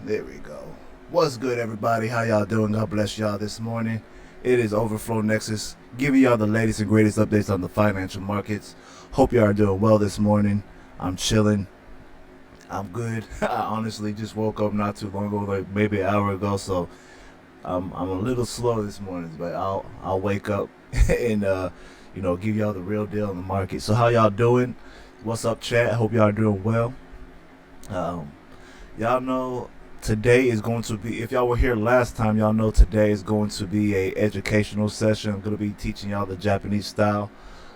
There we go. What's good, everybody? How y'all doing? God bless y'all this morning. It is Overflow Nexus, giving y'all the latest and greatest updates on the financial markets. Hope y'all are doing well this morning. I'm chilling. I'm good. I honestly just woke up not too long ago, like maybe an hour ago, so I'm a little slow this morning, but I'll wake up and give y'all the real deal in the market. So how y'all doing? What's up, chat? I hope y'all are doing well. Um, y'all know today is going to be, if y'all were here last time, y'all know today is going to be a educational session. I'm going to be teaching y'all the Japanese style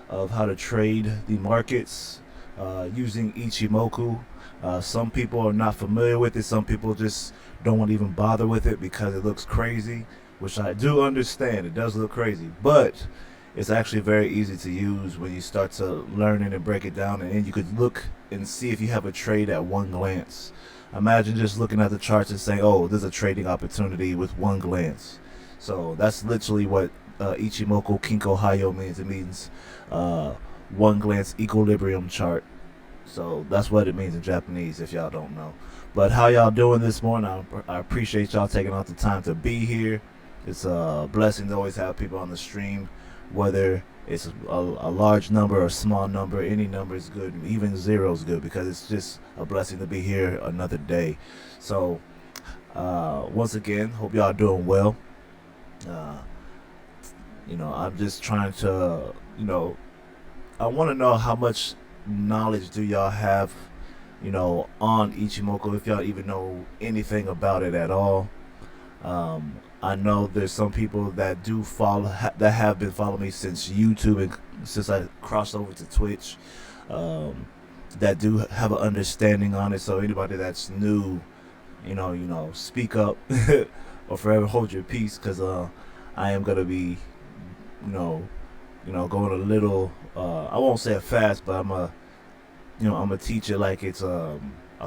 of how to trade the markets using Ichimoku. Some people are not familiar with it. Some people just don't want to even bother with it because it looks crazy, which I do understand. It does look crazy, but it's actually very easy to use when you start to learn it and break it down, and you could look and see if you have a trade at one glance. Imagine just looking at the charts and saying, "Oh, there's a trading opportunity with one glance." So that's literally what Ichimoku Kinko Hayo means. It means uh, one glance equilibrium chart. So that's what it means in Japanese, if y'all don't know. But how y'all doing this morning? I appreciate y'all taking out the time to be here. It's a blessing to always have people on the stream, whether it's a large number or a small number. Any number is good. Even zero is good because it's just a blessing to be here another day. So once again, hope y'all doing well. Uh, I'm just trying to, I want to know how much knowledge do y'all have, on Ichimoku, if y'all even know anything about it at all. I know there's some people that do follow, that have been following me since YouTube and since I crossed over to Twitch, that do have an understanding on it. So anybody that's new, speak up or forever hold your peace, because I am gonna be, going a little. I won't say it fast, but I'm a teacher like it's a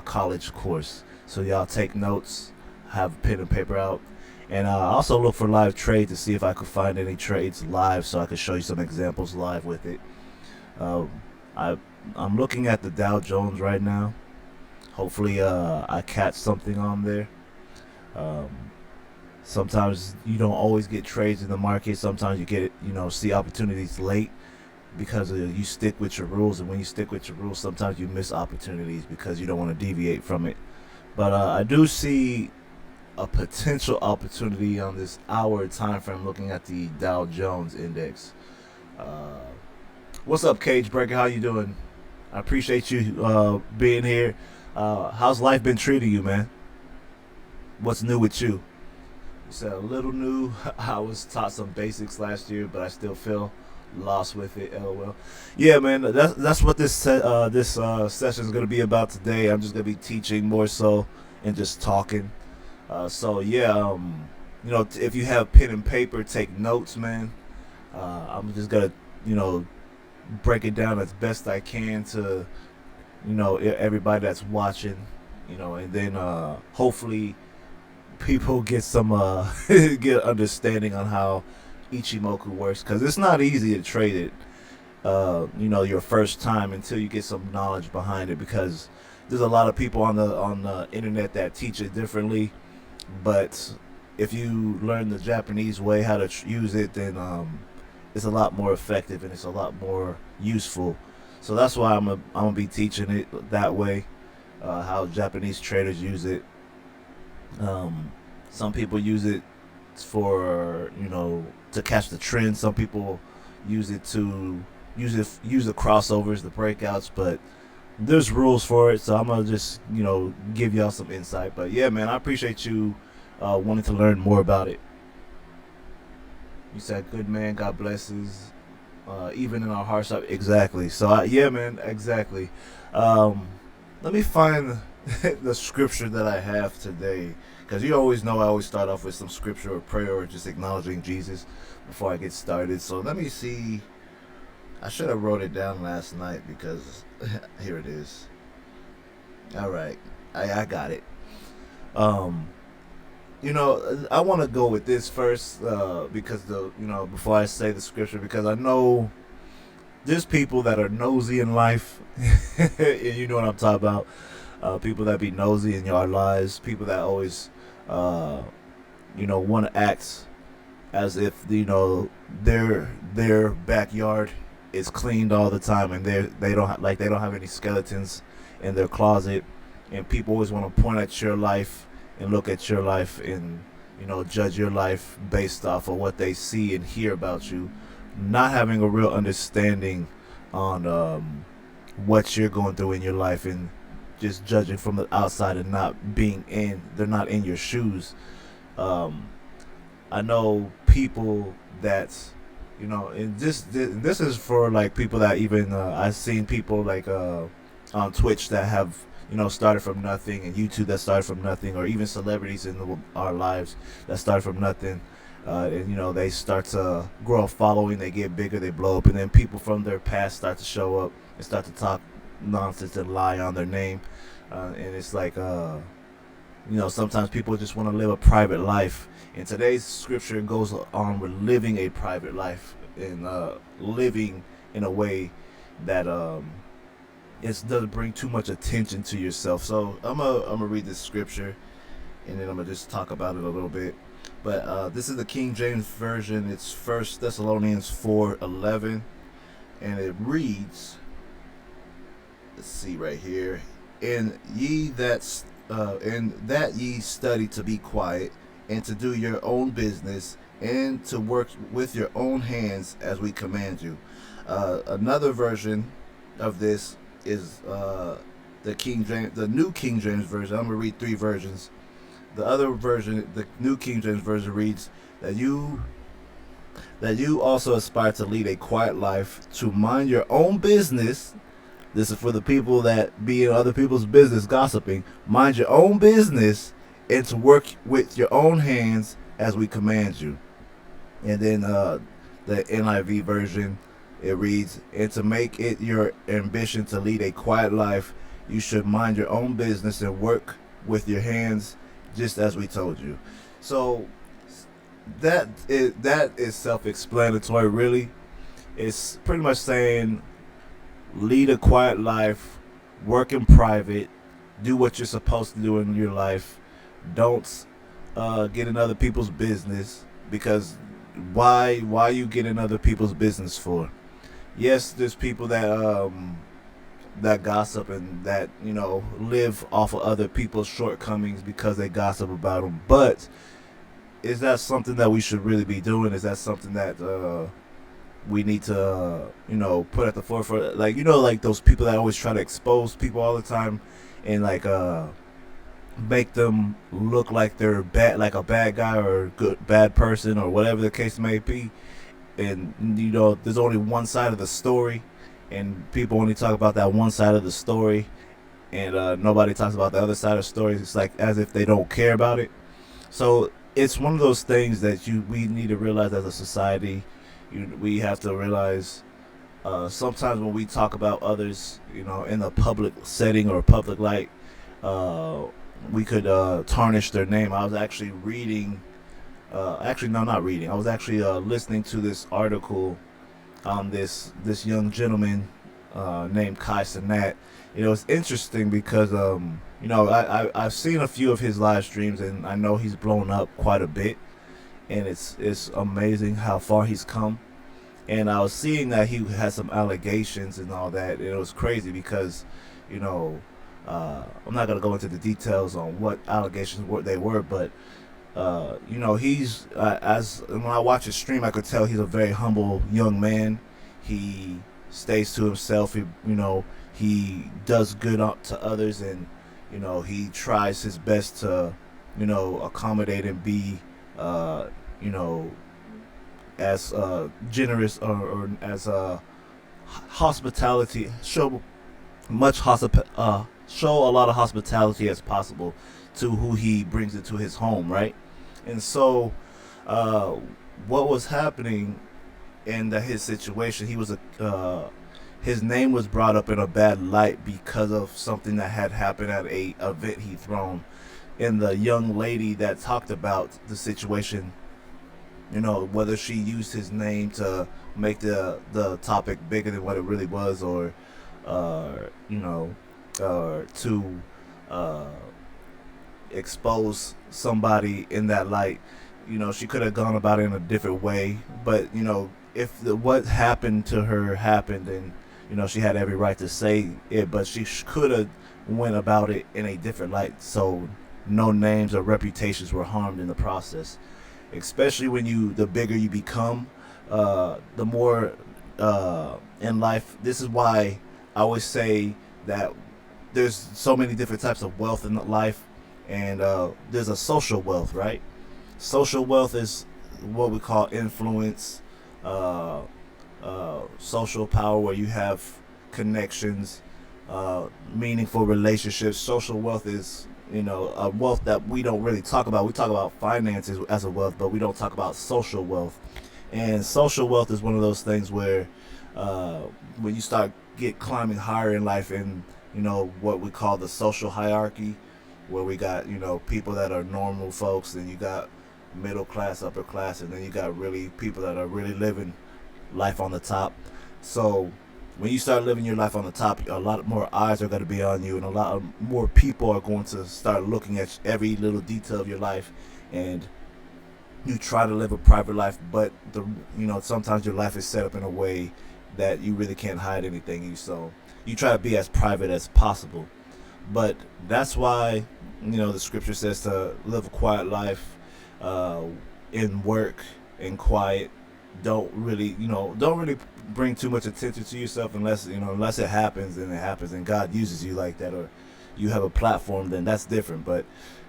college course. So y'all take notes, have a pen and paper out, and also look for live trade to see if I could find any trades live, so I could show you some examples live with it. Um, I I'm looking at the Dow Jones right now. Hopefully, I catch something on there. Um, Sometimes you don't always get trades in the market. Sometimes you get, see opportunities late because you stick with your rules, and when you stick with your rules, sometimes you miss opportunities because you don't want to deviate from it. But I do see a potential opportunity on this hour time frame looking at the Dow Jones index. Uh, what's up, Cage Breaker? How you doing? I appreciate you being here. How's life been treating you, man? What's new with you? You said a little new. I was taught some basics last year, but I still feel lost with it. LOL. Yeah, man. That's what this session is gonna be about today. I'm just gonna be teaching more so and just talking. So yeah, if you have pen and paper, take notes, man. I'm just gonna, you know, break it down as best I can to, everybody that's watching, and then hopefully people get some get understanding on how Ichimoku works, because it's not easy to trade it. Your first time until you get some knowledge behind it, because there's a lot of people on the internet that teach it differently, but if you learn the Japanese way how to use it, then it's a lot more effective and it's a lot more useful. So that's why I'm gonna be teaching it that way, how Japanese traders use it. Some people use it for, to catch the trend. Some people use it to use the crossovers, the breakouts, but there's rules for it. So I'm gonna just give y'all some insight. But yeah, man, I appreciate you wanting to learn more about it. You said, "Good man, God blesses." Even in our hearts, exactly. So yeah, man, exactly. Um, Let me find the scripture that I have today, because you always know I always start off with some scripture or prayer or just acknowledging Jesus before I get started. So let me see. I should have wrote it down last night because here it is. All right, I got it. Um, I want to go with this first because before I say the scripture, because I know there's people that are nosy in life, and you know what I'm talking about. people that be nosy in your lives, people that always, uh, want to act as if their backyard is cleaned all the time, and they don't have any skeletons in their closet, and people always want to point at your life and look at your life and judge your life based off of what they see and hear about you, not having a real understanding on what you're going through in your life, and just judging from the outside and they're not in your shoes. um, I know people that, and this is for like people that even I've seen people like on Twitch that have started from nothing, and YouTube that started from nothing, or even celebrities in our lives that started from nothing, and they start to grow a following, they get bigger, they blow up, and then people from their past start to show up and start to talk nonsense and lie on their name, and it's like sometimes people just want to live a private life. And today's scripture goes on with living a private life, and living in a way that it doesn't bring too much attention to yourself. So I'm gonna read this scripture, and then I'm gonna just talk about it a little bit. But this is the King James version. It's 1 Thessalonians 4:11, and it reads, let's see right here, and that ye study to be quiet, and to do your own business, and to work with your own hands as we command you. Another version of this is the New King James version. I'm gonna read three versions. The other version, the New King James version, reads that you also aspire to lead a quiet life, to mind your own business. This is for the people that be in other people's business gossiping. Mind your own business, and to work with your own hands as we command you. And then the NIV version, it reads, and to make it your ambition to lead a quiet life, you should mind your own business and work with your hands, just as we told you. So that is self-explanatory, really. It's pretty much saying lead a quiet life, work in private, do what you're supposed to do in your life. Don't get in other people's business, because why you get in other people's business for? Yes, there's people that gossip and that live off of other people's shortcomings because they gossip about them. But is that something that we should really be doing? Is that something that we need to put at the forefront? Like those people that always try to expose people all the time, and make them look like they're bad, like a bad guy or a bad person or whatever the case may be. And there's only one side of the story, and people only talk about that one side of the story, and nobody talks about the other side of the story. It's like as if they don't care about it. So it's one of those things that we need to realize as a society. We have to realize sometimes when we talk about others, in a public setting or public light, we could tarnish their name. I was actually reading, actually no, not reading. I was actually listening to this article on this young gentleman named Kai Cenat. It's interesting because I've seen a few of his live streams, and I know he's blown up quite a bit, and it's amazing how far he's come. And I was seeing that he had some allegations and all that, and it was crazy because I'm not gonna go into the details on what allegations they were, but he's as when I watch his stream, I could tell he's a very humble young man. He stays to himself. He does good to others, and he tries his best to accommodate and be as generous or as hospitality, show a lot of hospitality as possible to who he brings into his home, right? And so what was happening in his situation, his name was brought up in a bad light because of something that had happened at a event he thrown. And the young lady that talked about the situation, whether she used his name to make the topic bigger than what it really was, or to uh, expose somebody in that light. She could have gone about it in a different way, but if what happened to her happened, and she had every right to say it, but she could have went about it in a different light, so no names or reputations were harmed in the process. Especially when the bigger you become, the more in life. This is why I always say that there's so many different types of wealth in life, and there's a social wealth, right? Social wealth is what we call influence, uh, social power, where you have connections, meaningful relationships. Social wealth is a wealth that we don't really talk about. We talk about finances as a wealth, but we don't talk about social wealth. And social wealth is one of those things where uh, when you start get climbing higher in life, in what we call the social hierarchy, where we got people that are normal folks, and you got middle class, upper class, and then you got really people that are really living life on the top. So when you start living your life on the top, a lot more eyes are going to be on you, and a lot more people are going to start looking at every little detail of your life. And you try to live a private life, but sometimes your life is set up in a way that you really can't hide anything. So you try to be as private as possible. But that's why the scripture says to live a quiet life, uh, in work, in quiet. Don't really bring too much attention to yourself, unless it happens, and it happens, and God uses you like that, or you have a platform, then that's different. But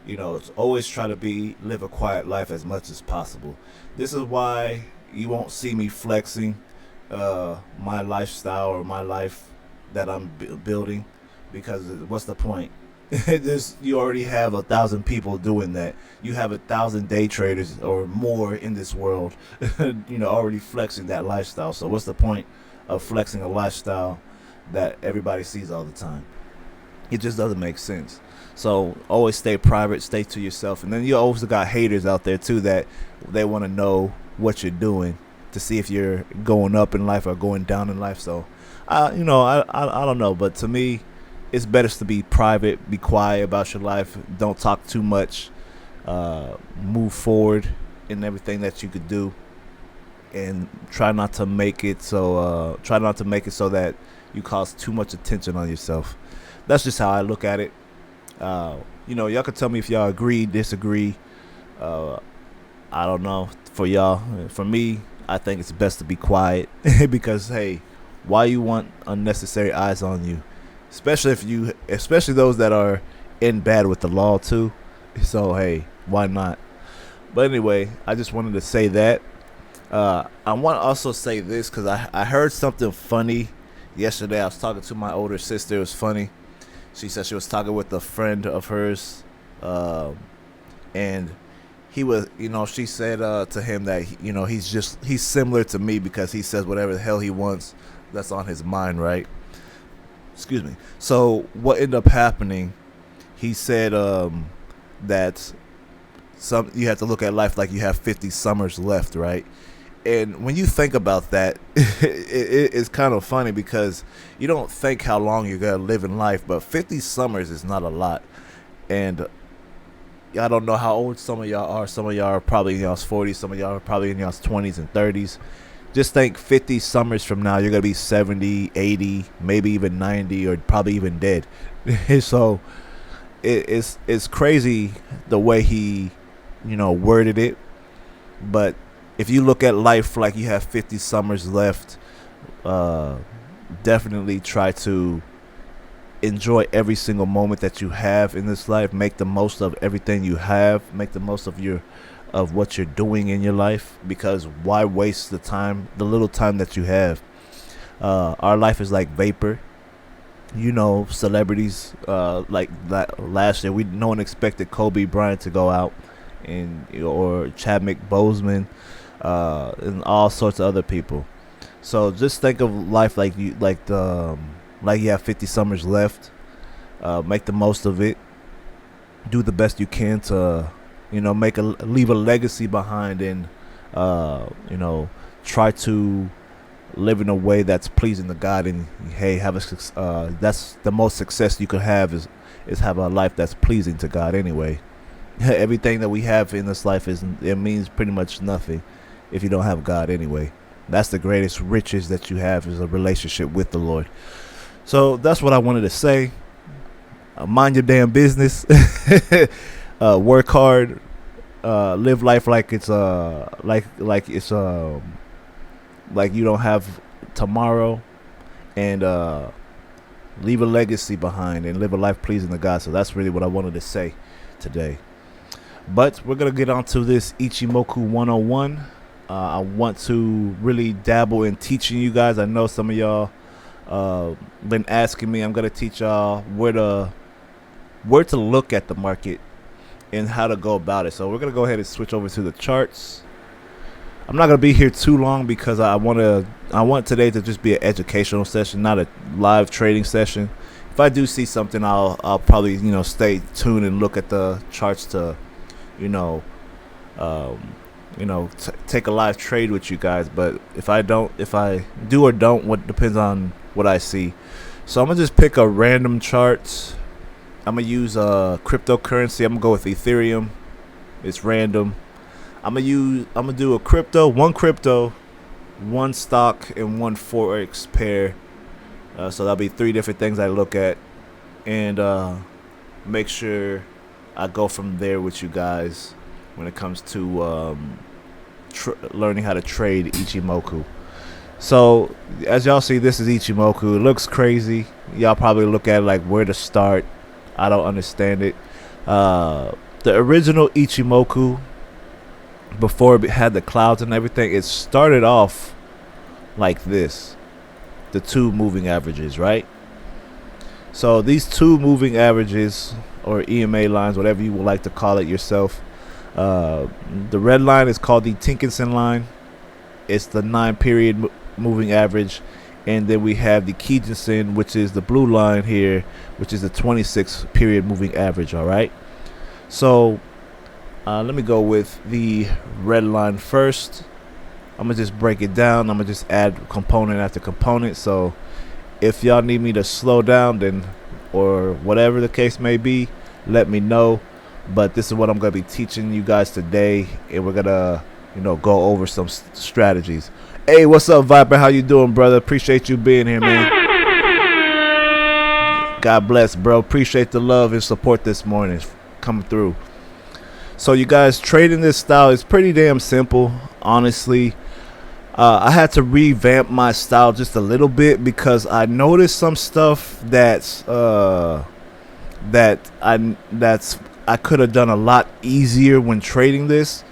it's always try to live a quiet life as much as possible. This is why you won't see me flexing my lifestyle or my life that I'm building, because what's the point? You already have 1,000 people doing that. You have 1,000 day traders or more in this world, already flexing that lifestyle. So what's the point of flexing a lifestyle that everybody sees all the time? It just doesn't make sense. So always stay private, stay to yourself. And then you also got haters out there too, that they want to know what you're doing to see if you're going up in life or going down in life. So I don't know, but to me, it's better to be private, be quiet about your life, don't talk too much, move forward in everything that you could do, and try not to make it so that you cause too much attention on yourself. That's just how I look at it. Y'all can tell me if y'all agree, disagree. uh, I don't know, for y'all. For me, I think it's best to be quiet because hey, why you want unnecessary eyes on you? Especially those that are in bad with the law too. So hey, why not? But anyway, I just wanted to say that. I want to also say this because I heard something funny yesterday. I was talking to my older sister. It was funny. She said she was talking with a friend of hers, and he was, she said to him that he's similar to me because he says whatever the hell he wants that's on his mind, right? Excuse me. So what ended up happening? He said that you have to look at life like you have 50 summers left, right? And when you think about that, it's kind of funny because you don't think how long you're gonna live in life, but 50 summers is not a lot. And I don't know how old some of y'all are. Some of y'all are probably in y'all's 40s. Some of y'all are probably in y'all's 20s and 30s. Just think 50 summers from now, you're going to be 70, 80, maybe even 90, or probably even dead. So it's crazy the way he, worded it. But if you look at life like you have 50 summers left, definitely try to enjoy every single moment that you have in this life. Make the most of everything you have. Make the most of what you're doing in your life, because why waste the little time that you have? Our life is like vapor. Celebrities, like last year, no one expected Kobe Bryant to go out, and or Chadwick Boseman, and all sorts of other people. So just think of life like you have 50 summers left. Make the most of it. Do the best you can to, leave a legacy behind, and try to live in a way that's pleasing to God. And hey, that's the most success you could have is have a life that's pleasing to God anyway. Everything that we have in this life it means pretty much nothing if you don't have God anyway. That's the greatest riches that you have, is a relationship with the Lord. So that's what I wanted to say. Mind your damn business. Work hard. Live life like it's like you don't have tomorrow, and leave a legacy behind and live a life pleasing to God. So that's really what I wanted to say today. But we're gonna get on to this ICHIMOKU 101. I want to really dabble in teaching you guys. I know some of y'all been asking me. I'm gonna teach y'all where to look at the market and how to go about it. So we're gonna go ahead and switch over to the charts. I'm not gonna be here too long because I want today to just be an educational session, not a live trading session. If I do see something, I'll probably stay tuned and look at the charts to take a live trade with you guys. But if I do or don't, what depends on what I see. So I'm gonna just pick a random chart. I'm gonna use cryptocurrency. I'm gonna go with Ethereum. It's random. I'm gonna do a crypto, one stock, and one forex pair. So that'll be 3 different things I look at, and make sure I go from there with you guys when it comes to learning how to trade ICHIMOKU. So as y'all see, this is ICHIMOKU. It looks crazy. Y'all probably look at it like, where to start. I don't understand it. The original ICHIMOKU, before it had the clouds and everything, it started off like this. The 2 moving averages, right? So these 2 moving averages, or EMA lines, whatever you would like to call it yourself, the red line is called the Tinkinson line. It's the 9-period moving average. And then we have the Kijinsen, which is the blue line here, which is the 26-period moving average. All right. So let me go with the red line first. I'm gonna just break it down. I'm gonna just add component after component. So if y'all need me to slow down, then, or whatever the case may be, let me know. But this is what I'm gonna be teaching you guys today, and we're gonna go over some strategies. Hey, what's up, Viper? How you doing, brother? Appreciate you being here, man. God bless, bro. Appreciate the love and support this morning coming through. So you guys, trading this style is pretty damn simple, honestly. I had to revamp my style just a little bit because I noticed some stuff that I could have done a lot easier when trading this.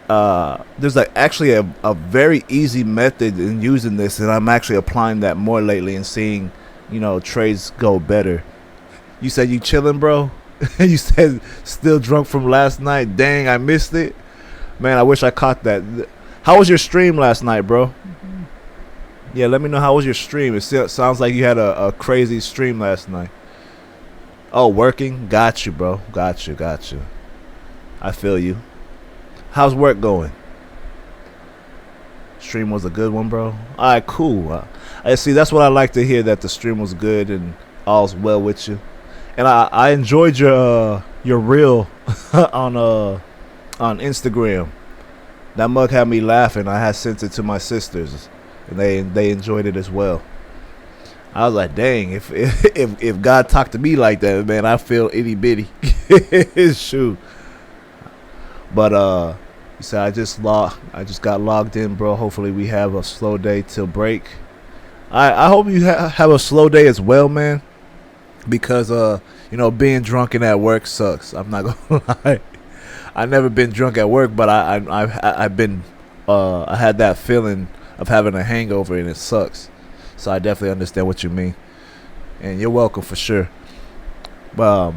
There's actually a very easy method in using this, and I'm actually applying that more lately and seeing trades go better. You said you chilling, bro? You said still drunk from last night. Dang, I missed it, man. I wish I caught that. How was your stream last night, bro? Yeah, let me know, how was your stream? It sounds like you had a crazy stream last night. Oh, working? Got you, bro. Got you. I feel you. How's work going? Stream was a good one, bro. All right, cool. I see. That's what I like to hear, that the stream was good and all's well with you. And I enjoyed your reel on Instagram. That mug had me laughing. I had sent it to my sisters, and they enjoyed it as well. I was like, dang, if God talked to me like that, man, I feel itty bitty. Shoot. But you said I just got logged in, bro. Hopefully we have a slow day till break. I hope you have a slow day as well, man. Because being drunk and at work sucks. I'm not gonna lie. I never been drunk at work, but I've been I had that feeling of having a hangover, and it sucks. So I definitely understand what you mean, and you're welcome for sure. But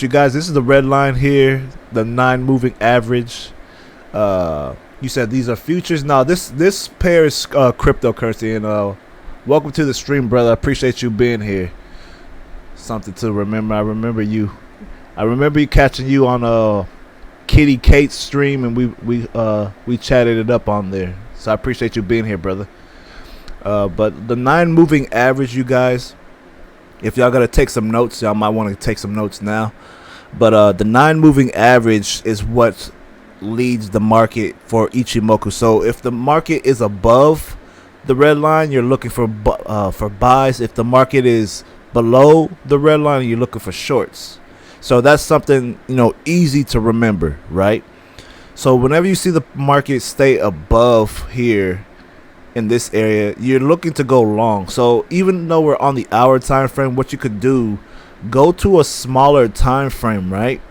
you guys, this is the red line here, the 9 moving average. You said these are futures. Now this pair is cryptocurrency, and welcome to the stream, brother. I appreciate you being here. Something to remember. I remember you catching you on Kitty Kate's stream, and we chatted it up on there. So I appreciate you being here, brother. But the 9 moving average, you guys, If y'all gotta take some notes, y'all might want to take some notes now. But the 9 moving average is what leads the market for Ichimoku. So if the market is above the red line, you're looking for buys. If the market is below the red line, you're looking for shorts. So that's something, easy to remember, right? So whenever you see the market stay above here in this area, you're looking to go long. So even though we're on the hour time frame, what you could do, go to a smaller time frame, right?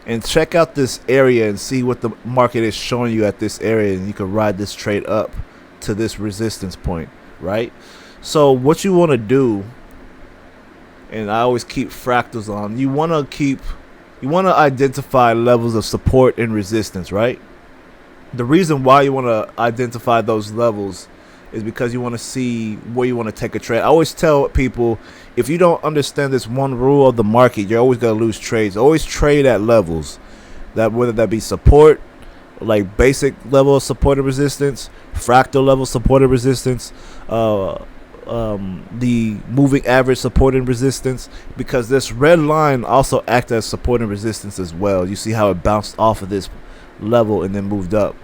And check out this area and see what the market is showing you at this area, and you can ride this trade up to this resistance point, right? So what you want to do, and I always keep fractals on, you want to identify levels of support and resistance, right? The reason why you want to identify those levels is because you want to see where you want to take a trade. I always tell people, if you don't understand this one rule of the market, you're always going to lose trades. Always trade at levels, that whether that be support, like basic level of support and resistance, fractal level support and resistance, the moving average support and resistance, because this red line also acts as support and resistance as well. You see how it bounced off of this level and then moved up.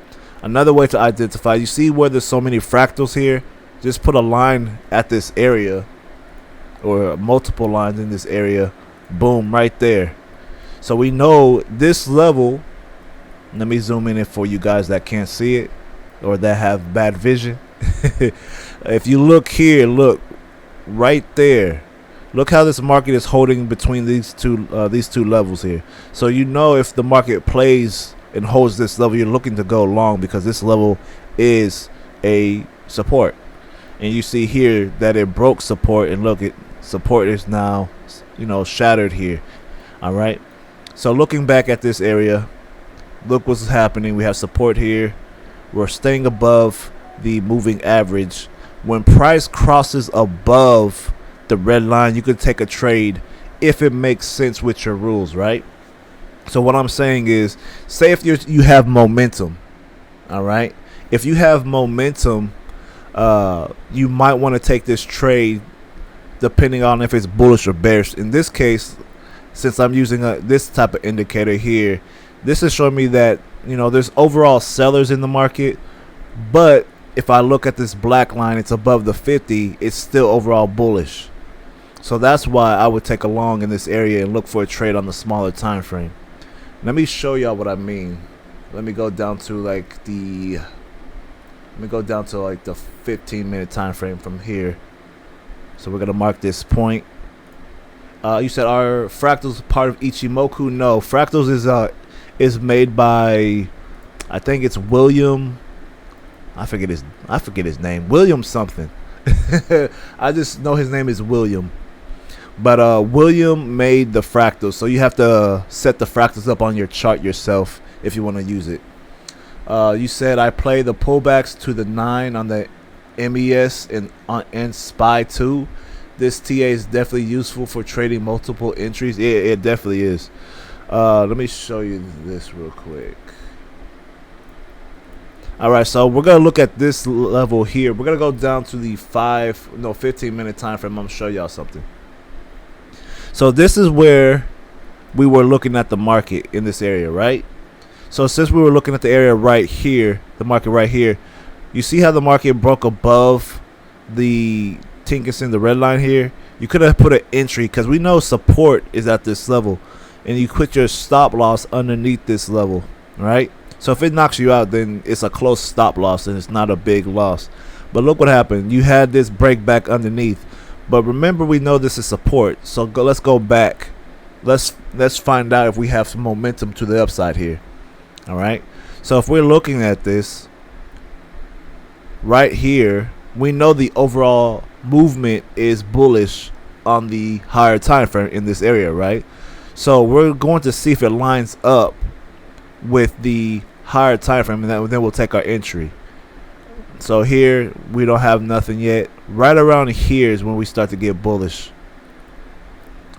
Another way to identify, you see where there's so many fractals here, just put a line at this area, or multiple lines in this area, boom, right there. So we know this level, let me zoom in for you guys that can't see it or that have bad vision. If you look here, look right there, look how this market is holding between these two levels here. So if the market plays and holds this level, you're looking to go long, because this level is a support. And you see here that it broke support, and look, support is now shattered here. All right, so looking back at this area, look what's happening. We have support here. We're staying above the moving average. When price crosses above the red line, you can take a trade if it makes sense with your rules, right? So what I'm saying is, say if you have momentum, all right? If you have momentum, you might want to take this trade depending on if it's bullish or bearish. In this case, since I'm using this type of indicator here, this is showing me that there's overall sellers in the market, but if I look at this black line, it's above the 50, it's still overall bullish. So that's why I would take a long in this area and look for a trade on the smaller time frame. Let me show y'all what I mean. Let me go down to like the 15-minute time frame from here. So we're gonna mark this point. You said, are fractals part of Ichimoku? No, fractals is made by, I think it's William. I forget his name. William something. I just know his name is William. But William made the fractals, so you have to set the fractals up on your chart yourself if you want to use it. You said, I play the pullbacks to the 9 on the MES and SPY 2. This TA is definitely useful for trading multiple entries. It definitely is. Let me show you this real quick. Alright, so we're going to look at this level here. We're going to go down to the 15-minute time frame. I'm going to show y'all something. So this is where we were looking at the market in this area, right? So since we were looking at the area right here, the market right here, you see how the market broke above the Tinkerson, the red line here? You could have put an entry, because we know support is at this level, and you put your stop loss underneath this level, right? So if it knocks you out, then it's a close stop loss and it's not a big loss. But look what happened. You had this break back underneath. But remember, we know this is support. So let's go back. Let's find out if we have some momentum to the upside here. All right. So if we're looking at this right here, we know the overall movement is bullish on the higher time frame in this area, right? So we're going to see if it lines up with the higher time frame, and then we'll take our entry. So here we don't have nothing yet. Right around here is when we start to get bullish.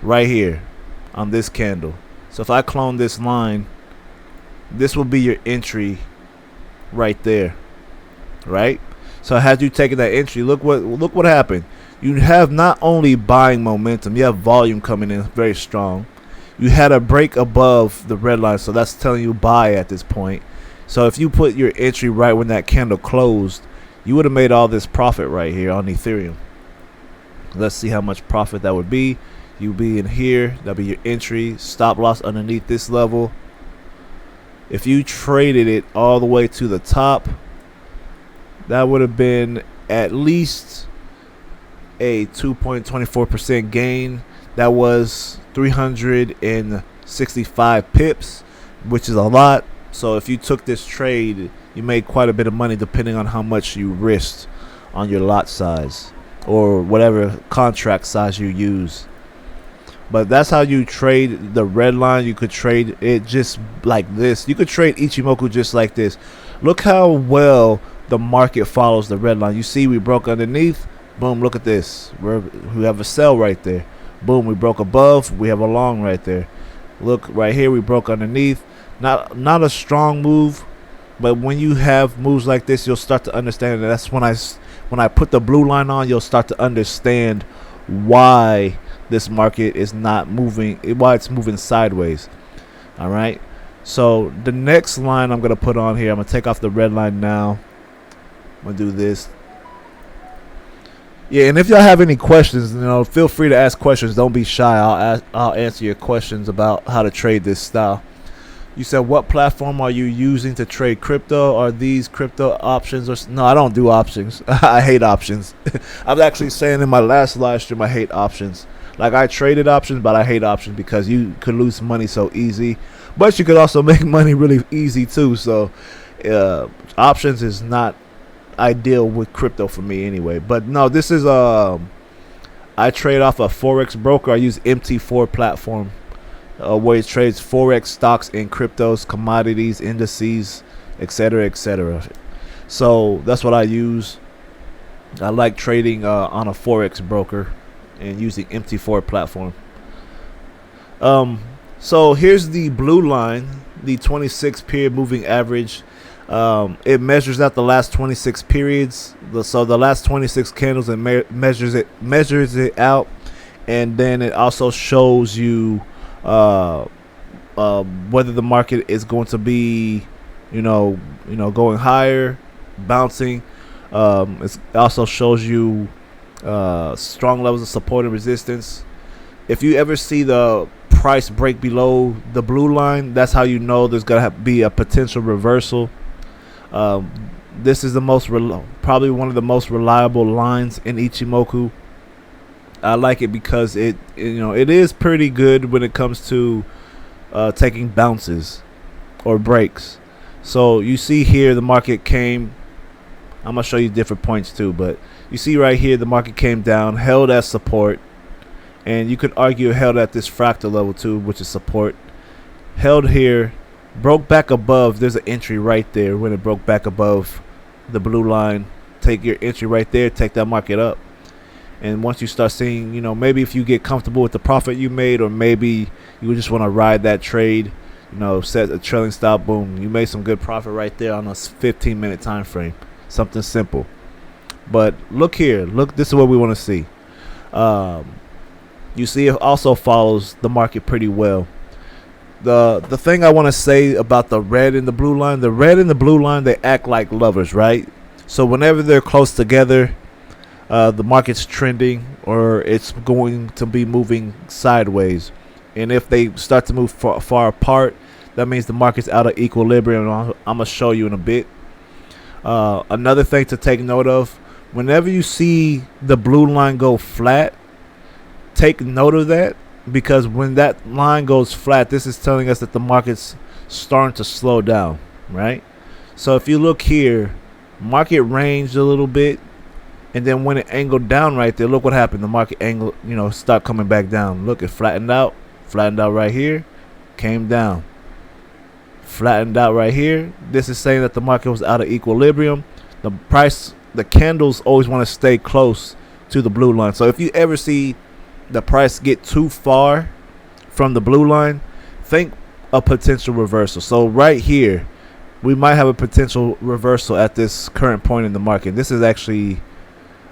Right here on this candle. So if I clone this line, this will be your entry right there, right? So had you taken that entry, look what happened. you have not only buying momentum, you have volume coming in very strong. You had a break above the red line, so that's telling you buy at this point. So if you put your entry right when that candle closed, you would have made all this profit right here on Ethereum. Let's see how much profit that would be. You be in here, that'll be your entry, stop loss underneath this level. If you traded it all the way to the top, that would have been at least a 2.24% gain. That was 365 pips, which is a lot. So if you took this trade, you made quite a bit of money depending on how much you risked on your lot size or whatever contract size you use. But that's how you trade the red line. You could trade it just like this. You could trade Ichimoku just like this. Look how well the market follows the red line. You see we broke underneath. Boom, look at this. We have a sell right there. Boom, we broke above. We have a long right there. Look right here, we broke underneath. Not a strong move, but when you have moves like this, you'll start to understand. And that's when I put the blue line on, you'll start to understand why this market is not moving, why it's moving sideways. All right, so the next line I'm gonna put on here, I'm gonna take off the red line now. I'm gonna do this. Yeah, and if y'all have any questions, feel free to ask questions. Don't be shy. I'll answer your questions about how to trade this style. You said, what platform are you using to trade crypto? Are these crypto options? No, I don't do options. I hate options. I was actually saying in my last live stream, I hate options. Like, I traded options, but I hate options because you could lose money so easy. But you could also make money really easy too. So options is not ideal with crypto for me anyway. But no, this is I trade off a Forex broker. I use MT4 platform. Where it trades Forex stocks and cryptos, commodities, indices, etc., etc. So that's what I use. I like trading on a Forex broker and using MT4 platform. So here's the blue line, the 26 period moving average. It measures out the last 26 periods. So the last 26 candles, it measures it out, and then it also shows you whether the market is going to be, going higher, bouncing. It also shows you strong levels of support and resistance. If you ever see the price break below the blue line, that's how you know there's gonna be a potential reversal. This is probably one of the most reliable lines in Ichimoku. I like it because it is pretty good when it comes to taking bounces or breaks. So you see here the market came. I'm gonna show you different points too, but you see right here the market came down, held at support, and you could argue it held at this fractal level too, which is support. Held here, broke back above. There's an entry right there when it broke back above the blue line. Take your entry right there, take that market up. And once you start seeing, maybe if you get comfortable with the profit you made, or maybe you just want to ride that trade, set a trailing stop, boom, you made some good profit right there on a 15-minute time frame. Something simple. But look here, this is what we want to see. You see it also follows the market pretty well. The thing I want to say about the red and the blue line, they act like lovers, right? So whenever they're close together, the market's trending, or it's going to be moving sideways. And if they start to move far apart, that means the market's out of equilibrium. I'm going to show you in a bit. Another thing to take note of, whenever you see the blue line go flat, take note of that, because when that line goes flat, this is telling us that the market's starting to slow down, right? So if you look here, market ranged a little bit, and then when it angled down right there, look what happened. The market angle, stopped coming back down. Look, it flattened out right here, came down, flattened out right here. This is saying that the market was out of equilibrium. The candles always want to stay close to the blue line. So if you ever see the price get too far from the blue line, think a potential reversal. So right here, we might have a potential reversal at this current point in the market. This is actually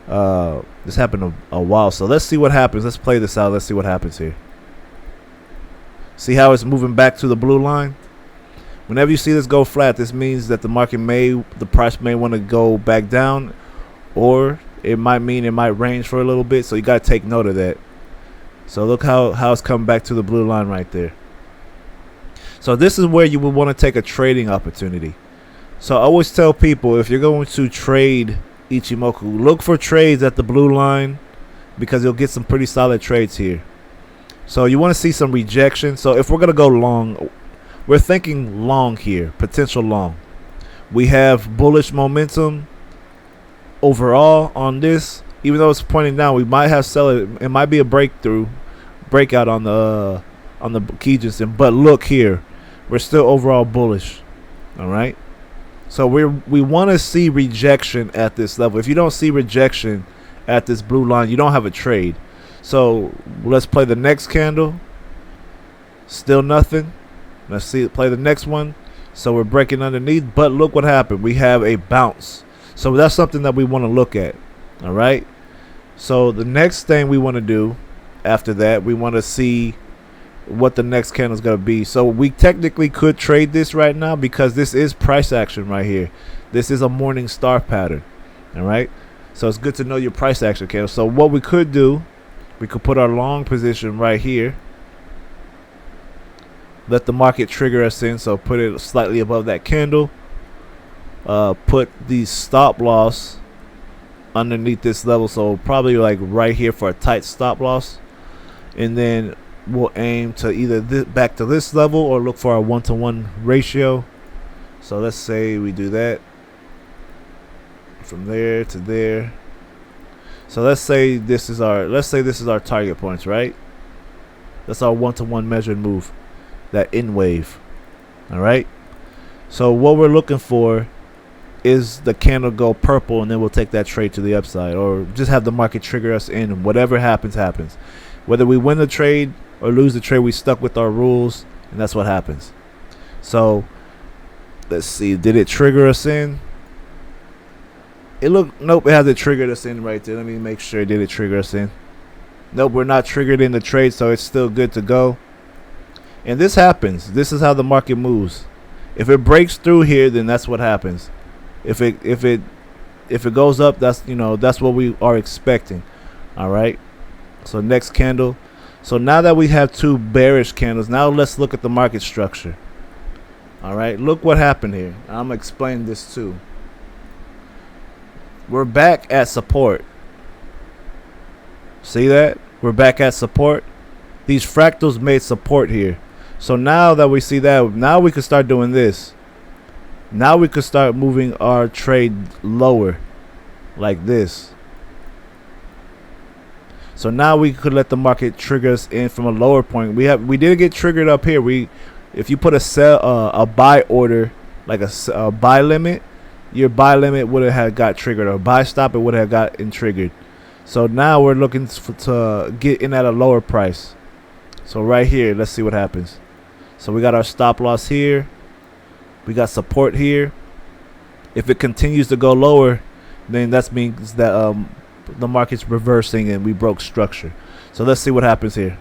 This happened a while, so let's see what happens. Let's play this out. Let's see what happens here. See how it's moving back to the blue line? Whenever you see this go flat, this means that the price may want to go back down, or it might mean it might range for a little bit. So you got to take note of that. So look how it's coming back to the blue line right there. So this is where you would want to take a trading opportunity. So I always tell people, if you're going to trade Ichimoku, look for trades at the blue line, because you'll get some pretty solid trades here. So you want to see some rejection. So if we're going to go long, we're thinking long here, potential long. We have bullish momentum overall on this. Even though it's pointing down, we might have sell it. It might be a breakout on the Kijinsen. But look here, we're still overall bullish. All right. So we want to see rejection at this level. If you don't see rejection at this blue line, you don't have a trade. So let's play the next candle. Still nothing. Let's play the next one. So we're breaking underneath, but look what happened. We have a bounce. So that's something that we want to look at. All right. So the next thing we want to do after that, we want to see what the next candle is going to be. So we technically could trade this right now, because this is price action right here. This is a morning star pattern. All right. So it's good to know your price action candle. So what we could do, we could put our long position right here. Let the market trigger us in. So put it slightly above that candle. Put the stop loss underneath this level. So probably like right here for a tight stop loss. And then we'll aim to either back to this level or look for a 1-to-1 ratio. So let's say we do that from there to there. So let's say this is our target points, right? That's our 1-to-1 measured move, that in wave. All right. So what we're looking for is the candle go purple, and then we'll take that trade to the upside, or just have the market trigger us in. Whatever happens, happens. Whether we win the trade or lose the trade, we stuck with our rules, and that's what happens. So let's see, did it trigger us in? Nope, it hasn't triggered us in right there. Let me make sure. Did it trigger us in? Nope, we're not triggered in the trade, so it's still good to go. And this happens. This is how the market moves. If it breaks through here, then that's what happens. If it goes up, that's what we are expecting. All right. So next candle. So now that we have two bearish candles, now let's look at the market structure. All right. Look what happened here. I'm gonna explain this too. We're back at support. See that? We're back at support. These fractals made support here. So now that we see that, now we can start doing this. Now we could start moving our trade lower like this. So now we could let the market trigger us in from a lower point. We didn't get triggered up here. If you put a buy order, like a buy limit, your buy limit would have got triggered, or buy stop, it would have gotten triggered. So now we're looking to get in at a lower price. So right here, let's see what happens. So we got our stop loss here. We got support here. If it continues to go lower, then that means that the market's reversing and we broke structure. So let's see what happens here.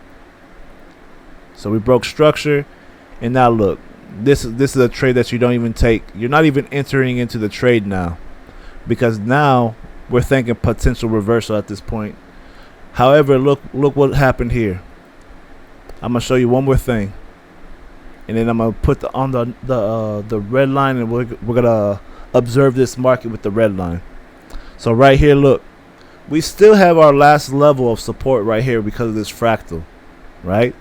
So we broke structure, and now look. This is a trade that you don't even take. You're not even entering into the trade now, because now we're thinking potential reversal at this point. However, look what happened here. I'm gonna show you one more thing, and then I'm gonna put on the red line, and we're gonna observe this market with the red line. So right here, look, we still have our last level of support right here because of this fractal, right?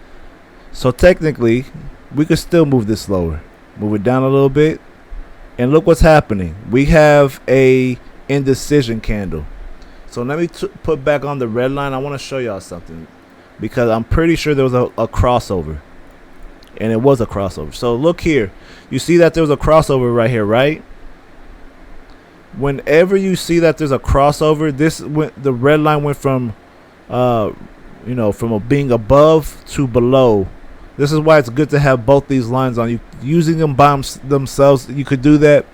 So technically, we could still move this lower, move it down a little bit, and look what's happening. We have a indecision candle. So let me put back on the red line. I want to show y'all something, because I'm pretty sure there was a crossover, and it was a crossover. So look here, you see that there was a crossover right here, right? Whenever you see that there's a crossover, the red line went from from being above to below. This is why it's good to have both these lines on. Using them by themselves, you could do that,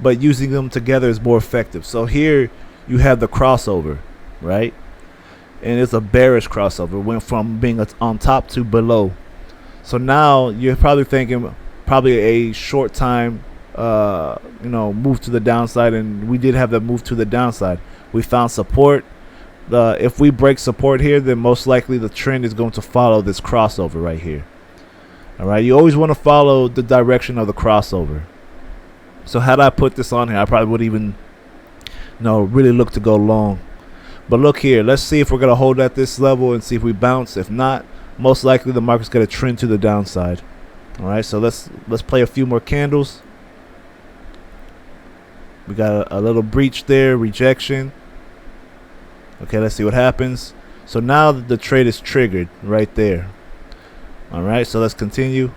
but using them together is more effective. So here you have the crossover. right? And it's a bearish crossover. Went from being on top to below. So now you're probably thinking probably a short time, move to the downside, and we did have that move to the downside. We found support. If we break support here, then most likely the trend is going to follow this crossover right here. All right, you always want to follow the direction of the crossover. So had I put this on here, I probably would even, really look to go long. But look here, let's see if we're gonna hold at this level and see if we bounce. If not, most likely the market's gonna trend to the downside. All right, so let's play a few more candles. We got a little breach there, rejection. Okay, let's see what happens. So now the trade is triggered right there. All right, so let's continue.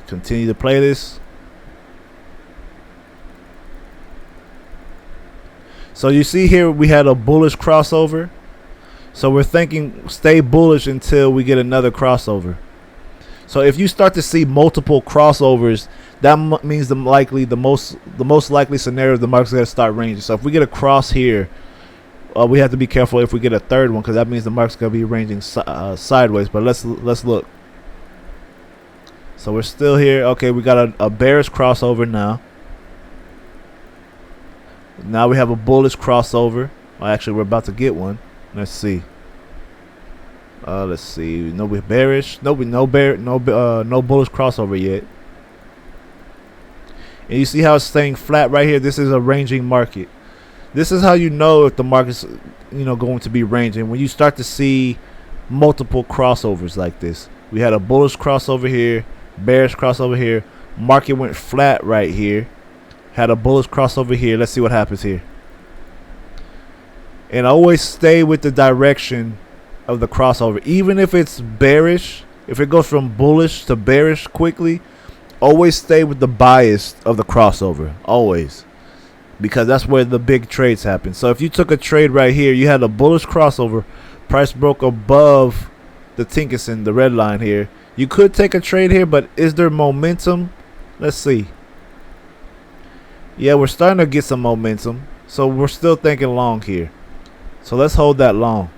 Continue to play this. So you see here we had a bullish crossover. So we're thinking stay bullish until we get another crossover. So if you start to see multiple crossovers, that means the most likely scenario the market's going to start ranging. So if we get a cross here, we have to be careful if we get a third one, because that means the market's going to be ranging sideways. But let's look. So we're still here. Okay, we got a bearish crossover now. Now we have a bullish crossover. Well, actually, we're about to get one. Let's see. Let's see. No, we're bearish. No bullish crossover yet. And you see how it's staying flat right here. This is a ranging market. This is how you know if the market's going to be ranging, when you start to see multiple crossovers like this. We had a bullish crossover here, bearish crossover here. Market went flat right here. Had a bullish crossover here. Let's see what happens here. And always stay with the direction of the crossover, even if it's bearish. If it goes from bullish to bearish quickly, always stay with the bias of the crossover, always, because that's where the big trades happen. So if you took a trade right here, you had a bullish crossover, price broke above the Tinkerson, the red line here. You could take a trade here, but is there momentum? Let's see. Yeah, we're starting to get some momentum, so we're still thinking long here. So let's hold that long.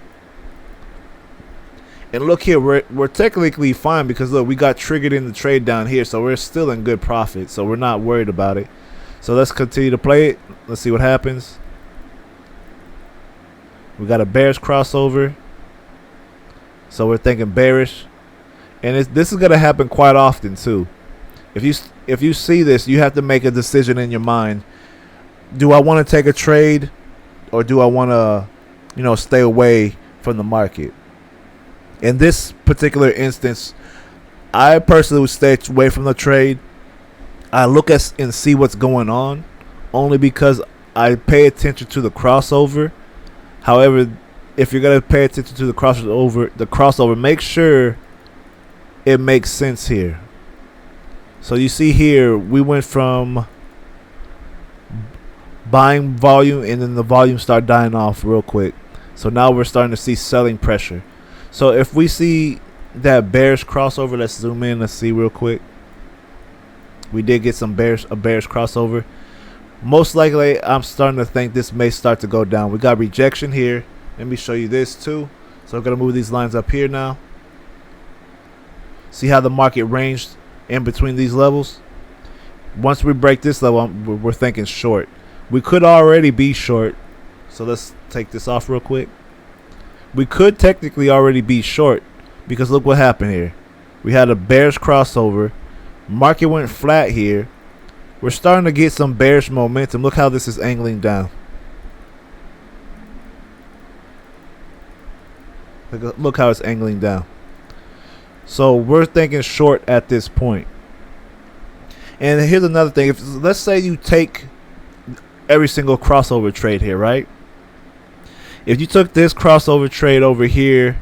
And look here, we're technically fine, because look, we got triggered in the trade down here, so we're still in good profit, so we're not worried about it. So let's continue to play it. Let's see what happens. We got a bearish crossover, so we're thinking bearish, and this is gonna happen quite often too. If you see this, you have to make a decision in your mind. Do I want to take a trade, or do I want to stay away from the market? In this particular instance, I personally would stay away from the trade. I look at and see what's going on, only because I pay attention to the crossover. However, if you're gonna pay attention to the crossover, make sure it makes sense here. So you see here, we went from buying volume, and then the volume started dying off real quick. So now we're starting to see selling pressure. So if we see that bearish crossover, let's zoom in. Let's see real quick. We did get a bearish crossover. Most likely, I'm starting to think this may start to go down. We got rejection here. Let me show you this too. So I'm gonna move these lines up here now. See how the market ranged in between these levels? Once we break this level, we're thinking short. We could already be short. So let's take this off real quick. We could technically already be short, because look what happened here. We had a bearish crossover. Market went flat here. We're starting to get some bearish momentum. Look how this is angling down. Look how it's angling down. So we're thinking short at this point. And here's another thing. Let's say you take every single crossover trade here, right? If you took this crossover trade over here,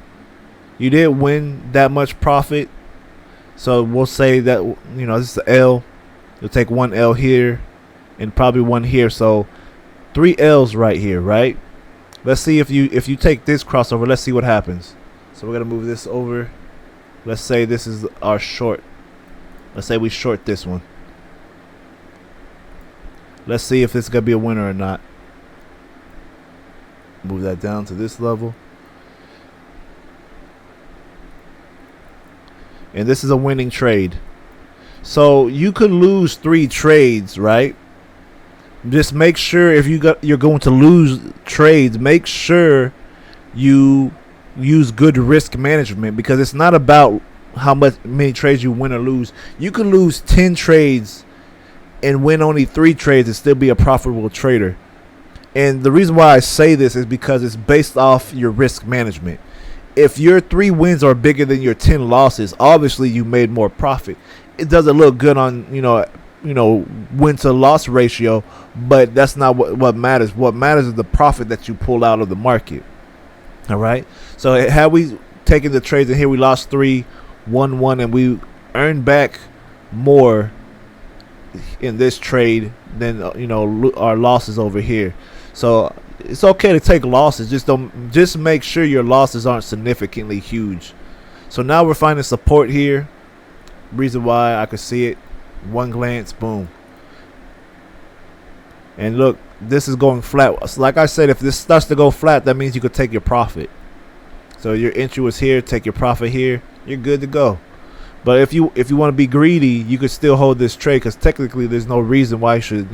you didn't win that much profit. So we'll say that, this is the L. You'll take one L here and probably one here. So 3 L's right here, right? Let's see if you take this crossover, let's see what happens. So we're going to move this over. Let's say this is our short. Let's say we short this one. Let's see if this is gonna be a winner or not. Move that down to this level. And this is a winning trade. So you could lose 3 trades, right? Just make sure if you're going to lose trades, make sure you use good risk management, because it's not about how many trades you win or lose. You could lose 10 trades and win only 3 trades and still be a profitable trader. And the reason why I say this is because it's based off your risk management. If your 3 wins are bigger than your 10 losses, obviously you made more profit. It doesn't look good on win to loss ratio, but that's not what matters. What matters is the profit that you pull out of the market. All right. So had we taken the trades and here we lost 3, won 1, and we earned back more in this trade than our losses over here. So it's okay to take losses. Just make sure your losses aren't significantly huge. So now we're finding support here. Reason why I could see it, one glance, boom. And look, this is going flat. So like I said, if this starts to go flat, that means you could take your profit. So your entry was here, take your profit here, you're good to go. But if you want to be greedy, you could still hold this trade, because technically there's no reason why you should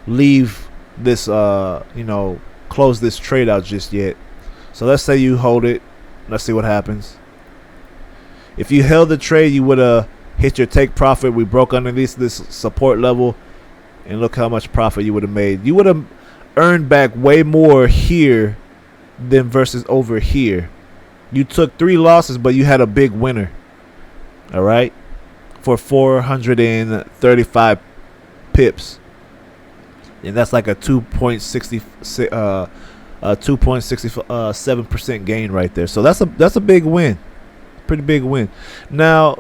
leave this close this trade out just yet. So let's say you hold it. Let's see what happens. If you held the trade, you would have hit your take profit. We broke underneath this support level, and look how much profit you would have made. You would have earned back way more here than versus over here. You took 3 losses, but you had a big winner. All right, for 435 pips, and that's like a 2.67% gain right there. So that's a big win, pretty big win. Now,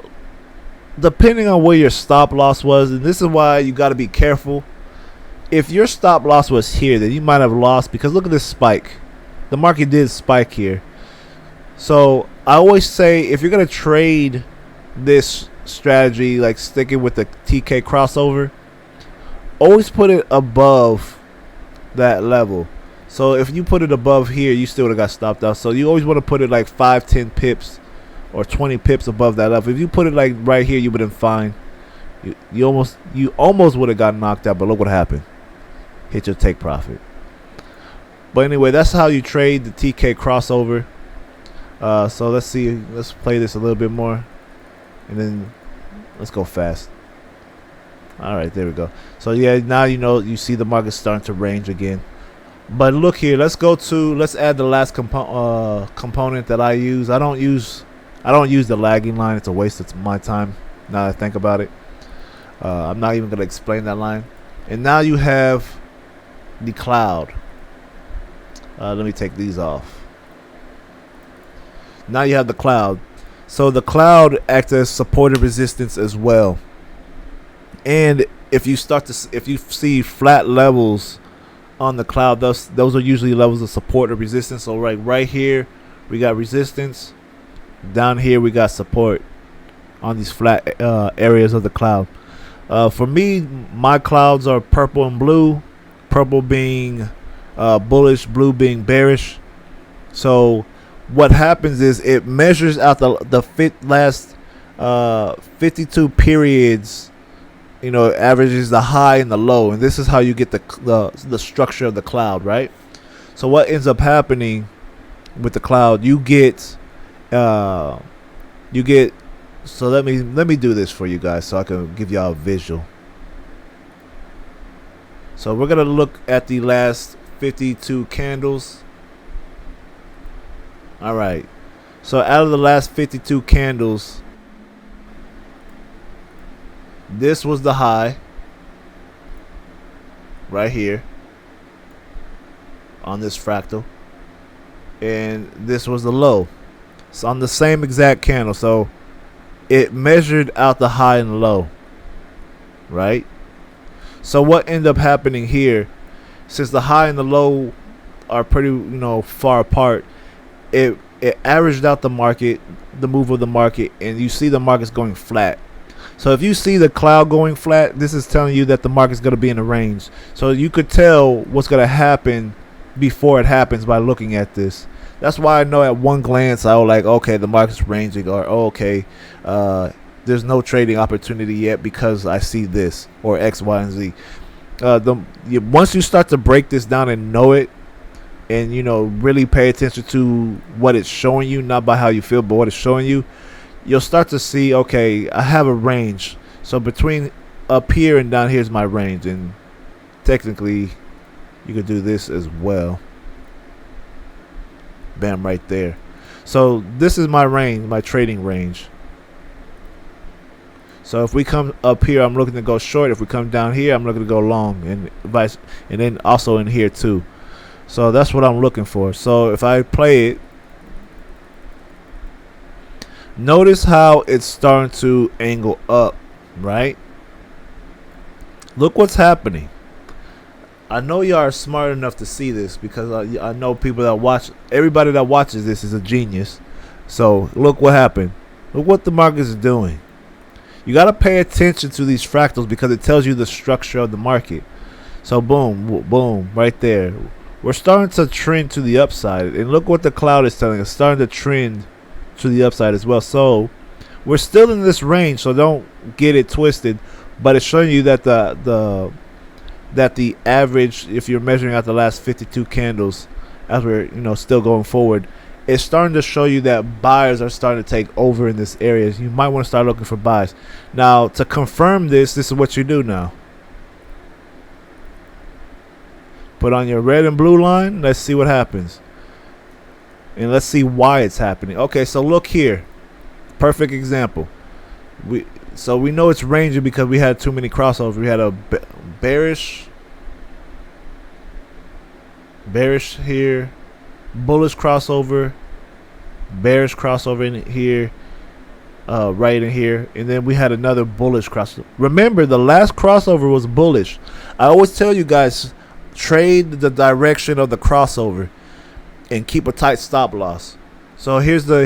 depending on where your stop loss was, and this is why you got to be careful. If your stop loss was here, then you might have lost, because look at this spike. The market did spike here. So I always say, if you're gonna trade this strategy, like sticking with the TK crossover, always put it above that level. So if you put it above here, you still would have got stopped out. So you always want to put it like 5-10 pips or 20 pips above that level. If you put it like right here, you would have been fine. You almost would have gotten knocked out, but look what happened. Hit your take profit. But anyway, that's how you trade the TK crossover. So let's see. Let's play this a little bit more, and then let's go fast. All right, there we go. So yeah, now you see the market starting to range again. But look here, let's add the last component that I use. I don't use the lagging line. It's a waste of my time now that I think about it. I'm not even gonna explain that line. And now you have the cloud. Let me take these off. Now you have the cloud. So the cloud acts as support and resistance as well. And if you see flat levels on the cloud, those are usually levels of support or resistance. So right here we got resistance. Down here we got support on these flat areas of the cloud. For me, my clouds are purple and blue. Purple being bullish, blue being bearish. So what happens is it measures out the last 52 periods. It averages the high and the low, and this is how you get the structure of the cloud, right? So what ends up happening with the cloud, you get. So let me do this for you guys so I can give y'all a visual. So we're gonna look at the last 52 candles. All right. So out of the last 52 candles, this was the high right here on this fractal, and this was the low. So on the same exact candle. So it measured out the high and low, right? So what ended up happening here, since the high and the low are pretty far apart, it averaged out the market, the move of the market, and you see the market's going flat. So if you see the cloud going flat, this is telling you that the market's going to be in a range. So you could tell what's going to happen before it happens by looking at this. That's why I know at one glance I was like, okay, the market's ranging, or oh, okay, there's no trading opportunity yet because I see this or X, Y, and Z. Once you start to break this down and know it, and really pay attention to what it's showing you, not by how you feel, but what it's showing you, you'll start to see, okay, I have a range. So between up here and down here is my range, and technically you could do this as well. Bam, right there. So this is my range, my trading range. So if we come up here, I'm looking to go short. If we come down here, I'm looking to go long, and vice, and then also in here too. So that's what I'm looking for. So if I play it, notice how it's starting to angle up, right? Look what's happening. I know y'all are smart enough to see this, because I know people that watch, everybody that watches this is a genius. So look what happened. Look what the market is doing. You got to pay attention to these fractals because it tells you the structure of the market. So boom, boom, right there. We're starting to trend to the upside. And look what the cloud is telling us. Starting to trend to the upside as well. So we're still in this range, so don't get it twisted. But it's showing you that the average, if you're measuring out the last 52 candles, as we're still going forward, it's starting to show you that buyers are starting to take over in this area. You might want to start looking for buys. Now, to confirm this is what you do now. Put on your red and blue line. Let's see what happens. And let's see why it's happening. Okay, so look here. Perfect example. So we know it's ranging because we had too many crossovers. We had a bearish here, bullish crossover, bearish crossover in here, right in here, and then we had another bullish crossover. Remember, the last crossover was bullish. I always tell you guys, trade the direction of the crossover and keep a tight stop loss. So here's the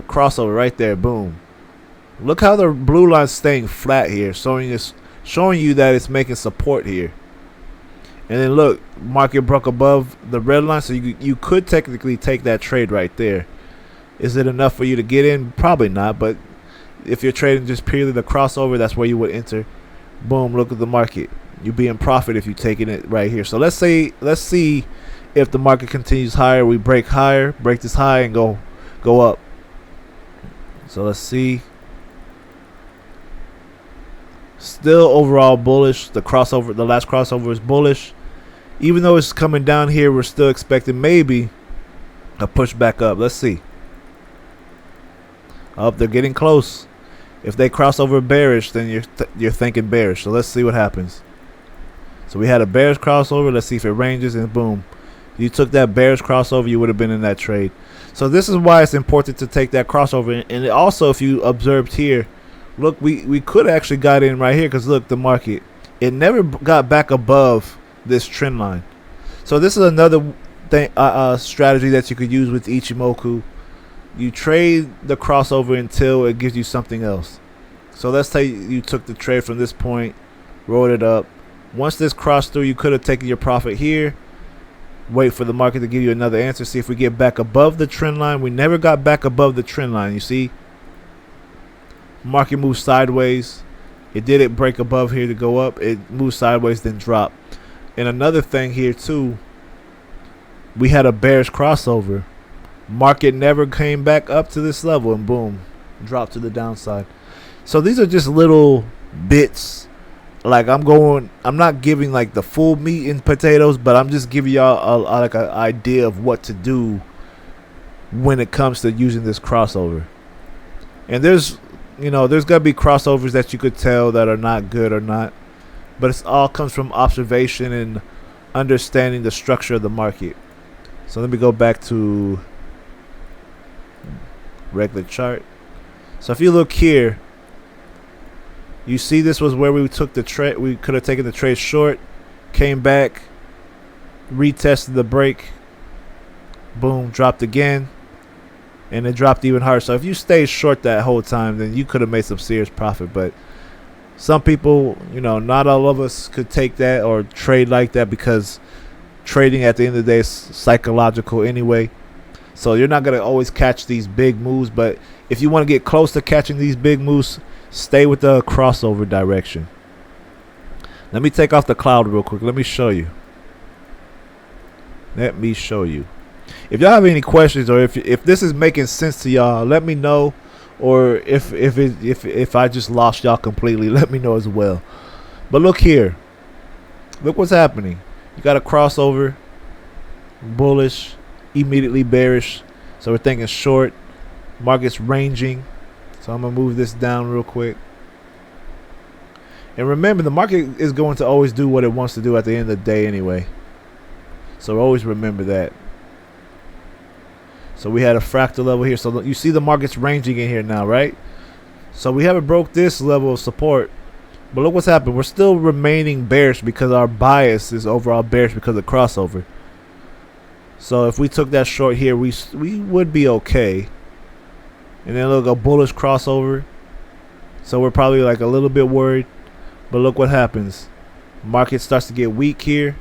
crossover right there. Boom. Look how the blue line's staying flat here, showing you that it's making support here. And then look, market broke above the red line, so you could technically take that trade right there. Is it enough for you to get in? Probably not, but if you're trading just purely the crossover, that's where you would enter. Boom, look at the market. You'd be in profit if you're taking it right here. So let's see if the market continues higher. We break higher, break this high, and go up. So let's see. Still overall bullish. The last crossover is bullish. Even though it's coming down here, we're still expecting maybe a push back up. Let's see. Up, they're getting close. If they cross over bearish, then you're thinking bearish. So let's see what happens. So we had a bearish crossover. Let's see if it ranges, and boom. You took that bearish crossover, you would have been in that trade. So this is why it's important to take that crossover. And also, if you observed here, look, we could have actually got in right here, because look, the market, it never got back above this trend line. So this is another thing, strategy that you could use with ICHIMOKU. You trade the crossover until it gives you something else. So let's say you took the trade from this point, rolled it up. Once this crossed through, you could have taken your profit here. Wait for the market to give you another answer. See if we get back above the trend line. We never got back above the trend line. You see, market moves sideways. It didn't break above here to go up. It moved sideways, then dropped. And another thing here too, we had a bearish crossover. Market never came back up to this level, and boom, dropped to the downside. So these are just little bits. Like I'm not giving like the full meat and potatoes, but I'm just giving y'all like an idea of what to do when it comes to using this crossover. And there's gotta be crossovers that you could tell that are not good or not, but it all comes from observation and understanding the structure of the market. So let me go back to regular chart. So if you look here, you see this was where we took the trade. We could have taken the trade short, came back, retested the break, boom, dropped again, and it dropped even harder. So if you stayed short that whole time, then you could have made some serious profit. But some people, not all of us could take that or trade like that, because trading at the end of the day is psychological anyway. So you're not going to always catch these big moves, but if you want to get close to catching these big moves, stay with the crossover direction. Let me take off the cloud real quick. Let me show you. If y'all have any questions, or if this is making sense to y'all, let me know. Or if I just lost y'all completely, let me know as well. But look here. Look what's happening. You got a crossover, bullish, immediately bearish. So we're thinking short. Market's ranging. So I'm going to move this down real quick. And remember, the market is going to always do what it wants to do at the end of the day anyway. So always remember that. So we had a fractal level here. So you see the market's ranging in here now, right? So we haven't broke this level of support. But look what's happened. We're still remaining bearish because our bias is overall bearish because of crossover. So if we took that short here, we would be okay. And then look, a bullish crossover. So we're probably like a little bit worried. But look what happens. Market starts to get weak here.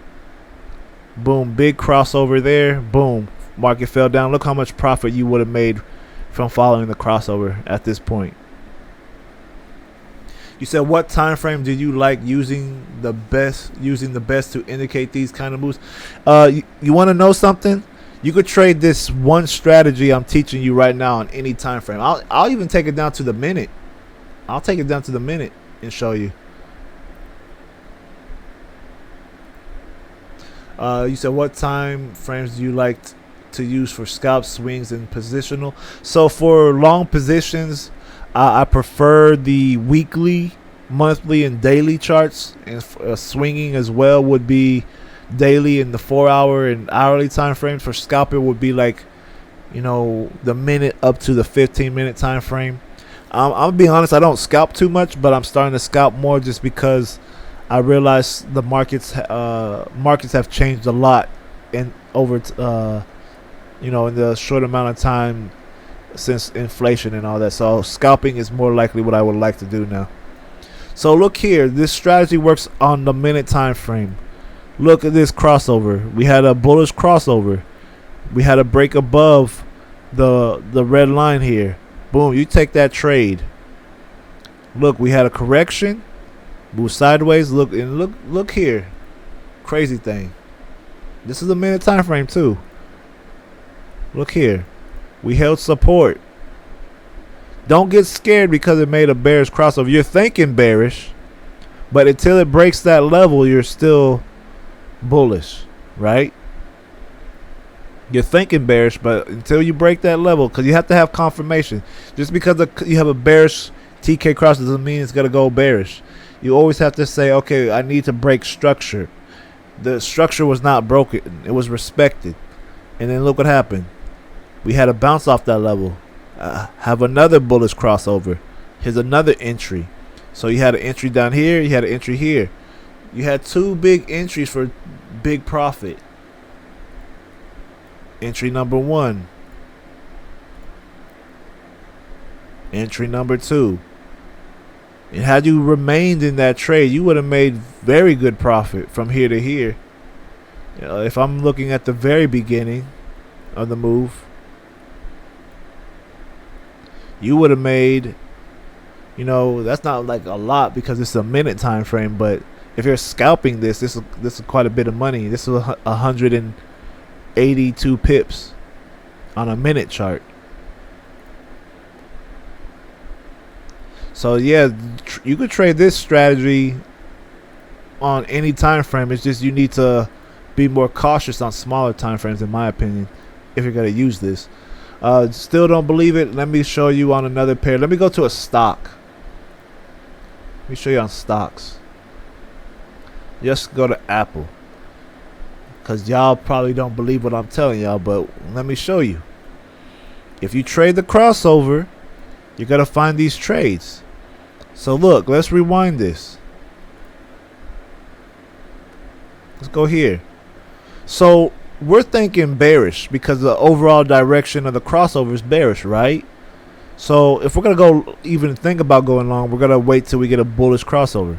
Boom, big crossover there. Boom, market fell down. Look how much profit you would have made from following the crossover at this point. You said, what time frame did you like using the best to indicate these kind of moves? You want to know something? You could trade this one strategy I'm teaching you right now on any time frame. I'll even take it down to the minute. I'll take it down to the minute and show you. You said, what time frames do you like to use for scalp swings and positional? So for long positions, I prefer the weekly, monthly, and daily charts. And swinging as well would be daily in the 4-hour and hourly time frames. For scalping would be like, the minute up to the 15-minute time frame. I'll be honest, I don't scalp too much, but I'm starting to scalp more just because I realize the markets have changed a lot in the short amount of time since inflation and all that. So scalping is more likely what I would like to do now. So look here, this strategy works on the minute time frame. Look at this crossover. We had a bullish crossover. We had a break above the red line here. Boom, you take that trade. Look, we had a correction. Move sideways. Look here. Crazy thing. This is a minute time frame too. Look here. We held support. Don't get scared because it made a bearish crossover. You're thinking bearish, but until it breaks that level, you're still bullish, right? You're thinking bearish, but until you break that level, because you have to have confirmation. Just because you have a bearish TK cross doesn't mean it's going to go bearish. You always have to say, okay, I need to break structure. The structure was not broken. It was respected. And then look what happened. We had a bounce off that level. Have another bullish crossover. Here's another entry. So you had an entry down here. You had an entry here. You had two big entries for big profit. Entry number 1. Entry number 2. And had you remained in that trade, you would have made very good profit from here to here. If I'm looking at the very beginning of the move, you would have made, that's not like a lot because it's a minute time frame. But if you're scalping this is quite a bit of money. This is 182 pips on a minute chart. So yeah, you could trade this strategy on any time frame. It's just you need to be more cautious on smaller time frames, in my opinion, if you're going to use this. Still don't believe it? Let me show you on another pair. Let me go to a stock. Let me show you on stocks. Just go to Apple, because y'all probably don't believe what I'm telling y'all, but let me show you. If you trade the crossover, you're going to find these trades. So look, let's rewind this. Let's go here. So we're thinking bearish because the overall direction of the crossover is bearish, right? So if we're gonna go even think about going long, we're gonna wait till we get a bullish crossover.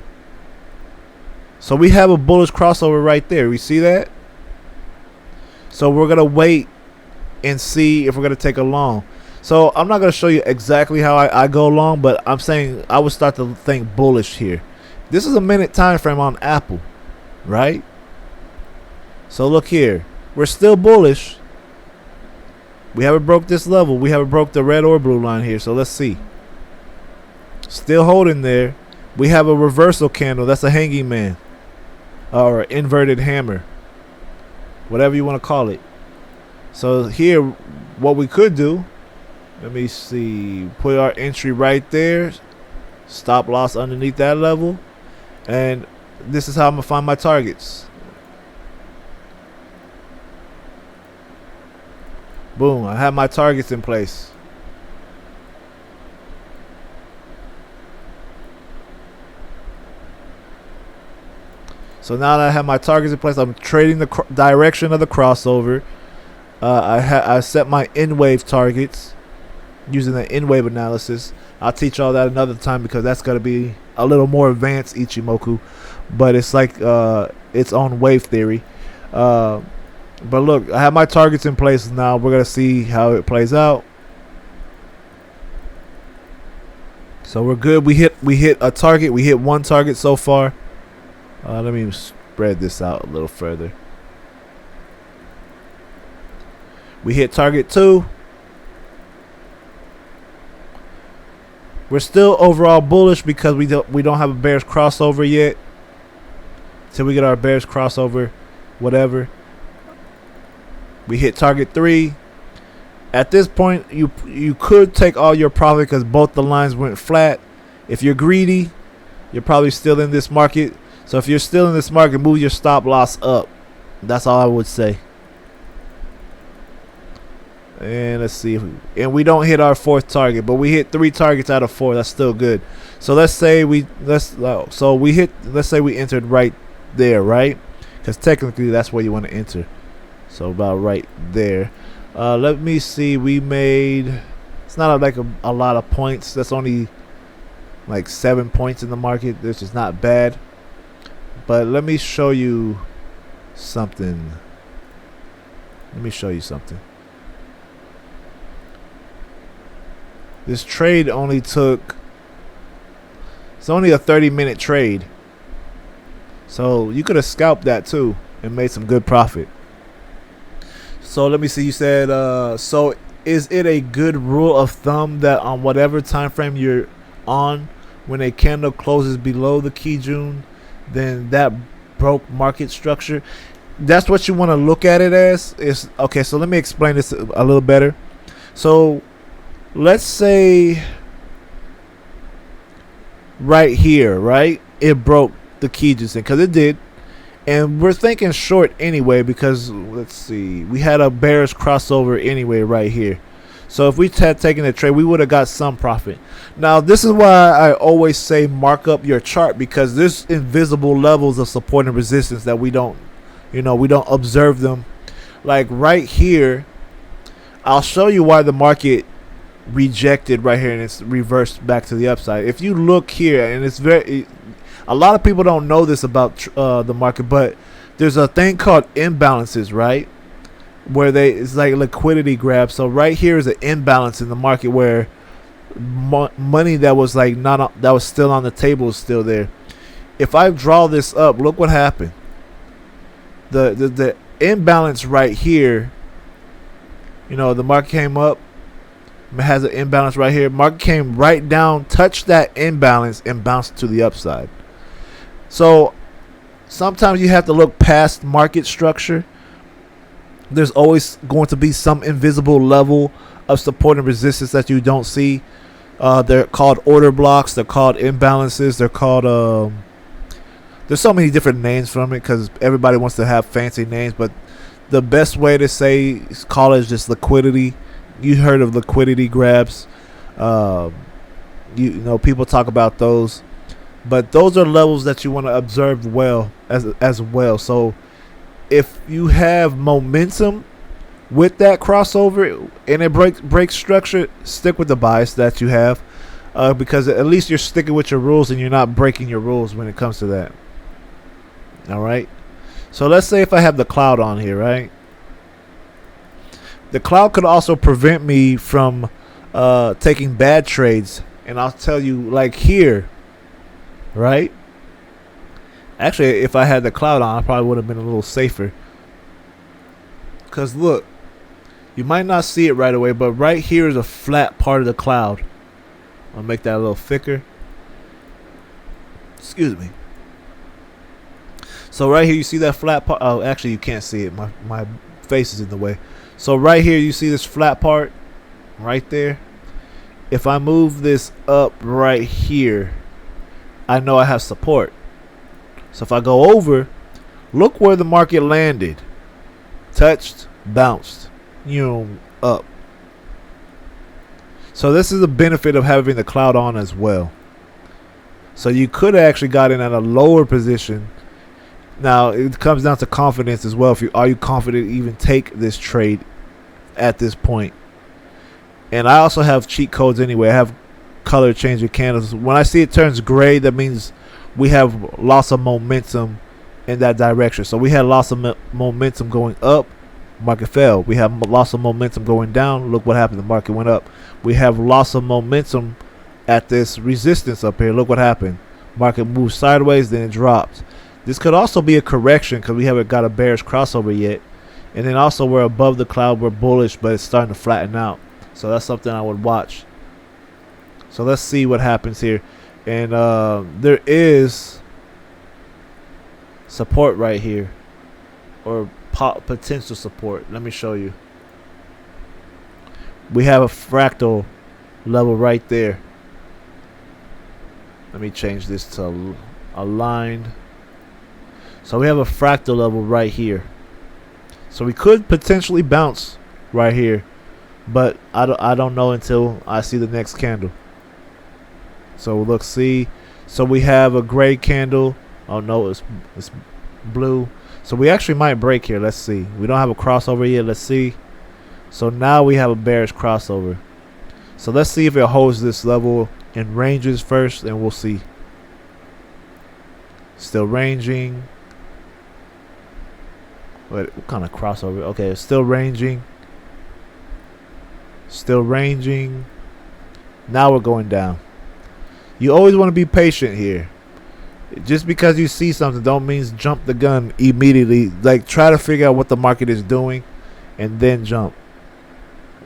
So we have a bullish crossover right there. We see that? So we're gonna wait and see if we're gonna take a long. So I'm not gonna show you exactly how I go long, but I'm saying I would start to think bullish here. This is a minute time frame on Apple, right? So look here, we're still bullish. We haven't broke this level. We haven't broke the red or blue line here. So let's see. Still holding there. We have a reversal candle. That's a hanging man or inverted hammer, whatever you want to call it. So here, what we could do, let me see, put our entry right there, stop loss underneath that level, and this is how I'm gonna find my targets. Boom, I have my targets in place. So now that I have my targets in place, I'm trading the direction of the crossover. I set my N-wave targets using the N-wave analysis. I'll teach all that another time because that's going to be a little more advanced ICHIMOKU. But it's like its own wave theory. But look, I have my targets in place now. We're going to see how it plays out. So we're good. We hit a target. We hit one target so far. Let me spread this out a little further. We hit target 2. We're still overall bullish because we don't have a bearish crossover yet. Till we get our bearish crossover, whatever. We hit target 3. At this point, you could take all your profit because both the lines went flat. If you're greedy, you're probably still in this market. So if you're still in this market, move your stop loss up. That's all I would say. And let's see. And we don't hit our 4th target, but we hit 3 targets out of 4. That's still good. So let's say we entered right there, right? Because technically that's where you want to enter. So about right there. Let me see. We made, it's not like a lot of points. That's only like 7 points in the market. This is not bad. But let me show you something. This trade only took, it's only a 30-minute trade. So you could have scalped that too and made some good profit. So let me see. You said, so is it a good rule of thumb that on whatever time frame you're on, when a candle closes below the key June, then that broke market structure? That's what you want to look at it as. Is okay. So let me explain this a little better. So let's say right here, right, it broke the key June because it did. And we're thinking short anyway because, let's see, we had a bearish crossover anyway right here. So if we had taken a trade, we would have got some profit. Now, this is why I always say mark up your chart, because there's invisible levels of support and resistance that we don't observe them. Like right here, I'll show you why the market rejected right here and it's reversed back to the upside. If you look here, and it's a lot of people don't know this about the market, but there's a thing called imbalances, right? Where it's like liquidity grabs. So right here is an imbalance in the market where money that was like that was still on the table is still there. If I draw this up, look what happened. The imbalance right here, the market came up, it has an imbalance right here. Market came right down, touched that imbalance, and bounced to the upside. So sometimes you have to look past market structure. There's always going to be some invisible level of support and resistance that you don't see. They're called order blocks. They're called imbalances. They're called there's so many different names from it because everybody wants to have fancy names, but the best way to call it is just liquidity. You heard of liquidity grabs. People talk about those. But those are levels that you want to observe well as well. So if you have momentum with that crossover and it breaks structure, stick with the bias that you have, because at least you're sticking with your rules and you're not breaking your rules when it comes to that. All right. So let's say if I have the cloud on here, right? The cloud could also prevent me from taking bad trades. And I'll tell you, like here, right? Actually, if I had the cloud on, I probably would have been a little safer. Because look, you might not see it right away, but right here is a flat part of the cloud. I'll make that a little thicker. Excuse me. So right here, you see that flat part? Oh, actually, you can't see it. My face is in the way. So right here, you see this flat part right there. If I move this up right here, I know I have support. So if I go over, look where the market landed. Touched, bounced, up. So this is the benefit of having the cloud on as well. So you could have actually got in at a lower position. Now it comes down to confidence as well. Are you confident to even take this trade at this point? And I also have cheat codes anyway. I have color changing candles. When I see it turns gray, that means we have loss of momentum in that direction. So we had loss of momentum going up, market fell. We have loss of momentum going down. Look what happened. The market went up. We have loss of momentum at this resistance up here. Look what happened. Market moved sideways, then it dropped. This could also be a correction because we haven't got a bearish crossover yet. And then also we're above the cloud. We're bullish, but it's starting to flatten out. So that's something I would watch. So let's see what happens here. And there is support right here, or potential support. Let me show you. We have a fractal level right there. Let me change this to aligned. So we have a fractal level right here. So we could potentially bounce right here, but I don't know until I see the next candle. So look, see. So we have a gray candle. Oh no, it's blue. So we actually might break here. Let's see. We don't have a crossover yet. Let's see. So now we have a bearish crossover. So let's see if it holds this level in ranges first, and we'll see. Still ranging. What kind of crossover? Okay, it's still ranging. Still ranging. Now we're going down. You always want to be patient here. Just because you see something don't mean jump the gun immediately. Like, try to figure out what the market is doing and then jump.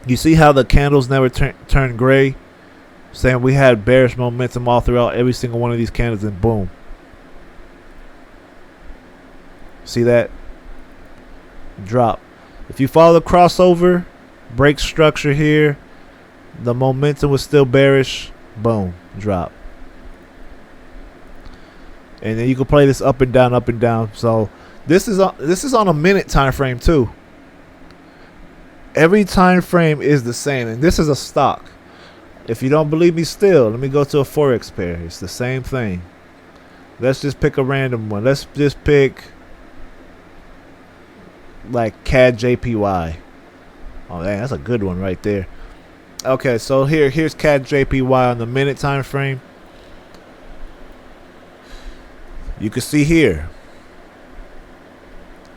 You see how the candles never turn gray? Saying we had bearish momentum all throughout every single one of these candles, and boom. See that? Drop. If you follow the crossover, break structure here, the momentum was still bearish, boom, drop. And then you can play this up and down, up and down. So this is on a minute time frame too. Every time frame is the same, and this is a stock. If you don't believe me still, let me go to a forex pair. It's the same thing. Let's just pick a random one. Let's just pick like CAD JPY. Oh dang, that's a good one right there. Okay, so here's CAD JPY on the minute time frame. You can see here,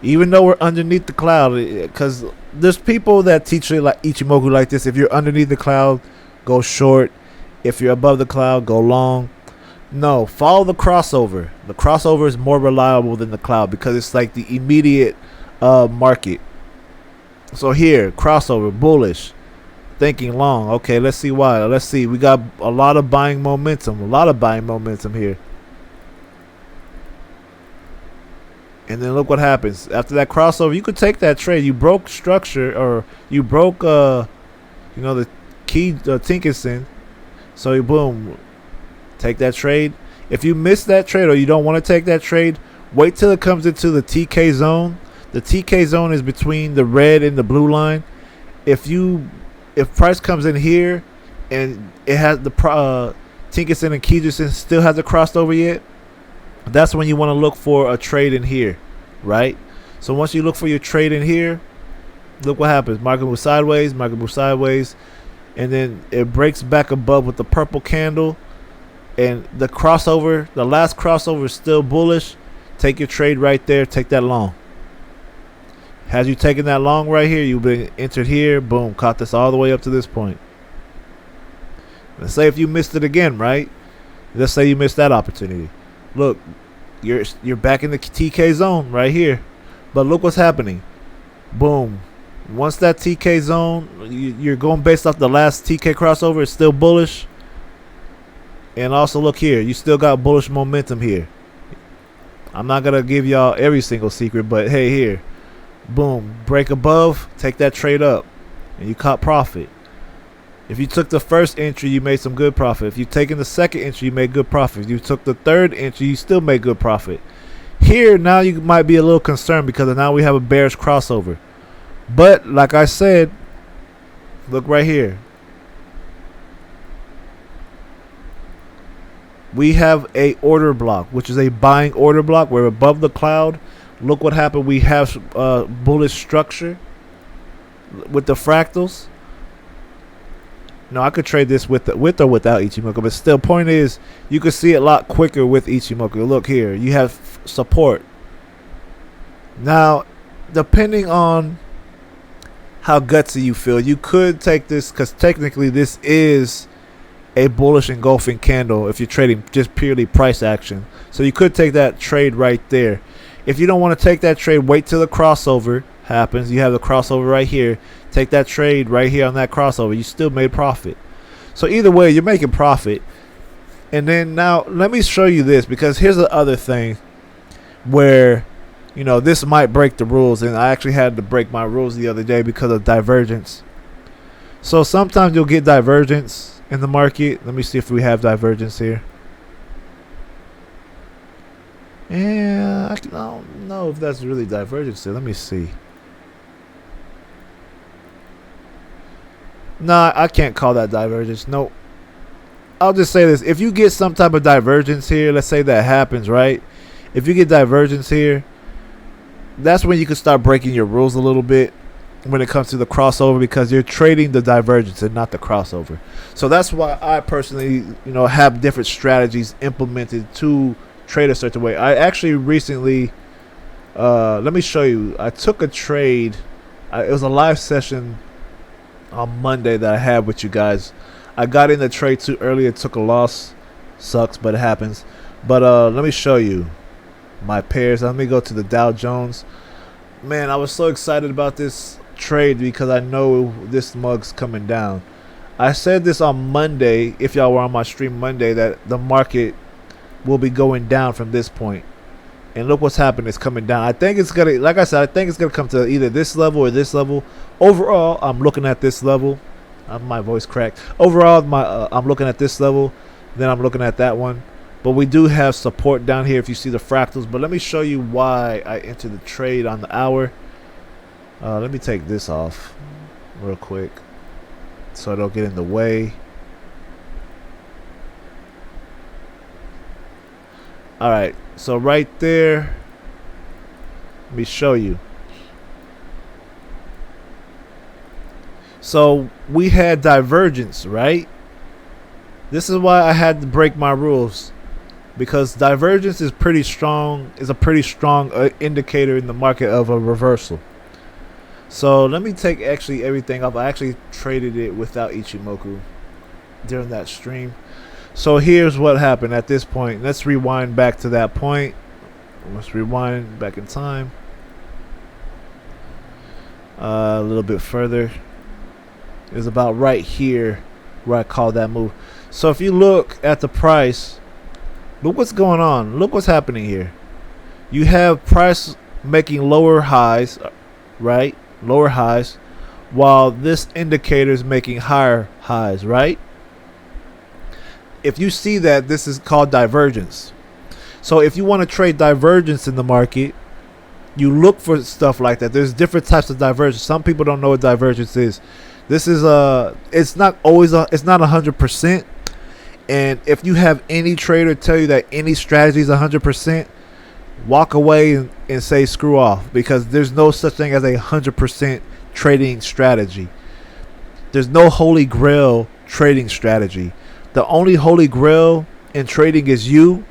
even though we're underneath the cloud, because there's people that teach it like ICHIMOKU like this. If you're underneath the cloud, go short. If you're above the cloud, go long. No, follow the crossover. The crossover is more reliable than the cloud because it's like the immediate market. So here, crossover, bullish, thinking long. Okay, let's see why. Let's see. We got a lot of buying momentum. A lot of buying momentum here. And then look what happens. After that crossover, you could take that trade. You broke structure, or you broke, the key Tinkerson. So you boom, take that trade. If you miss that trade or you don't want to take that trade, wait till it comes into the TK zone. The TK zone is between the red and the blue line. If price comes in here and it has the Tinkerson and Kijisen still hasn't crossed over yet, that's when you want to look for a trade in here, right? So once you look for your trade in here, look what happens. Market moves sideways, and then it breaks back above with the purple candle, and the crossover, the last crossover is still bullish. Take your trade right there. Take that long. Has you taken that long right here, you've been entered here. Boom, caught this all the way up to this point. Let's say if you missed it again, right? Let's say you missed that opportunity. Look, you're back in the TK zone right here. But look what's happening. Boom. Once that TK zone, you're going based off the last TK crossover. It's still bullish. And also look here. You still got bullish momentum here. I'm not going to give y'all every single secret, but hey, here. Boom. Break above. Take that trade up. And you caught profit. If you took the first entry, you made some good profit. If you've taken the second entry, you made good profit. If you took the third entry, you still made good profit. Here, now you might be a little concerned because now we have a bearish crossover. But, like I said, look right here. We have a order block, which is a buying order block. We're above the cloud. Look what happened. We have bullish structure with the fractals. No, I could trade this with or without Ichimoku, but still, point is, you can see it a lot quicker with Ichimoku. Look here, you have support. Now, depending on how gutsy you feel, you could take this, because technically this is a bullish engulfing candle if you're trading just purely price action. So you could take that trade right there. If you don't want to take that trade, wait till the crossover happens. You have the crossover right here. Take that trade right here on that crossover. You still made profit. So either way, you're making profit. And then now let me show you this, because here's the other thing where, you know, this might break the rules, and I actually had to break my rules the other day because of divergence. So sometimes you'll get divergence in the market. Let me see if we have divergence here. Yeah, I don't know if that's really divergence here. Let me see. Nah, I can't call that divergence. Nope. I'll just say this. If you get some type of divergence here, let's say that happens, right? If you get divergence here, that's when you can start breaking your rules a little bit when it comes to the crossover, because you're trading the divergence and not the crossover. So that's why I personally, you know, have different strategies implemented to trade a certain way. I actually recently, let me show you. I took a trade. It was a live session on Monday that I had with you guys. I got in the trade too early. It took a loss. Sucks, but it happens. But let me show you my pairs. Let me go to the Dow Jones. Man, I was so excited about this trade because I know this mug's coming down. I said this on Monday, if y'all were on my stream Monday, that the market will be going down from this point. And look what's happened. It's coming down. I think it's gonna, like I said, I think it's gonna come to either this level or this level. Overall, I'm looking at this level. My voice cracked. Overall, I'm looking at this level. Then I'm looking at that one. But we do have support down here if you see the fractals. But let me show you why I entered the trade on the hour. Let me take this off real quick so I don't get in the way. All right, so right there, let me show you. So we had divergence, right? This is why I had to break my rules, because divergence is pretty strong. Is a pretty strong indicator in the market of a reversal. So let me take actually everything off. I actually traded it without Ichimoku during that stream. So here's what happened at this point. Let's rewind back to that point. Let's rewind back in time. A little bit further. It was about right here where I called that move. So if you look at the price, look what's going on. Look what's happening here. You have price making lower highs, right? Lower highs, while this indicator is making higher highs, right? If you see that, this is called divergence. So if you want to trade divergence in the market, you look for stuff like that. There's different types of divergence. Some people don't know what divergence is. This is it's not always it's not 100%. And if you have any trader tell you that any strategy is 100%, walk away and say screw off, because there's no such thing as a 100% trading strategy. There's no holy grail trading strategy. The only holy grail in trading is you.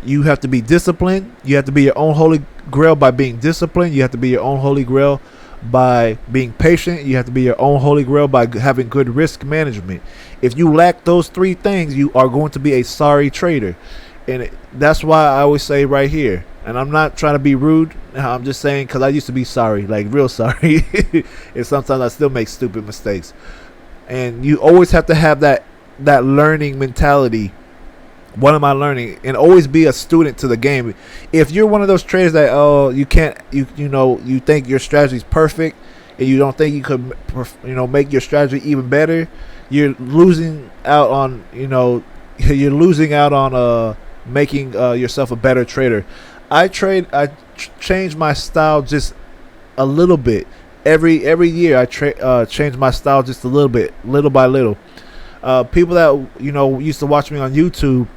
You have to be disciplined. You have to be your own holy grail by being disciplined. You have to be your own holy grail by being patient. You have to be your own holy grail by having good risk management. If you lack those three things, you are going to be a sorry trader. And that's why I always say right here, and I'm not trying to be rude, I'm just saying because I used to be sorry, like real sorry. And sometimes I still make stupid mistakes. And you always have to have that learning mentality. What am I learning? And always be a student to the game. If you're one of those traders that you think your strategy is perfect and you don't think you could make your strategy even better, you're losing out on making yourself a better trader. I change my style just a little bit every year. I change my style just a little bit, little by little. People that used to watch me on YouTube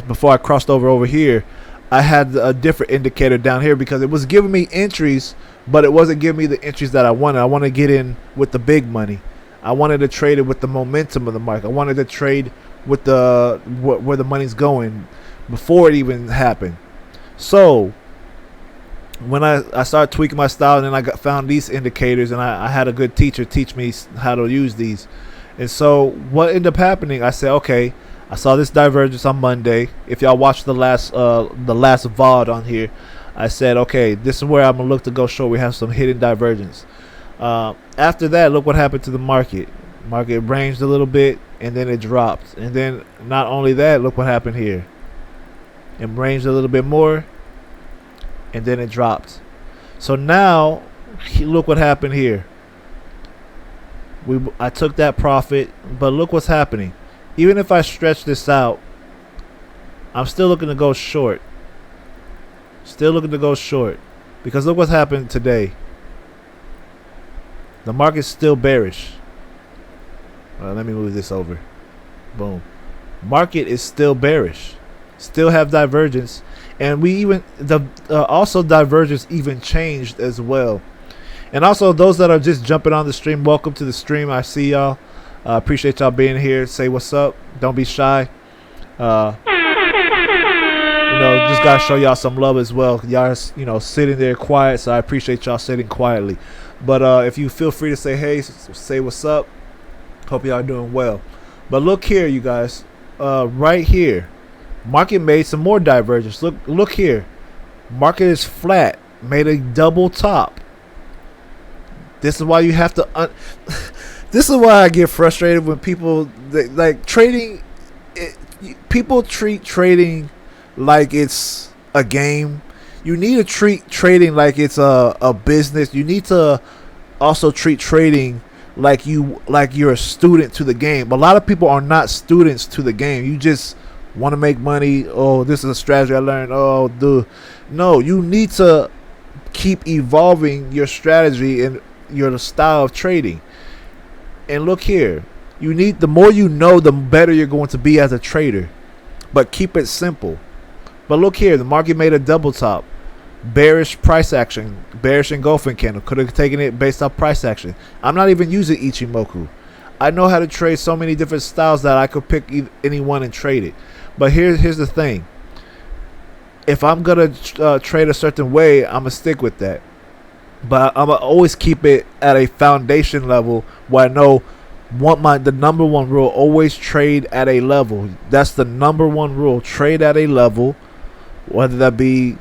before I crossed over here, I had a different indicator down here because it was giving me entries, but it wasn't giving me the entries that I wanted. I wanted to get in with the big money. I wanted to trade it with the momentum of the market. I wanted to trade with where the money's going before it even happened. So when I started tweaking my style, and then I found these indicators, and I had a good teacher teach me how to use these. And so what ended up happening, I said, okay, I saw this divergence on Monday. If y'all watched the last VOD on here, I said, okay, this is where I'm going to look to go short. We have some hidden divergence. After that, look what happened to the market. Market ranged a little bit, and then it dropped. And then not only that, look what happened here. It ranged a little bit more, and then it dropped. So now, look what happened here. I took that profit, but look what's happening. Even if I stretch this out, I'm still looking to go short. Still looking to go short. Because look what's happened today. The market's still bearish. Let me move this over. Boom. Market is still bearish. Still have divergence. And we even, also divergence even changed as well. And also those that are just jumping on the stream, welcome to the stream. I see y'all. Appreciate y'all being here. Say what's up. Don't be shy. Just gotta show y'all some love as well. Y'all, sitting there quiet, so I appreciate y'all sitting quietly. But if you feel free to say hey, say what's up. Hope y'all doing well. But look here, you guys. Right here, market made some more divergence. Look here. Market is flat. Made a double top. This is why you have to. This is why I get frustrated when people like trading. People treat trading like it's a game. You need to treat trading like it's a business. You need to also treat trading like you're a student to the game. A lot of people are not students to the game. You just want to make money. Oh, this is a strategy I learned. Oh, no, you need to keep evolving your strategy and your style of trading. And look here, the more you know, the better you're going to be as a trader. But keep it simple. But look here, the market made a double top. Bearish price action, bearish engulfing candle. Could have taken it based off price action. I'm not even using ICHIMOKU. I know how to trade so many different styles that I could pick any one and trade it. But here's the thing. If I'm going to trade a certain way, I'm going to stick with that. But I'm going to always keep it at a foundation level where I know the number one rule, always trade at a level. That's the number one rule. Trade at a level, whether that be,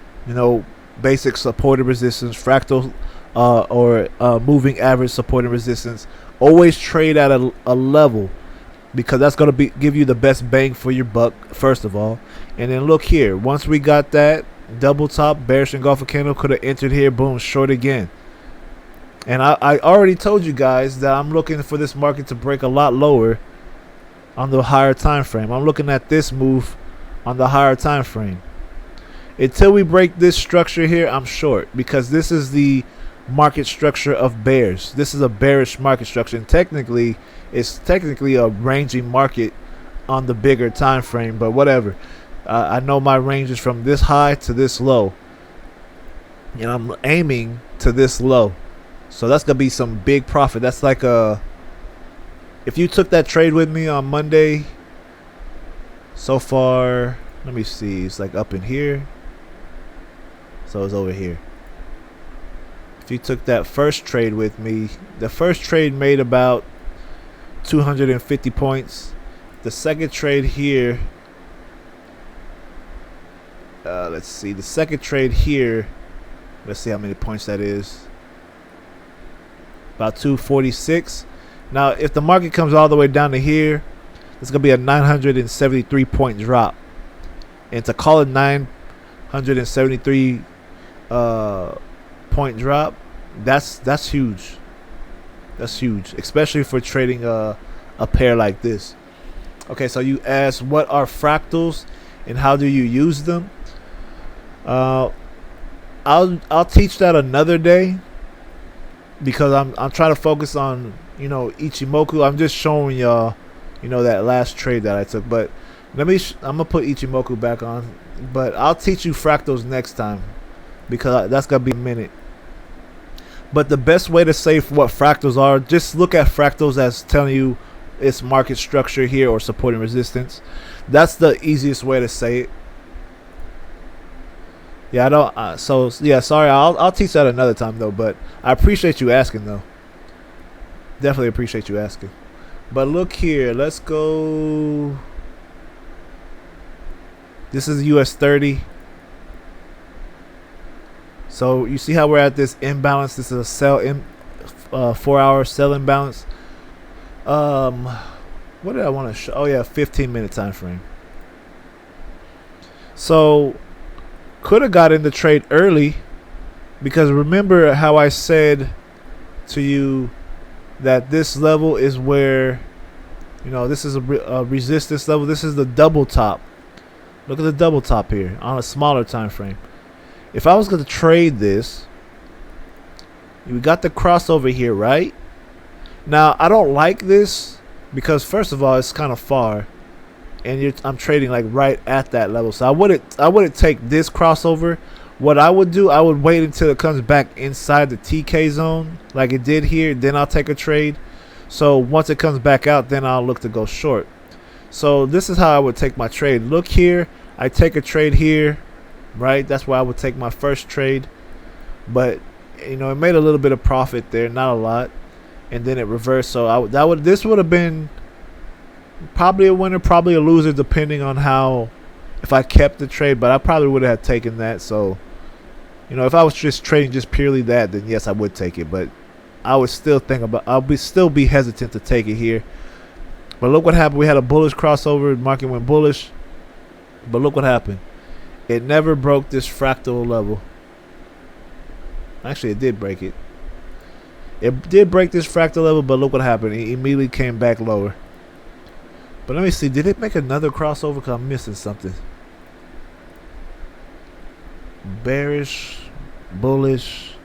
basic support and resistance, fractal or moving average support and resistance. Always trade at a level, because that's going to give you the best bang for your buck, first of all. And then look here. Once we got that double top, bearish engulfing candle, could have entered here, boom, short again. And I already told you guys that I'm looking for this market to break a lot lower on the higher time frame. I'm looking at this move on the higher time frame. Until we break this structure here, I'm short, because this is the market structure of bears. This is a bearish market structure, and technically it's a ranging market on the bigger time frame, but whatever. I know my range is from this high to this low. and I'm aiming to this low. So that's gonna be some big profit. That's like if you took that trade with me on Monday, so far, let me see, it's like up in here. So it's over here. If you took that first trade with me, the first trade made about 250 points. The second trade here, let's see, the second trade here, let's see how many points that is. About 246. Now, if the market comes all the way down to here, it's going to be a 973 point drop. And to call it 973 point drop, that's huge. That's huge, especially for trading a pair like this. Okay, so you asked what are fractals and how do you use them? I'll teach that another day, because I'm trying to focus on, ICHIMOKU. I'm just showing y'all, that last trade that I took. But I'm gonna put ICHIMOKU back on, but I'll teach you fractals next time, because that's gonna be a minute. But the best way to say what fractals are, just look at fractals as telling you its market structure here or support and resistance. That's the easiest way to say it. Yeah, I don't. Sorry. I'll teach that another time though. But I appreciate you asking though. Definitely appreciate you asking. But look here. Let's go. This is US 30. So you see how we're at this imbalance. This is a sell 4-hour sell imbalance. What did I want to show? Oh yeah, 15-minute time frame. So could have got in the trade early, because remember how I said to you that this level is where, this is a resistance level. This is the double top. Look at the double top here on a smaller time frame. If I was going to trade this, we got the crossover here, right? Now I don't like this because first of all, it's kind of far, and I'm trading like right at that level. So I wouldn't take this crossover. What I would do, I would wait until it comes back inside the TK zone like it did here. Then I'll take a trade. So once it comes back out, then I'll look to go short. So this is how I would take my trade. Look here, I take a trade here, right? That's where I would take my first trade. But it made a little bit of profit there, not a lot, and then it reversed. So this would have been probably a winner, probably a loser, depending on if I kept the trade. But I probably would have taken that. So if I was just trading just purely that, then yes, I would take it. But I would still still be hesitant to take it here. But look what happened. We had a bullish crossover. The market went bullish. But look what happened. It never broke this fractal level. Actually, it did break it. It did break this fractal level, but look what happened. It immediately came back lower. But let me see. Did it make another crossover? Because I'm missing something. Bearish, bullish,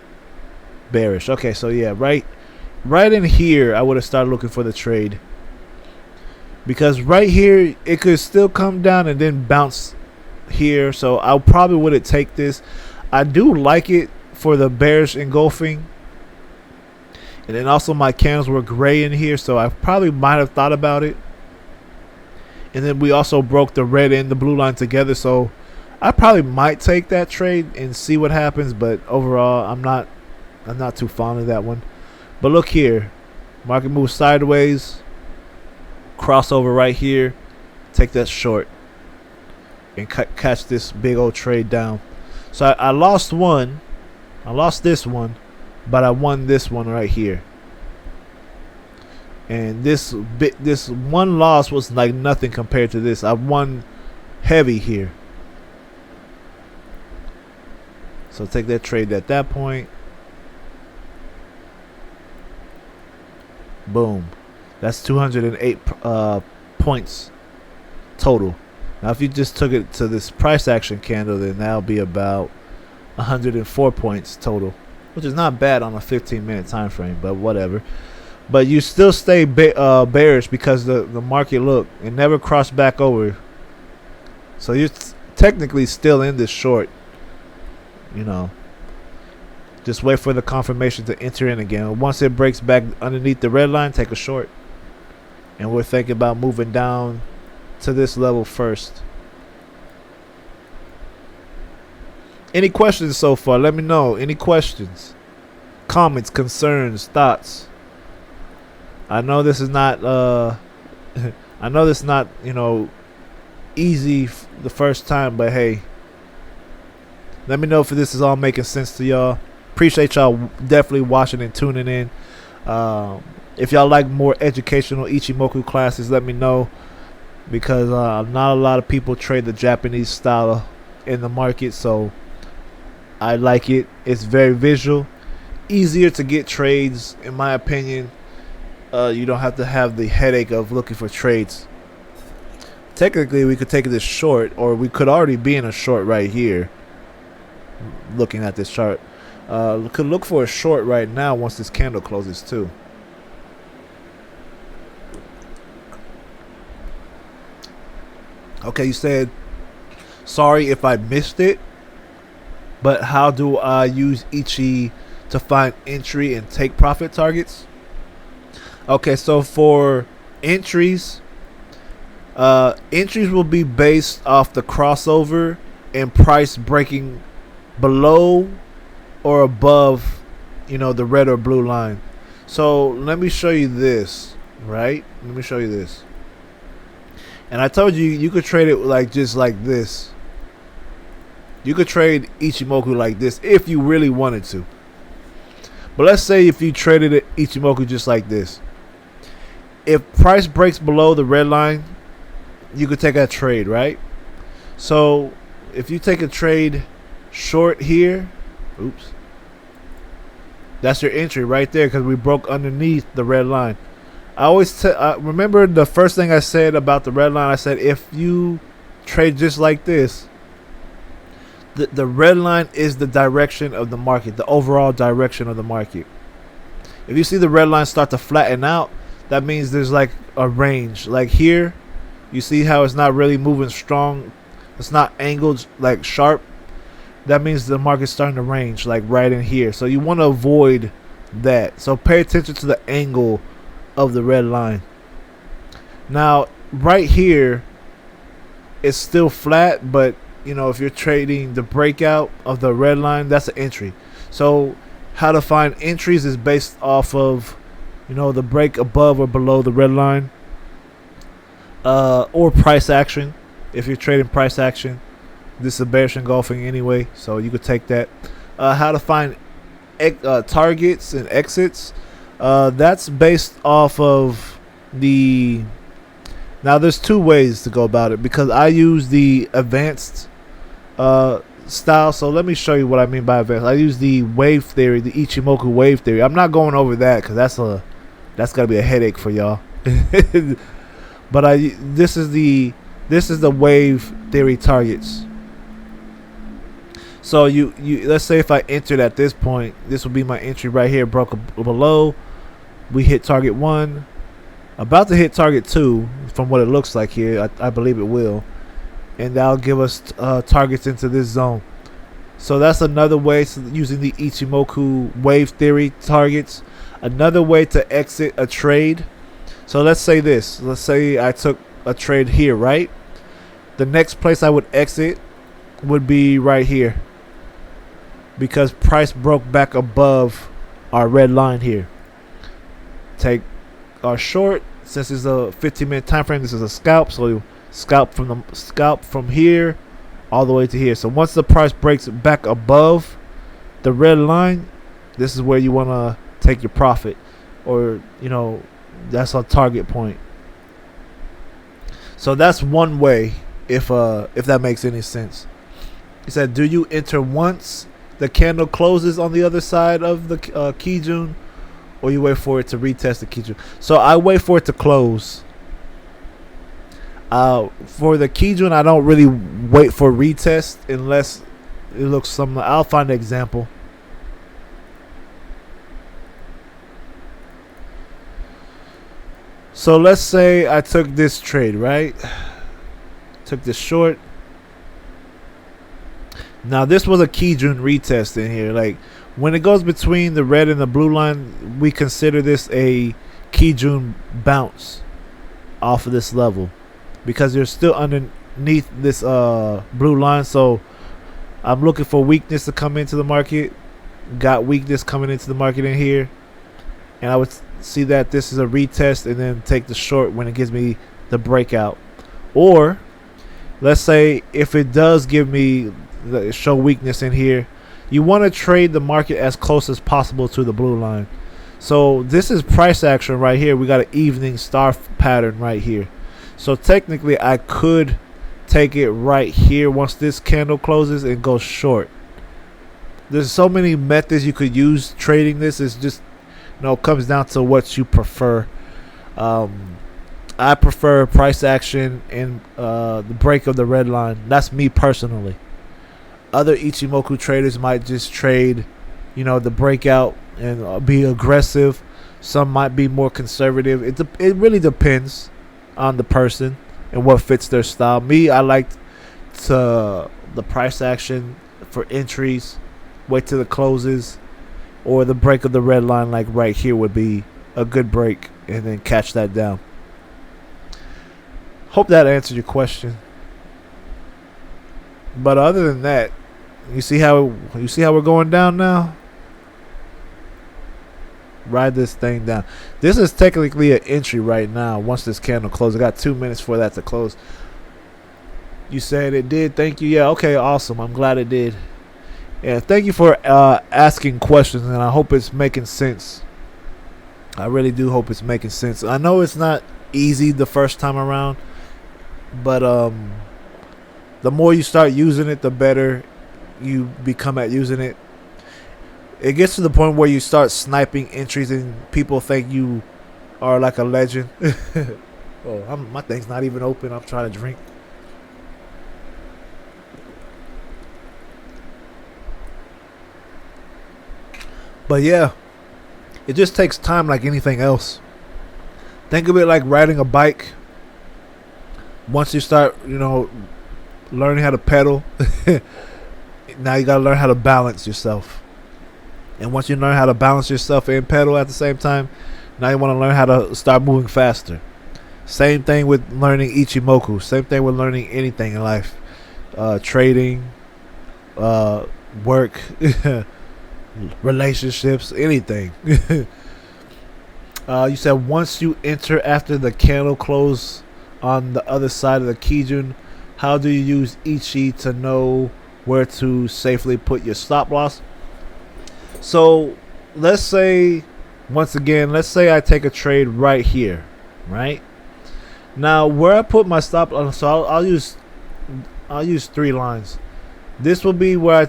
bearish. Okay, so yeah, right in here, I would have started looking for the trade. Because right here, it could still come down and then bounce here. So I probably wouldn't take this. I do like it for the bearish engulfing. And then also my candles were gray in here, so I probably might have thought about it. And then we also broke the red and the blue line together, so I probably might take that trade and see what happens. But overall, I'm not too fond of that one. But look here, market moves sideways, crossover right here, take that short and catch this big old trade down. So I lost one, I lost this one, but I won this one right here. And this one loss was like nothing compared to this. I won heavy here. So take that trade at that point. Boom. That's 208 points total. Now if you just took it to this price action candle, then that'll be about 104 points total, which is not bad on a 15-minute time frame, but whatever. But you still stay bearish because the market, look, it never crossed back over. So you're technically still in this short, Just wait for the confirmation to enter in again. Once it breaks back underneath the red line, take a short. And we're thinking about moving down to this level first. Any questions so far? Let me know. Any questions? Comments, concerns, thoughts? I know this is not I know this is not, easy the first time, but hey, let me know if this is all making sense to y'all. Appreciate y'all definitely watching and tuning in. If y'all like more educational Ichimoku classes, let me know, because not a lot of people trade the Japanese style in the market, so I like it. It's very visual, easier to get trades, in my opinion. You don't have to have the headache of looking for trades. Technically, we could take this short, or we could already be in a short right here. Looking at this chart, could look for a short right now once this candle closes too. Okay, you said sorry if I missed it, but how do I use Ichi to find entry and take profit targets? Okay, so for entries, entries will be based off the crossover and price breaking below or above, the red or blue line. So let me show you this, right? Let me show you this. And I told you, you could trade it just like this. You could trade Ichimoku like this if you really wanted to. But let's say if you traded it Ichimoku just like this. If price breaks below the red line, you could take a trade, right? So if you take a trade short here, oops, that's your entry right there, because we broke underneath the red line. I always remember the first thing I said about the red line. I said if you trade just like this, the red line is the direction of the market, the overall direction of the market. If you see the red line start to flatten out, that means there's like a range. Like here, you see how it's not really moving strong. It's not angled like sharp. That means the market's starting to range like right in here. So you want to avoid that. So pay attention to the angle of the red line. Now, right here, it's still flat, but if you're trading the breakout of the red line, that's an entry. So how to find entries is based off of the break above or below the red line, or price action. If you're trading price action, this is a bearish engulfing anyway, so you could take that. How to find targets and exits, that's based off of the. Now there's two ways to go about it, because I use the advanced style. So let me show you what I mean by advanced. I use the wave theory, the Ichimoku wave theory. I'm not going over that because that's gotta be a headache for y'all. But this is the wave theory targets. So you let's say if I entered at this point, this will be my entry right here. Broke below, we hit target 1, about to hit target 2 from what it looks like here. I believe it will, and that'll give us targets into this zone. So that's another way, using the Ichimoku wave theory targets. Another way to exit a trade. So let's say this. Let's say I took a trade here, right? The next place I would exit would be right here, because price broke back above our red line here. Take our short. Since it's a 15-minute time frame, this is a scalp. So scalp from here all the way to here. So once the price breaks back above the red line, this is where you want to take your profit, or that's a target point. So that's one way, if that makes any sense. He said, do you enter once the candle closes on the other side of the Kijun, or you wait for it to retest the Kijun? So I wait for it to close. For the Kijun, I don't really wait for retest unless it looks something. I'll find an example. So let's say I took this trade, right? Took this short. Now this was a Kijun retest in here. Like when it goes between the red and the blue line, we consider this a Kijun bounce off of this level because you're still underneath this blue line. So I'm looking for weakness to come into the market. Got weakness coming into the market in here, and I would see that this is a retest and then take the short when it gives me the breakout. Or let's say if it does give me show weakness in here, you want to trade the market as close as possible to the blue line. So this is price action right here. We got an evening star pattern right here. So technically I could take it right here once this candle closes and go short. There's so many methods you could use trading this. It's just, comes down to what you prefer. I prefer price action and the break of the red line. That's me personally. Other Ichimoku traders might just trade, the breakout and be aggressive. Some might be more conservative. It really depends on the person and what fits their style. Me, I like the price action for entries. Wait till the closes, or the break of the red line, like right here, would be a good break, and then catch that down. Hope that answered your question. But other than that, you see how we're going down now. Ride this thing down. This is technically an entry right now. Once this candle closes, I got 2 minutes for that to close. You said it did. Thank you. Yeah. Okay. Awesome. I'm glad it did. And thank you for asking questions, and I hope it's making sense. I really do hope it's making sense. I know it's not easy the first time around, but the more you start using it, the better you become at using it. It gets to the point where you start sniping entries and people think you are like a legend. Oh, my thing's not even open. I'm trying to drink. But yeah, it just takes time like anything else. Think of it like riding a bike. Once you start, learning how to pedal, now you gotta learn how to balance yourself. And once you learn how to balance yourself and pedal at the same time, now you want to learn how to start moving faster. Same thing with learning Ichimoku. Same thing with learning anything in life. Trading, work, relationships, anything. You said once you enter after the candle close on the other side of the Kijun, how do you use Ichi to know where to safely put your stop loss? So let's say, once again, I take a trade right here, right? Now where I put my stop loss, so I'll use 3 lines. This will be where I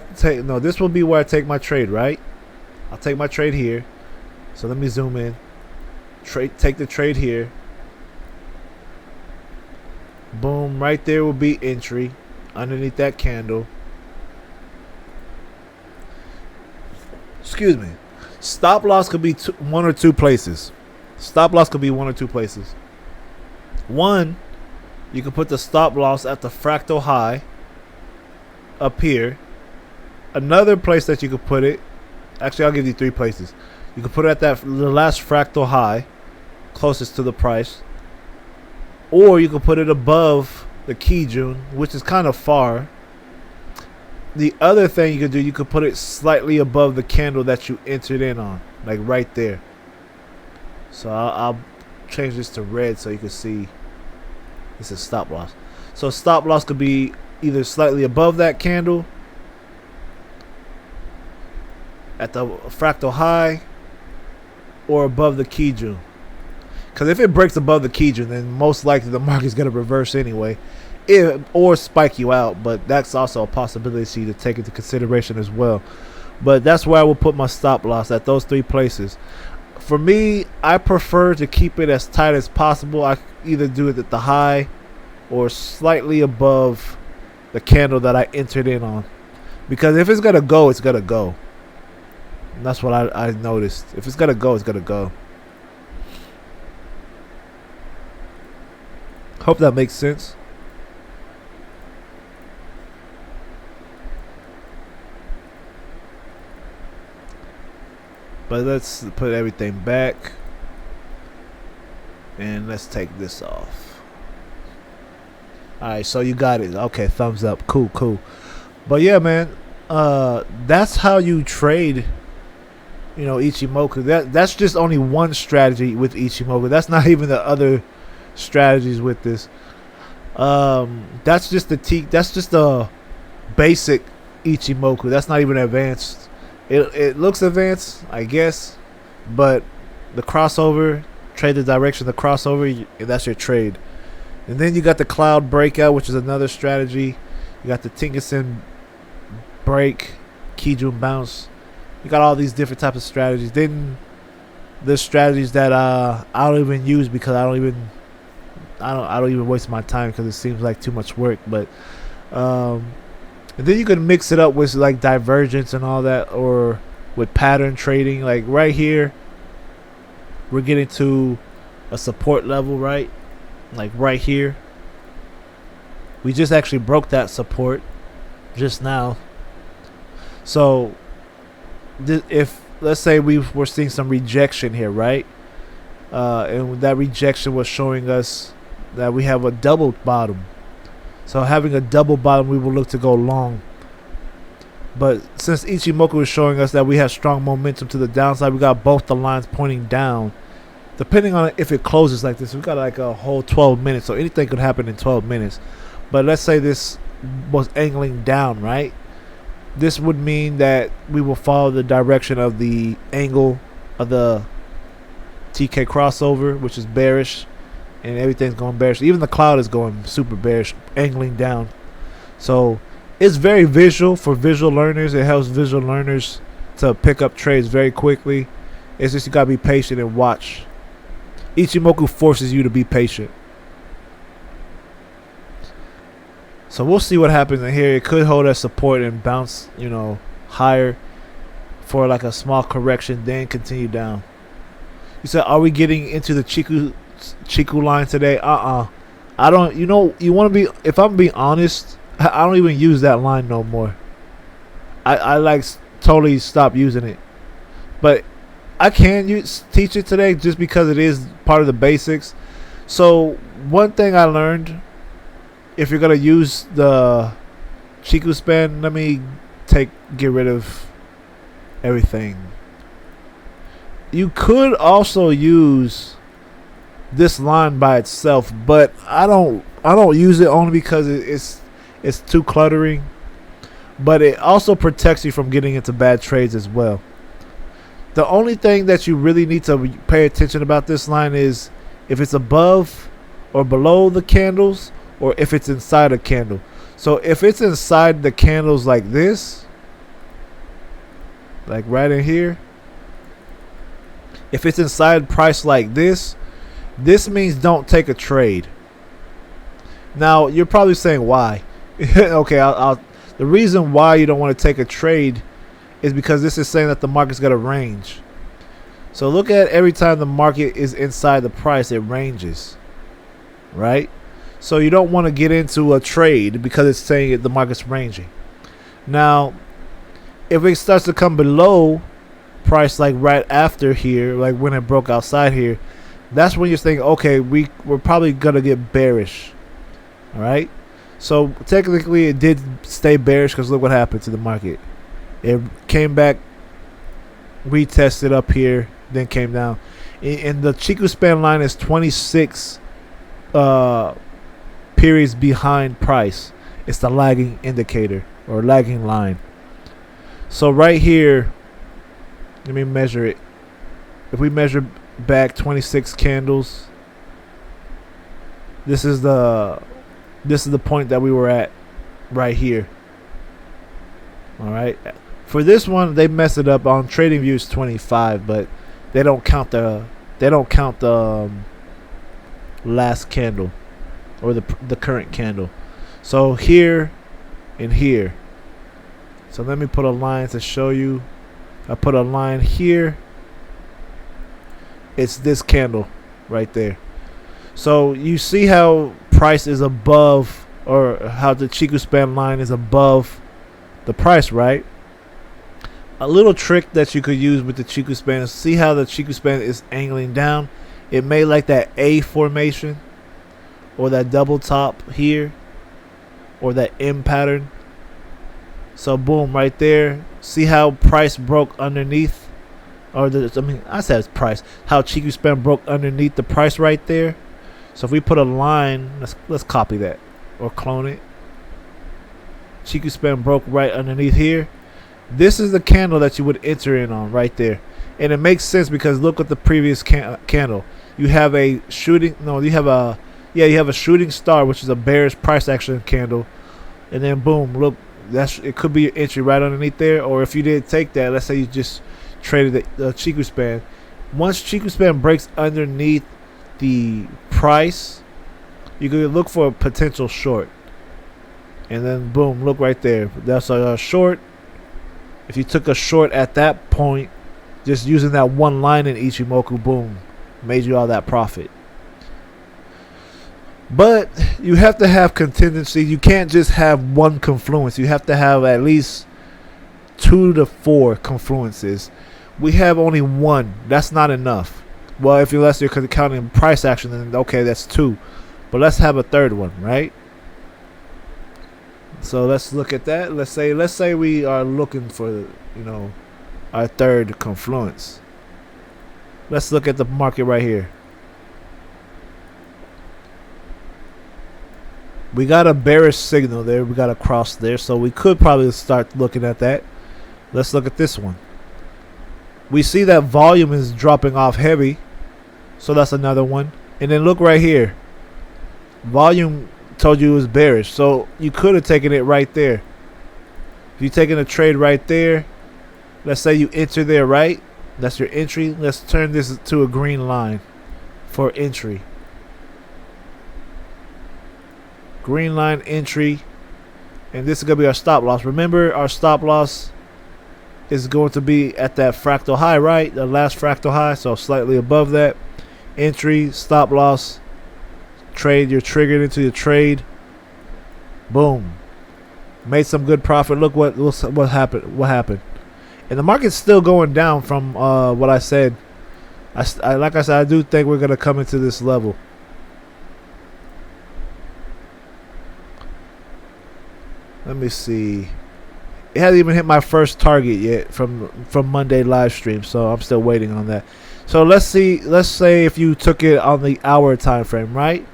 take my trade, right? I'll take my trade here. So let me zoom in. Take the trade here. Boom, right there will be entry underneath that candle. Excuse me. Stop loss could be one or two places. One, you can put the stop loss at the fractal high up here. Another place that you could put it, actually I'll give you 3 places. You can put it at the last fractal high closest to the price, or you can put it above the Kijun, which is kind of far. The other thing you could do, you could put it slightly above the candle that you entered in on, like right there. So I'll change this to red so you can see this is stop loss. So stop loss could be either slightly above that candle at the fractal high or above the Kijun. Because if it breaks above the Kijun, then most likely the market's going to reverse anyway, or spike you out. But that's also a possibility to take into consideration as well. But that's where I will put my stop loss, at those 3 places. For me, I prefer to keep it as tight as possible. I either do it at the high or slightly above the candle that I entered in on. Because if it's going to go, it's going to go. And that's what I noticed. If it's going to go, it's going to go. Hope that makes sense. But let's put everything back. And let's take this off. Alright, so you got it. Okay, thumbs up. Cool. But yeah, man, that's how you trade, Ichimoku. That's just only one strategy with Ichimoku. That's not even the other strategies with this. That's just the basic Ichimoku. That's not even advanced. It looks advanced, I guess, but the crossover, trade the direction of the crossover, that's your trade. And then you got the cloud breakout, which is another strategy. You got the Tinkerson break, Kijun bounce. You got all these different types of strategies. Then there's strategies that I don't even use because I don't even waste my time because it seems like too much work. But and then you can mix it up with like divergence and all that, or with pattern trading. Like right here, we're getting to a support level, right? Like right here, we just actually broke that support just now. So if let's say we were seeing some rejection here, right? And that rejection was showing us that we have a double bottom. So having a double bottom, we will look to go long. But since Ichimoku is showing us that we have strong momentum to the downside, we got both the lines pointing down. Depending on if it closes like this, we got like a whole 12 minutes. So anything could happen in 12 minutes. But let's say this was angling down, right? This would mean that we will follow the direction of the angle of the TK crossover, which is bearish. And everything's going bearish. Even the cloud is going super bearish, angling down. So it's very visual for visual learners. It helps visual learners to pick up trades very quickly. It's just you got to be patient and watch. Ichimoku forces you to be patient. So we'll see what happens in here. It could hold as support and bounce, higher for like a small correction, then continue down. You said, are we getting into the Chiku line today? I don't. You want to be. If I'm being honest, I don't even use that line no more. I like totally stopped using it, but I can teach it today just because it is part of the basics. So one thing I learned, if you're gonna use the Chiku span, let me get rid of everything. You could also use this line by itself, but I don't use it only because it's too cluttering. But it also protects you from getting into bad trades as well. The only thing that you really need to pay attention about this line is if it's above or below the candles, or if it's inside a candle. So if it's inside the candles like this, like right in here, if it's inside price like this means don't take a trade. Now you're probably saying why? Okay, the reason why you don't want to take a trade is because this is saying that the market's got a range. So look at every time the market is inside the price, it ranges, right? So you don't want to get into a trade because it's saying the market's ranging. Now, if it starts to come below price, like right after here, like when it broke outside here, that's when you're thinking, okay, we're probably gonna get bearish. All right. So technically, it did stay bearish because look what happened to the market. It came back, retested up here, then came down. And the Chiku span line is 26 periods behind price. It's the lagging indicator or lagging line. So right here, let me measure it. If we measure back 26 candles, this is the point that we were at right here. All right. For this one, they messed it up on TradingView. It's 25, but they don't count the last candle or the current candle. So here and here. So let me put a line to show you. I put a line here. It's this candle right there. So you see how price is above, or how the Chiku span line is above the price, right? A little trick that you could use with the Chiku span is see how the Chiku span is angling down. It made like that A formation or that double top here or that M pattern. So boom, right there. See how price broke underneath, or I said it's price. How Chiku span broke underneath the price right there. So if we put a line, let's copy that or clone it. Chiku span broke right underneath here. This is the candle that you would enter in on right there, and it makes sense because look at the previous candle. You have a shooting. No, you have a shooting star, which is a bearish price action candle, and then boom, look. It could be your entry right underneath there, or if you did take that, let's say you just traded the Chiku span. Once Chiku span breaks underneath the price, you could look for a potential short, and then boom, look right there. That's a short. If you took a short at that point, just using that one line in Ichimoku, boom, made you all that profit. But you have to have contingency. You can't just have one confluence. You have to have at least 2 to 4 confluences. We have only one. That's not enough. Well, if you're counting price action, then okay, that's 2. But let's have a third one, right? So let's look at that. Let's say we are looking for, our third confluence. Let's look at the market right here. We got a bearish signal there. We got a cross there. So we could probably start looking at that. Let's look at this one. We see that volume is dropping off heavy. So that's another one. And then look right here. Volume told you it was bearish, so you could have taken it right there. If you're taking a trade right there, let's say you enter there, right? That's your entry. Let's turn this to a green line for entry. Green line entry, and this is gonna be our stop loss. Remember, our stop loss is going to be at that fractal high, right? The last fractal high, so slightly above that. Entry, stop loss. Trade, you're triggered into your trade. Boom, made some good profit. Look what happened, and the market's still going down from what I said. Like I said, I do think we're gonna come into this level. Let me see. It hasn't even hit my first target yet from Monday live stream, so I'm still waiting on that. So let's see. Let's say if you took it on the hour time frame, right?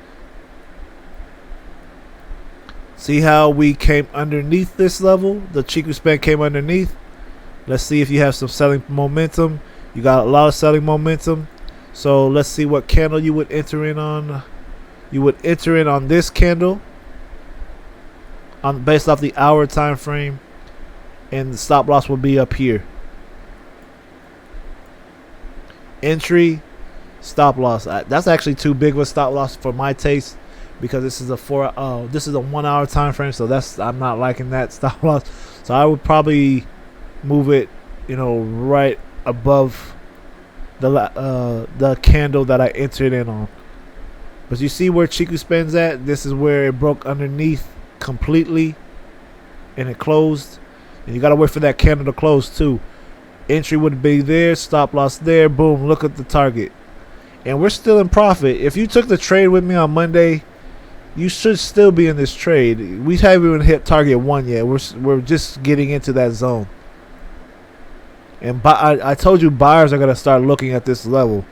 See how we came underneath this level? The Chiku span came underneath. Let's see if you have some selling momentum. You got a lot of selling momentum. So let's see what candle you would enter in on. You would enter in on this candle, based off the hour time frame, and the stop loss will be up here. Entry, stop loss. That's actually too big of a stop loss for my taste, because this is a 1 hour time frame, so I'm not liking that stop loss. So I would probably move it, right above the candle that I entered in on. But you see where Chiku span's at? This is where it broke underneath completely, and it closed. And you gotta wait for that candle to close too. Entry would be there, stop loss there. Boom, look at the target, and we're still in profit. If you took the trade with me on Monday, you should still be in this trade. We haven't even hit target 1 yet. We're just getting into that zone. And I told you buyers are gonna start looking at this level.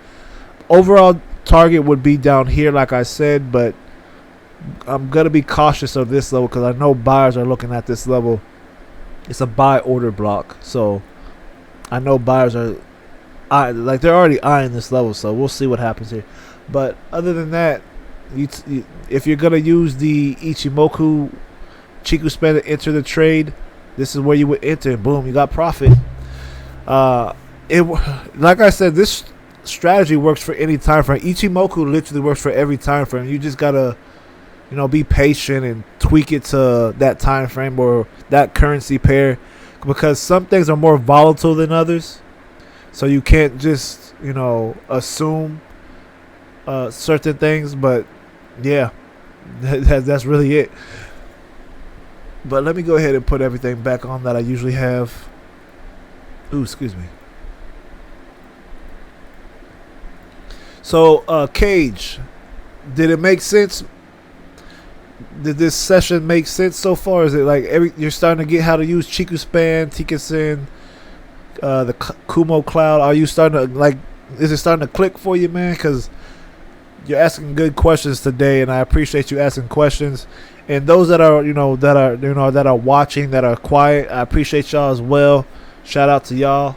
Overall target would be down here, like I said, but I'm gonna be cautious of this level because I know buyers are looking at this level. It's a buy order block, so I know buyers are they're already eyeing this level. So we'll see what happens here. But other than that, if you're gonna use the Ichimoku Chiku span to enter the trade, this is where you would enter. Boom, you got profit. Like I said, this strategy works for any time frame. Ichimoku literally works for every time frame. You just gotta, be patient and tweak it to that time frame or that currency pair, because some things are more volatile than others. So you can't just, assume certain things. But yeah, that's really it. But let me go ahead and put everything back on that I usually have. Ooh, excuse me. So, Cage, did it make sense? Did this session make sense so far? Is it like you're starting to get how to use Chikuspan, Tikasen, the Kumo Cloud? Are you starting to like? Is it starting to click for you, man? Because you're asking good questions today, and I appreciate you asking questions. And those that are that are watching, that are quiet, I appreciate y'all as well. Shout out to y'all.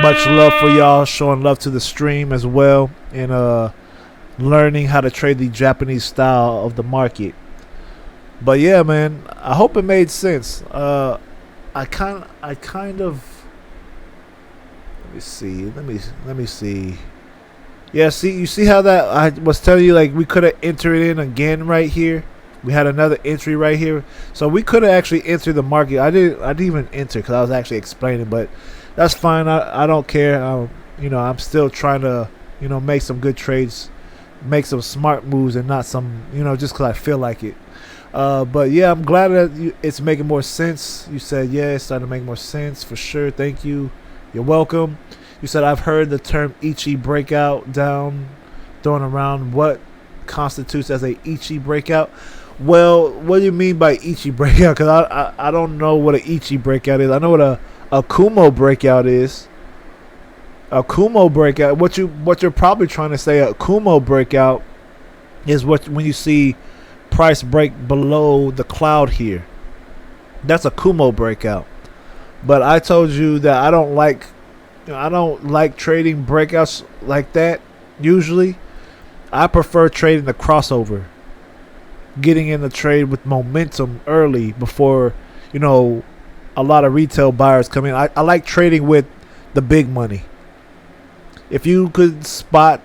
Much love for y'all, showing love to the stream as well, and learning how to trade the Japanese style of the market. But yeah, man, I hope it made sense. I kind of let me see. Yeah, see, you see how that I was telling you, like we could have entered it in again right here. We had another entry right here, so we could have actually entered the market. I didn't even enter because I was actually explaining, but that's fine. I don't care. I'm still trying to make some good trades, make some smart moves, and not some just because I feel like it. But yeah, I'm glad that it's making more sense. You said yeah, it's starting to make more sense for sure. Thank you. You're welcome. You said I've heard the term Ichi breakout thrown around. What constitutes as a Ichi breakout? Well, what do you mean by Ichi breakout? Because I don't know what an Ichi breakout is. I know what a Kumo breakout is. A Kumo breakout. What you're probably trying to say, a Kumo breakout is when you see price break below the cloud here. That's a Kumo breakout. But I told you that I don't like trading breakouts like that. Usually, I prefer trading the crossover, getting in the trade with momentum early before a lot of retail buyers come in. I like trading with the big money. If you could spot,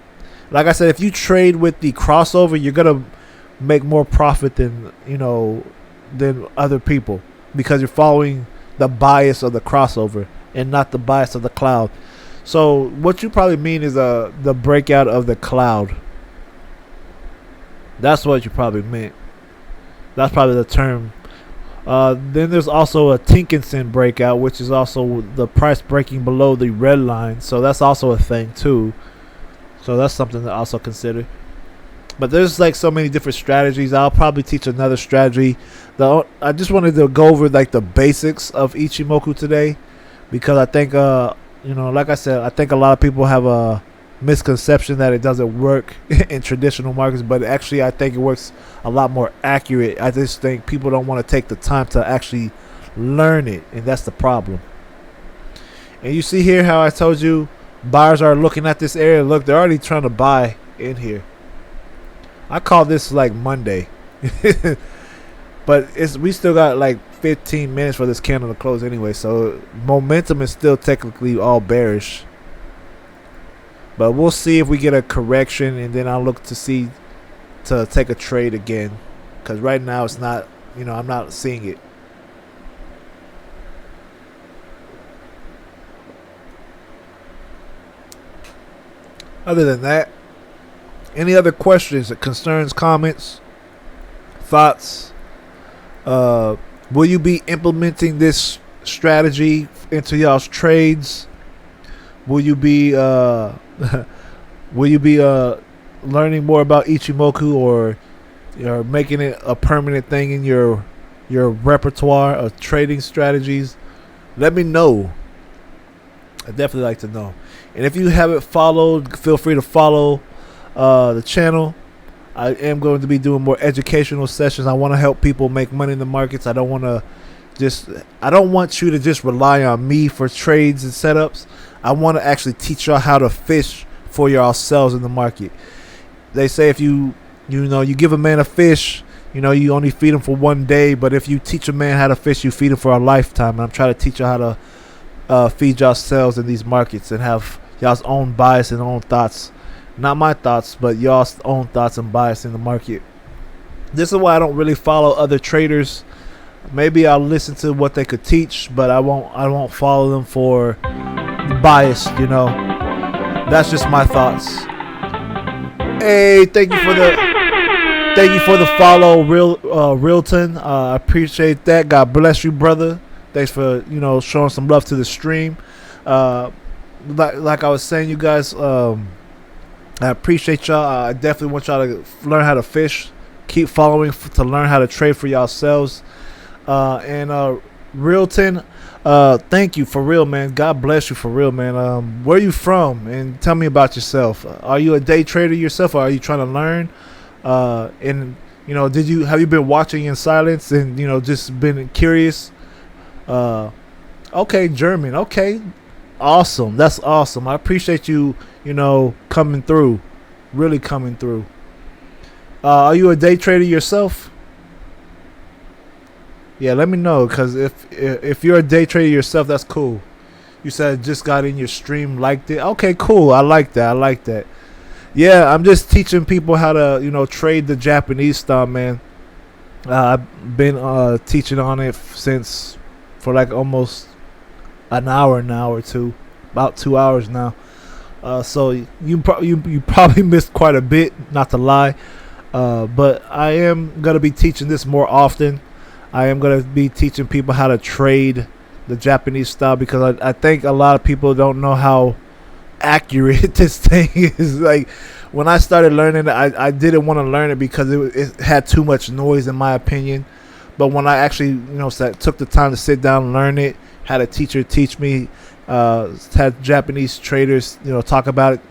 like I said, if you trade with the crossover, you're gonna make more profit than other people because you're following the bias of the crossover and not the bias of the cloud. So what you probably mean is the breakout of the cloud. That's what you probably meant. That's probably the term. Then there's also a Tinkinson breakout, which is also the price breaking below the red line. So that's also a thing too. So that's something to also consider. But there's like so many different strategies. I'll probably teach another strategy. I just wanted to go over like the basics of Ichimoku today, because I think like I said, I think a lot of people have a misconception that it doesn't work in traditional markets, but actually I think it works a lot more accurate. I just think people don't want to take the time to actually learn it, and that's the problem. And you see here how I told you buyers are looking at this area. Look, they're already trying to buy in here. I call this like Monday. But we still got like 15 minutes for this candle to close anyway, so momentum is still technically all bearish. But we'll see if we get a correction, and then I'll look to take a trade again, because right now it's not, I'm not seeing it. Other than that, any other questions, concerns, comments, thoughts? Will you be implementing this strategy into y'all's trades? Will you be learning more about Ichimoku, or making it a permanent thing in your repertoire of trading strategies? Let me know. I'd definitely like to know. And if you haven't followed, feel free to follow the channel. I am going to be doing more educational sessions. I want to help people make money in the markets. I don't want you to just rely on me for trades and setups. I want to actually teach y'all how to fish for yourselves in the market. They say if you give a man a fish, you only feed him for one day, but if you teach a man how to fish, you feed him for a lifetime. And I'm trying to teach you how to feed yourselves in these markets and have y'all's own bias and own thoughts. Not my thoughts, but y'all's own thoughts and bias in the market. This is why I don't really follow other traders. Maybe I'll listen to what they could teach, but I won't follow them for bias, That's just my thoughts. Hey, thank you for the follow, Realton. I appreciate that. God bless you, brother. Thanks for showing some love to the stream. Like I was saying, you guys, I appreciate y'all. I definitely want y'all to learn how to fish. Keep following to learn how to trade for yourselves. And Realton, thank you for real, man. God bless you for real, man. Where are you from? And tell me about yourself. Are you a day trader yourself, or are you trying to learn? And have you been watching in silence and just been curious? Okay, German. Okay, awesome. That's awesome. I appreciate you. Coming through, really coming through. Are you a day trader yourself? Yeah, let me know, because if you're a day trader yourself, that's cool. You said just got in your stream, liked it. Okay, cool. I like that. Yeah, I'm just teaching people how to trade the Japanese style, man. I've been teaching on it for like almost an hour now or two, about 2 hours now. So you probably missed quite a bit, not to lie. But I am gonna be teaching this more often. I am going to be teaching people how to trade the Japanese style, because I think a lot of people don't know how accurate this thing is. Like, when I started learning it, I didn't want to learn it because it had too much noise, in my opinion. But when I actually took the time to sit down and learn it, had a teacher teach me, had Japanese traders talk about it,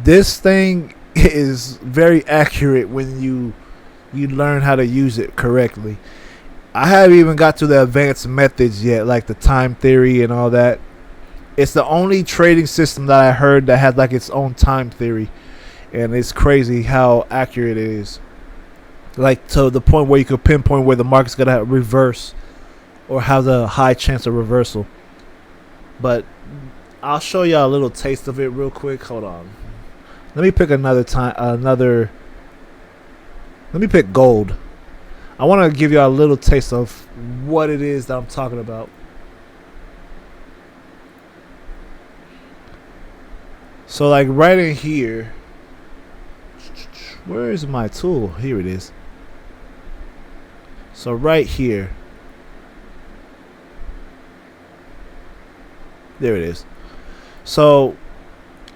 this thing is very accurate when you learn how to use it correctly. I haven't even got to the advanced methods yet, like the time theory and all that. It's the only trading system that I heard that has like its own time theory, and it's crazy how accurate it is. Like, to the point where you could pinpoint where the market's gonna reverse or have the high chance of reversal. But I'll show y'all a little taste of it real quick. Hold on. Let me pick Let me pick gold. I want to give you a little taste of what it is that I'm talking about. So, like, right in here, where is my tool? Here it is. So right here, there it is. So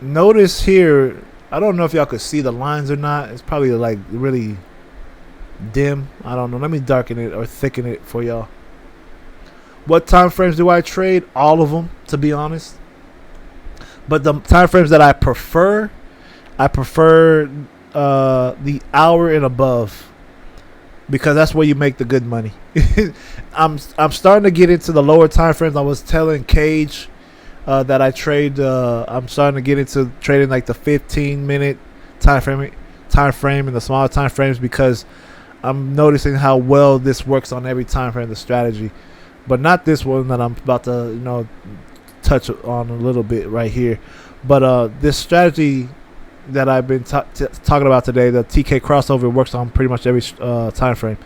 notice here, I don't know if y'all could see the lines or not. It's probably like really dim. I don't know. Let me darken it or thicken it for y'all. What time frames do I trade? All of them, to be honest. But the time frames that I prefer the hour and above, because that's where you make the good money. I'm starting to get into the lower time frames. I was telling Cage that I trade. I'm starting to get into trading like the 15-minute time frame and the smaller time frames, because I'm noticing how well this works on every time frame, the strategy. But not this one that I'm about to touch on a little bit right here. But this strategy that I've been talking about today, the TK crossover, works on pretty much every time frame.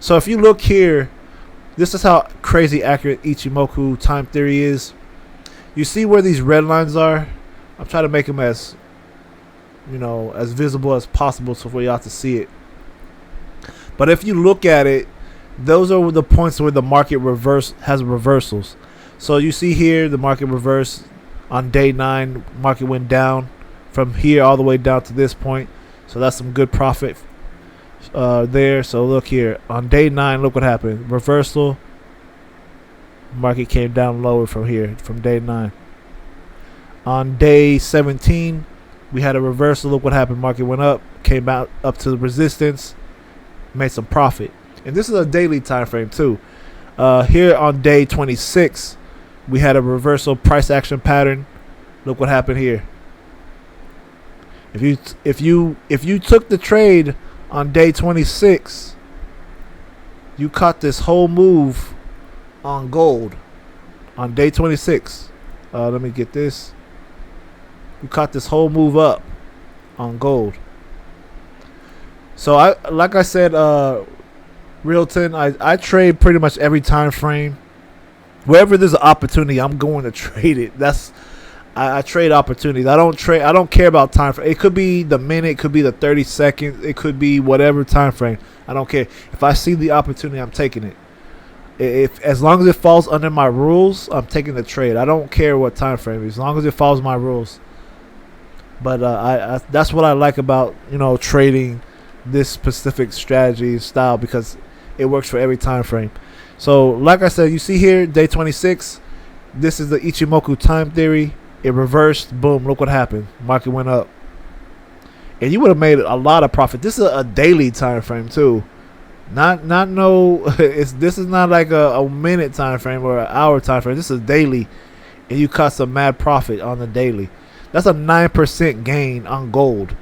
So if you look here, this is how crazy accurate Ichimoku time theory is. You see where these red lines are? I'm trying to make them as as visible as possible so for y'all to see it. But if you look at it, those are the points where the market has reversals. So you see here the market reversed on day 9. Market went down from here all the way down to this point. So that's some good profit there. So look here on day 9. Look what happened. Reversal. Market came down lower from here from day 9. On day 17, we had a reversal. Look what happened. Market went up, came out up to the resistance, made some profit. And this is a daily time frame too. Here on day 26, we had a reversal price action pattern. Look what happened here. If you took the trade on day 26, you caught this whole move on gold on day 26. Let me get this. You caught this whole move up on gold. So like I said, Realton, I trade pretty much every time frame. Wherever there's an opportunity, I'm going to trade it. I trade opportunities. I don't care about time frame. It could be the minute, it could be the 30 seconds, it could be whatever time frame. I don't care. If I see the opportunity, I'm taking it. If as long as it falls under my rules, I'm taking the trade. I don't care what time frame, as long as it follows my rules. But I that's what I like about trading this specific strategy style, because it works for every time frame. So like I said, you see here day 26. This is the Ichimoku time theory. It reversed. Boom! Look what happened. Market went up, and you would have made a lot of profit. This is a daily time frame too. Not no. This is not like a minute time frame or an hour time frame. This is daily, and you cut some mad profit on the daily. That's a 9% gain on gold.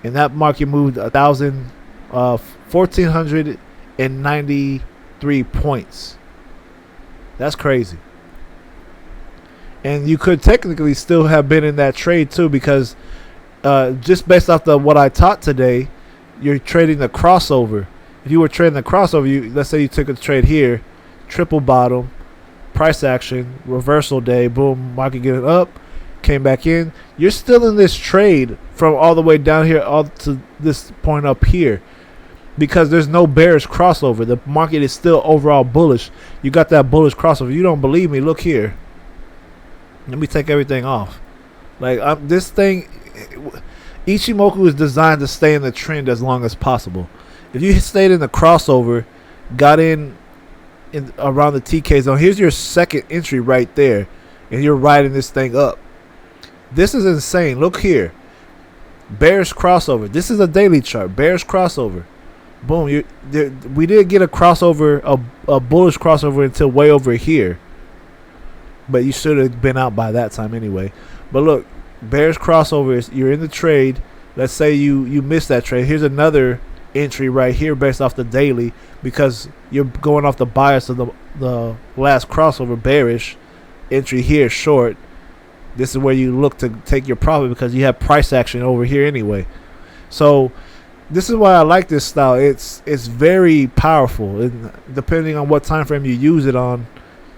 And that market moved 1,493 points. That's crazy. And you could technically still have been in that trade too, because just based off what I taught today, you're trading the crossover. If you were trading the crossover, let's say you took a trade here, triple bottom, price action, reversal day, boom, market getting up, came back in. You're still in this trade from all the way down here all to this point up here, because there's no bearish crossover. The market is still overall bullish. You got that bullish crossover. You don't believe me? Look here. Let me take everything off. Like this thing, Ichimoku is designed to stay in the trend as long as possible. If you stayed in the crossover, got in around the TK zone, here's your second entry right there, and you're riding this thing up. This is insane. Look here. Bearish crossover. This is a daily chart. Bearish crossover. Boom. We did get a crossover, a bullish crossover until way over here. But you should have been out by that time anyway. But look, bearish crossover is you're in the trade. Let's say you missed that trade. Here's another entry right here based off the daily, because you're going off the bias of the last crossover. Bearish entry here, short. This is where you look to take your profit, because you have price action over here anyway. So this is why I like this style. It's very powerful, and depending on what time frame you use it on,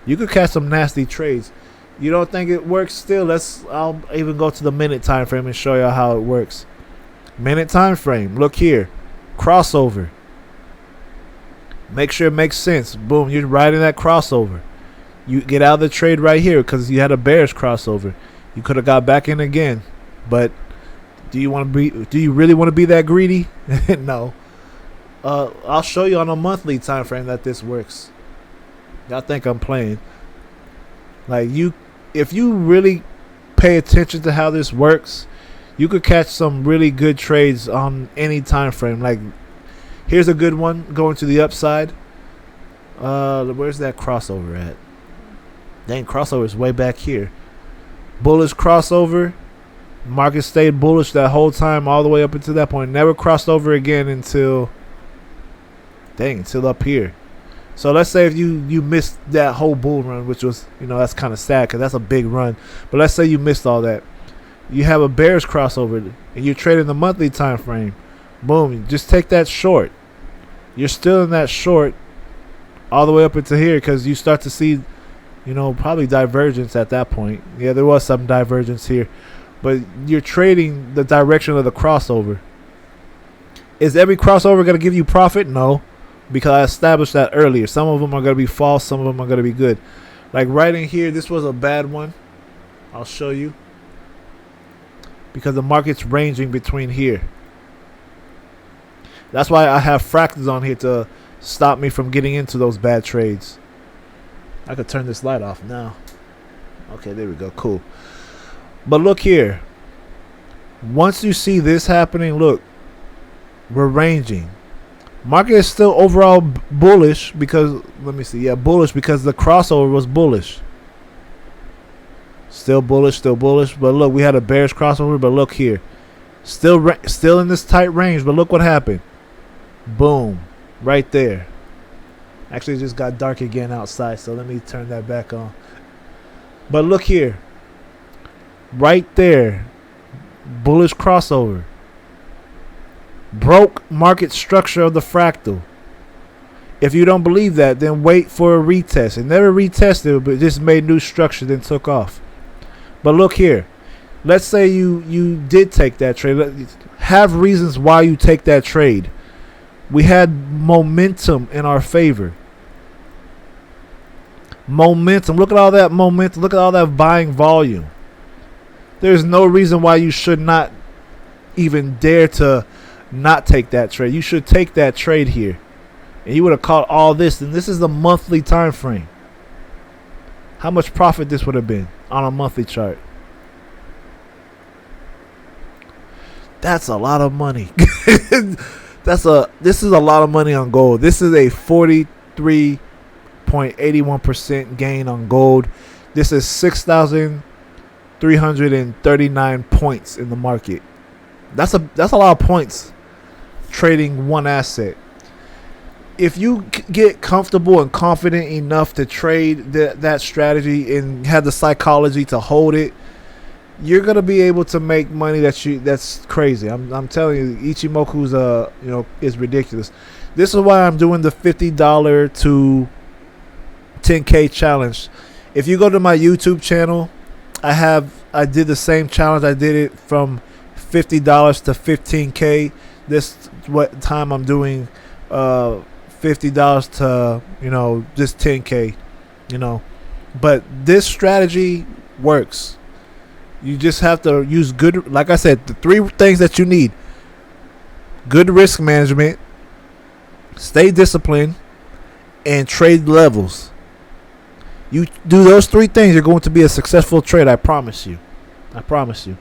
you could catch some nasty trades. You don't think it works still? I'll even go to the minute time frame and show you how it works. Minute time frame. Look here. Crossover. Make sure it makes sense. Boom, you're riding that crossover. You get out of the trade right here because you had a bearish crossover. You could have got back in again, but do you really want to be that greedy? No. I'll show you on a monthly time frame that this works. Y'all think I'm playing? Like, if you really pay attention to how this works, you could catch some really good trades on any time frame. Like, here's a good one going to the upside. Where's that crossover at? Dang, crossover is way back here. Bullish crossover. Market stayed bullish that whole time all the way up until that point. Never crossed over again until up here. So let's say if you missed that whole bull run, which was, that's kind of sad because that's a big run. But let's say you missed all that. You have a bearish crossover and you're trading the monthly time frame. Boom, just take that short. You're still in that short all the way up into here because you start to see, probably divergence at that point. Yeah, there was some divergence here. But you're trading the direction of the crossover. Is every crossover going to give you profit? No. Because I established that earlier. Some of them are going to be false. Some of them are going to be good. Like right in here, this was a bad one. I'll show you. Because the market's ranging between here. That's why I have fractals on here to stop me from getting into those bad trades. I could turn this light off now. Okay, there we go. Cool. But look here. Once you see this happening, look. We're ranging. Market is still overall bullish because, let me see. Yeah, bullish because the crossover was bullish. Still bullish. But look, we had a bearish crossover. But look here. Still in this tight range. But look what happened. Boom. Right there. Actually, it just got dark again outside. So let me turn that back on. But look here. Right there. Bullish crossover. Broke market structure of the fractal. If you don't believe that, then wait for a retest. It never retested, but just made new structure, then took off. But look here. Let's say you did take that trade. Have reasons why you take that trade. We had momentum in our favor. Momentum. Look at all that momentum. Look at all that buying volume. There's no reason why you should not even dare to not take that trade. You should take that trade here. And you would have caught all this. And this is the monthly time frame. How much profit this would have been on a monthly chart. That's a lot of money. This is a lot of money on gold. This is a 43.81% gain on gold. This is 6,339 points in the market. That's a lot of points trading one asset. If you get comfortable and confident enough to trade that strategy and have the psychology to hold it, you're gonna be able to make money that's crazy. I'm telling you, Ichimoku's is ridiculous. This is why I'm doing the $50 to 10K challenge. If you go to my YouTube channel, I did the same challenge. I did it from $50 to 15K. This what time I'm doing $50 to just 10K. But this strategy works. You just have to use good, like I said, the three things that you need: good risk management, stay disciplined, and trade levels. You do those three things, you're going to be a successful trader. I promise you. I promise you.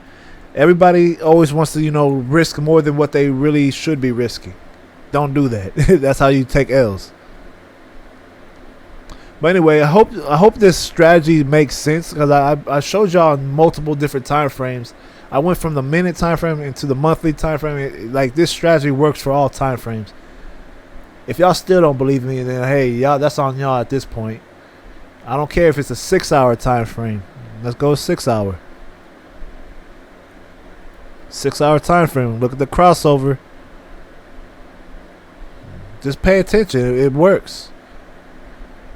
Everybody always wants to, risk more than what they really should be risking. Don't do that. That's how you take L's. But anyway, I hope this strategy makes sense, because I showed y'all in multiple different time frames. I went from the minute time frame into the monthly time frame. Like, this strategy works for all time frames. If y'all still don't believe me, then hey, y'all, that's on y'all at this point. I don't care if it's a 6-hour time frame. Let's go 6 hour. 6 hour time frame. Look at the crossover. Just pay attention. It works.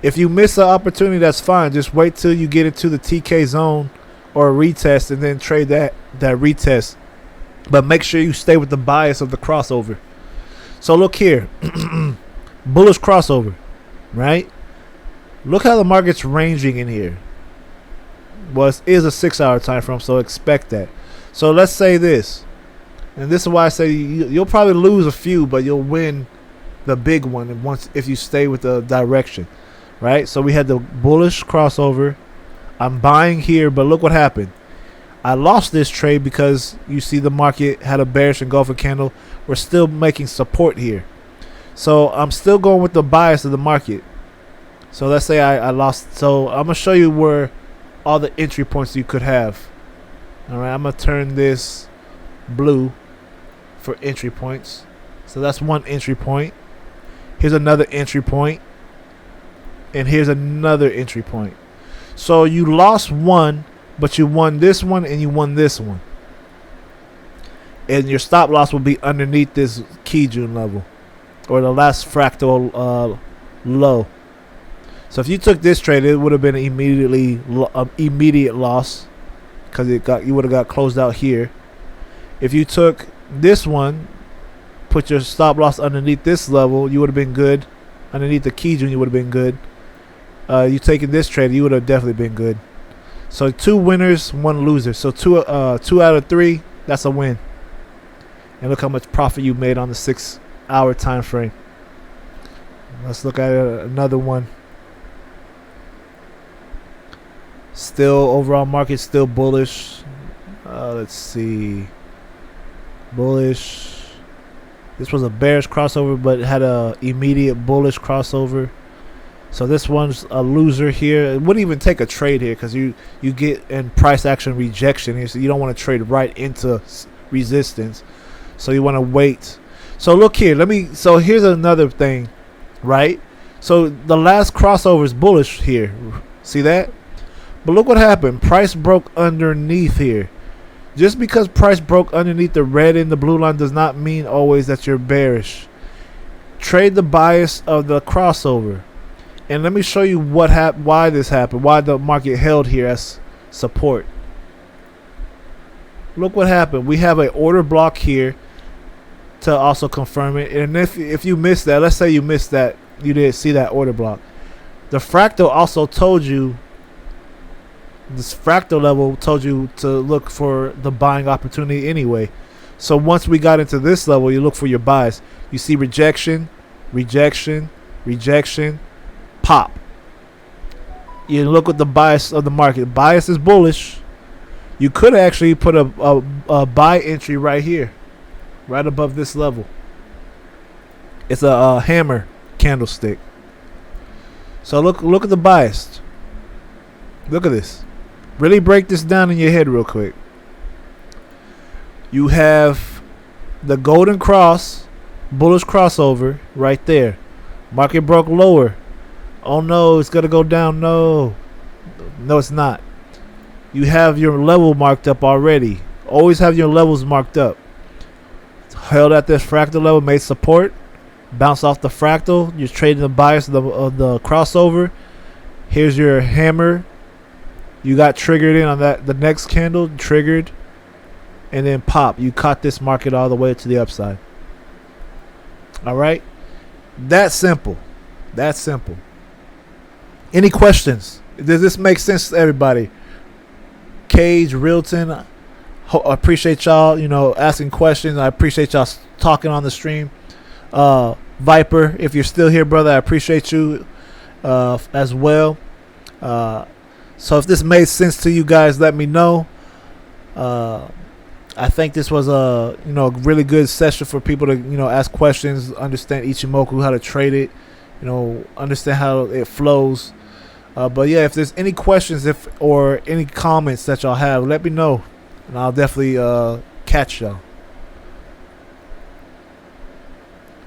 If you miss an opportunity, that's fine. Just wait till you get into the TK zone or a retest and then trade that retest. But make sure you stay with the bias of the crossover. So look here. Bullish crossover, right? Look how the market's ranging in here. Well, it is a 6-hour time frame, so expect that. So let's say this. And this is why I say you'll probably lose a few, but you'll win the big one if you stay with the direction. Right, so we had the bullish crossover. I'm buying here, but look what happened. I lost this trade because you see the market had a bearish engulfing candle. We're still making support here. So I'm still going with the bias of the market. So let's say I lost. So I'm going to show you where all the entry points you could have. All right, I'm going to turn this blue for entry points. So that's one entry point. Here's another entry point. And here's another entry point. So you lost one, but you won this one and you won this one. And your stop loss will be underneath this Kijun level, or the last fractal low. So if you took this trade, it would have been immediate loss, because you would have got closed out here. If you took this one, put your stop loss underneath this level, you would have been good. Underneath the Kijun, you would have been good. You taking this trade, you would have definitely been good. So 2 winners, 1 loser. So 2 out of 3, that's a win. And look how much profit you made on the 6-hour time frame. Let's look at another one. Still, overall market still bullish. Let's see. Bullish. This was a bearish crossover, but it had a immediate bullish crossover. So this one's a loser here. It wouldn't even take a trade here, because you get in price action rejection here. So you don't want to trade right into resistance. So you want to wait. So look here. So here's another thing, right? So the last crossover is bullish here. See that? But look what happened. Price broke underneath here. Just because price broke underneath the red and the blue line does not mean always that you're bearish. Trade the bias of the crossover. And let me show you why this happened, why the market held here as support. Look what happened. We have an order block here. to also confirm it. And if you missed that, let's say you missed that, you didn't see that order block. The fractal also told you, this fractal level told you to look for the buying opportunity anyway. So once we got into this level, you look for your buys. You see rejection, rejection, rejection, pop. You look at the bias of the market. Bias is bullish. You could actually put a buy entry right here, right above this level. It's a hammer candlestick. So look at the bias. Look at this. Really break this down in your head real quick. You have the golden cross, bullish crossover right there. Market broke lower. Oh no, it's gonna go down. No, it's not. You have your level marked up already. Always have your levels marked up. Held at this fractal level, made support. Bounce off the fractal. You're trading the bias of the crossover. Here's your hammer. You got triggered in on that. The next candle triggered, and then pop. You caught this market all the way to the upside. All right, that's simple. That's simple. Any questions? Does this make sense to everybody? Cage, Realton, I appreciate y'all, asking questions. I appreciate y'all talking on the stream. Viper, if you're still here, brother, I appreciate you as well. So if this made sense to you guys, let me know. I think this was a really good session for people to ask questions, understand Ichimoku, how to trade it, understand how it flows. But yeah, if there's any questions or any comments that y'all have, let me know, and I'll definitely catch y'all.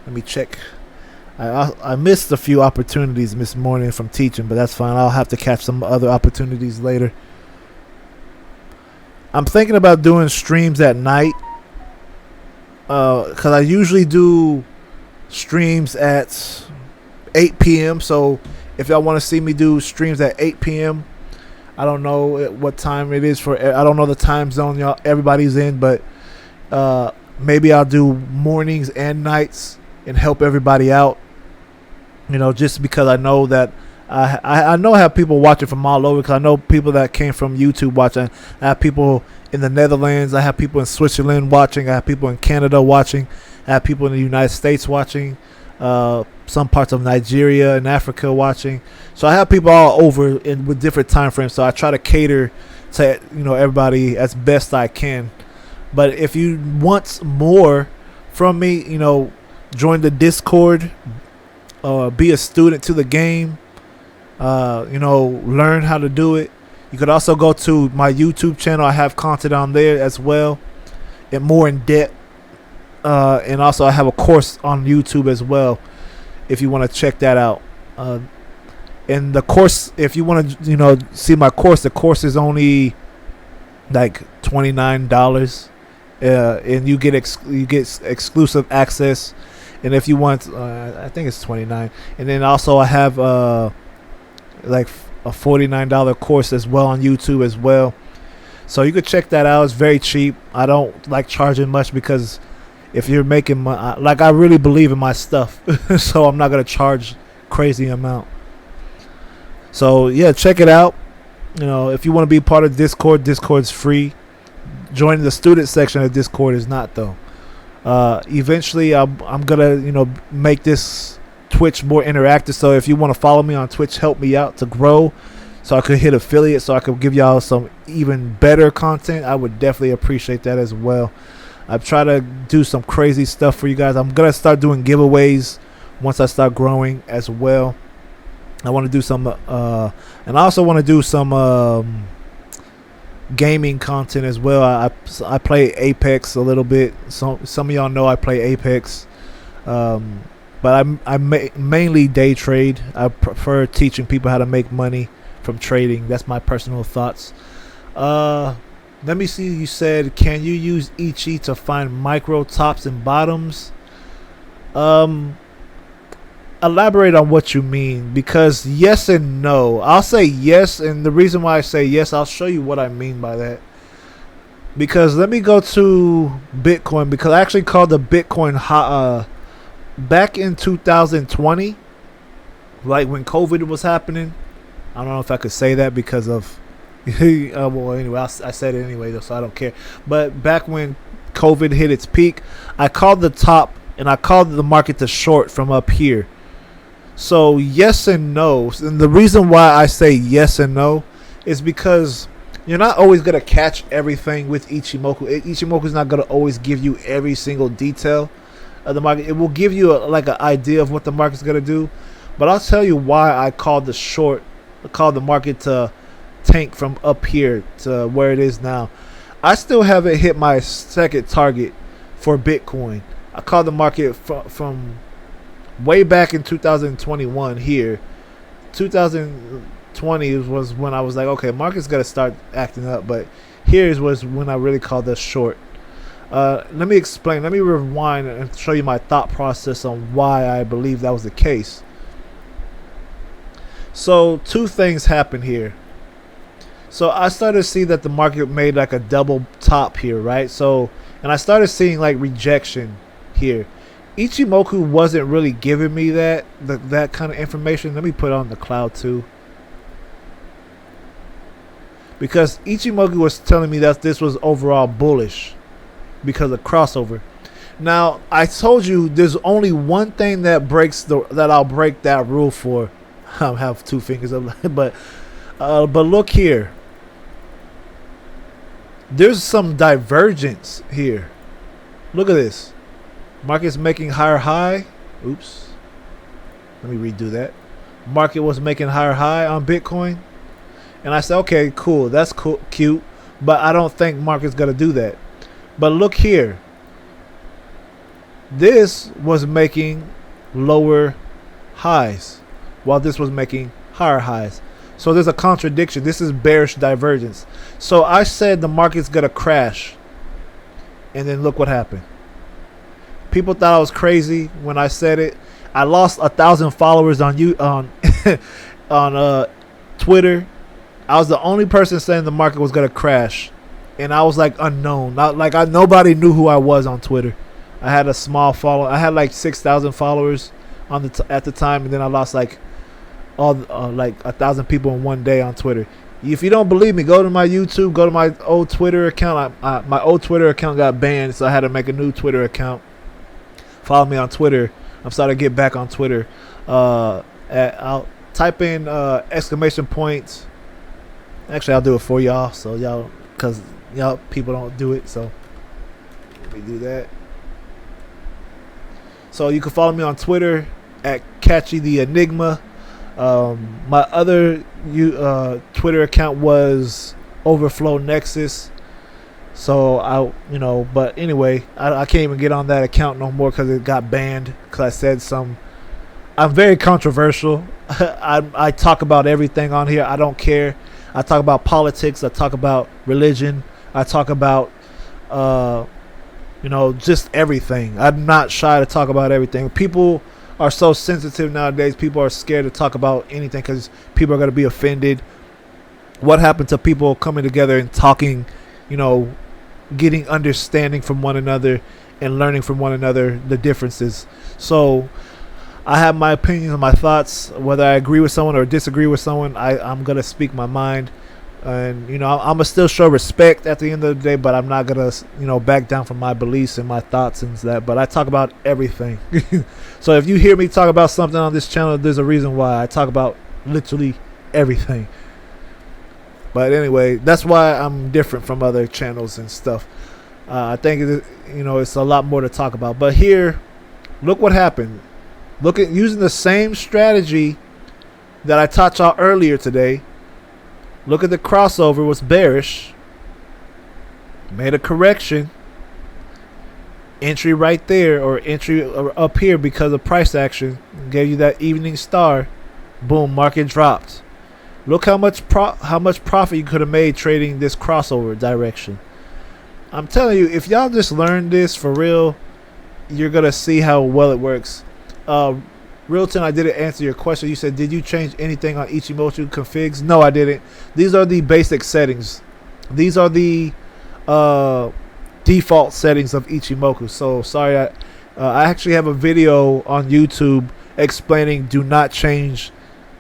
Let me check. I missed a few opportunities this morning from teaching, but that's fine. I'll have to catch some other opportunities later. I'm thinking about doing streams at night, because I usually do streams at 8 p.m. So if y'all want to see me do streams at 8 p.m., I don't know what time it is I don't know the time zone everybody's in, but maybe I'll do mornings and nights and help everybody out. Just because I know that I know I have people watching from all over, because I know people that came from YouTube watching. I have people in the Netherlands. I have people in Switzerland watching. I have people in Canada watching. I have people in the United States watching. Some parts of Nigeria and Africa watching. So I have people all over with different time frames. So I try to cater to everybody as best I can. But if you want more from me, join the Discord. Be a student to the game. Learn how to do it. You could also go to my YouTube channel. I have content on there as well, and more in depth. And also I have a course on YouTube as well, if you want to check that out. And the course, if you want to see my course, the course is only like $29, and you get exclusive access. And if you want, I think it's $29. And then also I have like a $49 course as well on YouTube as well. So you could check that out. It's very cheap. I don't like charging much, because if you're making money, like, I really believe in my stuff, so I'm not gonna charge crazy amount. So yeah, check it out. If you want to be part of Discord, Discord's free. Joining the student section of Discord is not, though. Eventually I'm gonna make this Twitch more interactive, so if you want to follow me on Twitch, help me out to grow, so I could hit affiliate, so I could give y'all some even better content. I would definitely appreciate that as well. I try to do some crazy stuff for you guys. I'm gonna start doing giveaways once I start growing as well. I want to do some and I also want to do some gaming content as well. I play Apex a little bit. Some of y'all know I play Apex, but I mainly day trade. I prefer teaching people how to make money from trading. That's my personal thoughts. Let me see. You said, can you use Ichi to find micro tops and bottoms? Elaborate on what you mean, because yes and no. I'll say yes, and the reason why I say yes, I'll show you what I mean by that. Because let me go to Bitcoin, because I actually called the Bitcoin back in 2020, like when COVID was happening. I don't know if I could say that because of well, anyway, I said it anyway though, so I don't care. But back when COVID hit its peak, I called the top and I called the market to short from up here. So yes and no. And the reason why I say yes and no is because you're not always going to catch everything with Ichimoku. Ichimoku is not going to always give you every single detail of the market. It will give you like an idea of what the market's going to do. But I'll tell you why I called the market to tank from up here to where it is now. I still haven't hit my second target for Bitcoin. I called the market from way back in 2021 here. 2020 was when I was like, okay, market's got to start acting up. But here's was when I really called this short. Let me explain. Let me rewind and show you my thought process on why I believe that was the case. So two things happened here. So I started to see that the market made like a double top here, right? So, and I started seeing like rejection here. Ichimoku wasn't really giving me that kind of information. Let me put it on the cloud too, because Ichimoku was telling me that this was overall bullish because of crossover. Now I told you there's only one thing that I'll break that rule for. I have two fingers up, but look here. There's some divergence here. Look at this. Market's making higher high. Oops. Let me redo that. Market was making higher high on Bitcoin. And I said, okay, cool. That's cool, cute. But I don't think market's going to do that. But look here. This was making lower highs, while this was making higher highs. So there's a contradiction. This is bearish divergence. So I said the market's going to crash. And then look what happened. People thought I was crazy when I said it. I lost 1,000 followers on on Twitter. I was the only person saying the market was going to crash. And I was like unknown. Nobody knew who I was on Twitter. I had a small follow. I had like 6,000 followers at the time, and then I lost like 1,000 people in one day on Twitter. If you don't believe me, go to my YouTube, go to my old Twitter account. My old Twitter account got banned, so I had to make a new Twitter account. Follow me on Twitter. I'm starting to get back on Twitter. I'll type in exclamation points. Actually, I'll do it for y'all, so y'all, because y'all people don't do it. So let me do that. So you can follow me on Twitter at Catchy the Enigma. My other Twitter account was Overflow Nexus. So but anyway, I can't even get on that account no more because it got banned because I said some. I'm very controversial. I talk about everything on here. I don't care. I talk about politics. I talk about religion. I talk about just everything. I'm not shy to talk about everything. People are so sensitive nowadays. People are scared to talk about anything because people are going to be offended. What happened to people coming together and talking, getting understanding from one another and learning from one another the differences? So I have my opinions and my thoughts. Whether I agree with someone or disagree with someone, I'm going to speak my mind. And, I'm going to still show respect at the end of the day, but I'm not going to, back down from my beliefs and my thoughts and that. But I talk about everything. So if you hear me talk about something on this channel, there's a reason why. I talk about literally everything. But anyway, that's why I'm different from other channels and stuff. I think, it's a lot more to talk about. But here, look what happened. Look at using the same strategy that I taught y'all earlier today. Look at the crossover was bearish. Made a correction. Entry right there, or entry up here because of price action. Gave you that evening star. Boom, market dropped. Look how much profit you could have made trading this crossover direction. I'm telling you, if y'all just learn this for real, you're gonna see how well it works. Realton, I didn't answer your question. You said, did you change anything on Ichimoku configs? No, I didn't. These are the basic settings. These are the default settings of Ichimoku. So sorry, I actually have a video on YouTube explaining do not change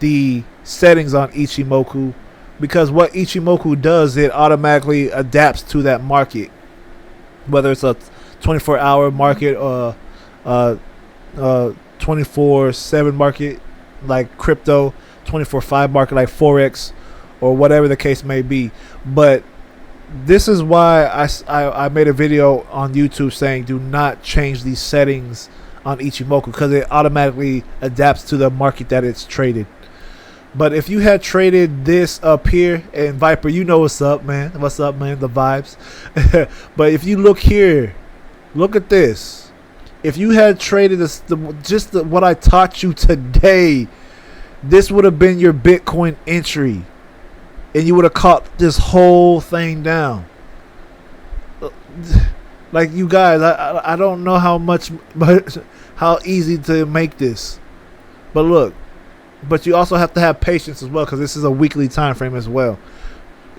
the settings on Ichimoku, because what Ichimoku does, it automatically adapts to that market, whether it's a 24-hour market or 24/7 market like crypto, 24/5 market like forex, or whatever the case may be. But this is why I made a video on YouTube saying do not change these settings on Ichimoku, because it automatically adapts to the market that it's traded. But if you had traded this up here, and Viper, you know what's up, man. What's up, man? The vibes. But if you look here, look at this. If you had traded this, what I taught you today, this would have been your Bitcoin entry, and you would have caught this whole thing down. Like, you guys, I don't know how easy to make this, but look. But you also have to have patience as well, because this is a weekly time frame as well.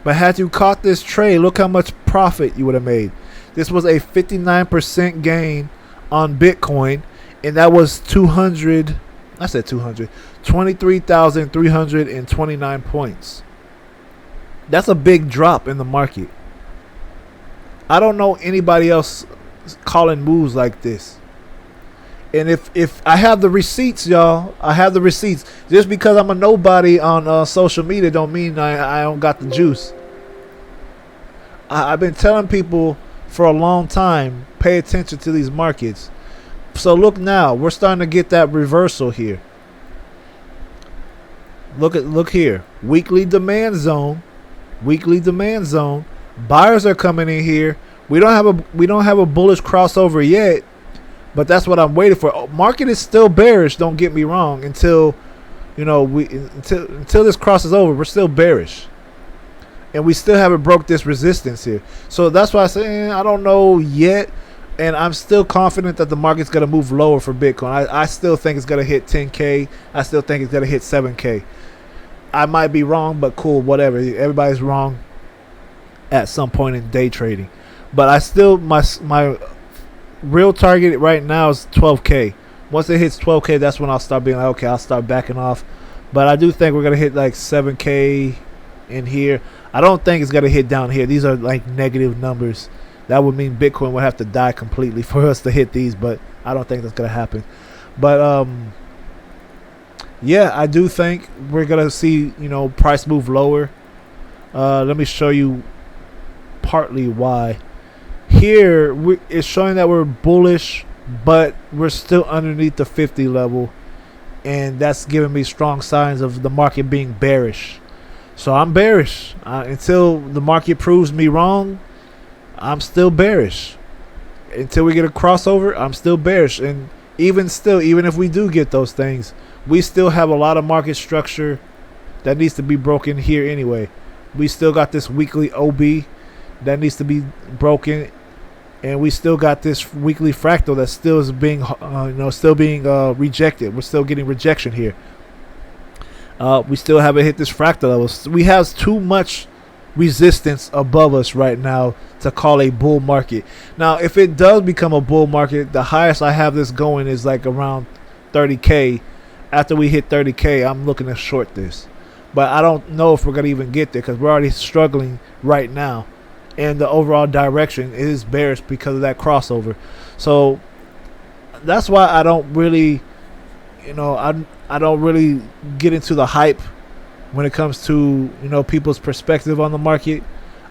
But had you caught this trade, look how much profit you would have made. This was a 59% gain on Bitcoin, and that was 23,329 points. That's a big drop in the market. I don't know anybody else calling moves like this. And if I have the receipts, y'all, I have the receipts. Just because I'm a nobody on social media don't mean I don't got the juice. I've been telling people for a long time, pay attention to these markets. So look now, we're starting to get that reversal here. Look here, weekly demand zone, Buyers are coming in here. We don't have a bullish crossover yet. But that's what I'm waiting for. Market is still bearish. Don't get me wrong. Until this crosses over, we're still bearish, and we still haven't broke this resistance here. So that's why I say I don't know yet, and I'm still confident that the market's gonna move lower for Bitcoin. I still think it's gonna hit 10K. I still think it's gonna hit 7K. I might be wrong, but cool, whatever. Everybody's wrong at some point in day trading, but I still my real target right now is 12K. Once it hits 12K, that's when I'll start being like, okay, I'll start backing off. But I do think we're gonna hit like 7K in here. I don't think it's gonna hit down here. These are like negative numbers. That would mean Bitcoin would have to die completely for us to hit these, but I don't think that's gonna happen. But yeah, I do think we're gonna see, price move lower. Let me show you partly why. Here it's showing that we're bullish, but we're still underneath the 50 level, and that's giving me strong signs of the market being bearish. So I'm bearish until the market proves me wrong. I'm still bearish until we get a crossover. I'm still bearish, and even if we do get those things, we still have a lot of market structure that needs to be broken here anyway. We still got this weekly OB that needs to be broken, and we still got this weekly fractal that still is being rejected. We're still getting rejection here. We still haven't hit this fractal level. We have too much resistance above us right now to call a bull market. Now, if it does become a bull market, the highest I have this going is like around 30K. After we hit 30K, I'm looking to short this, but I don't know if we're gonna even get there because we're already struggling right now. And the overall direction is bearish because of that crossover. So that's why I don't really, I don't really get into the hype when it comes to, people's perspective on the market.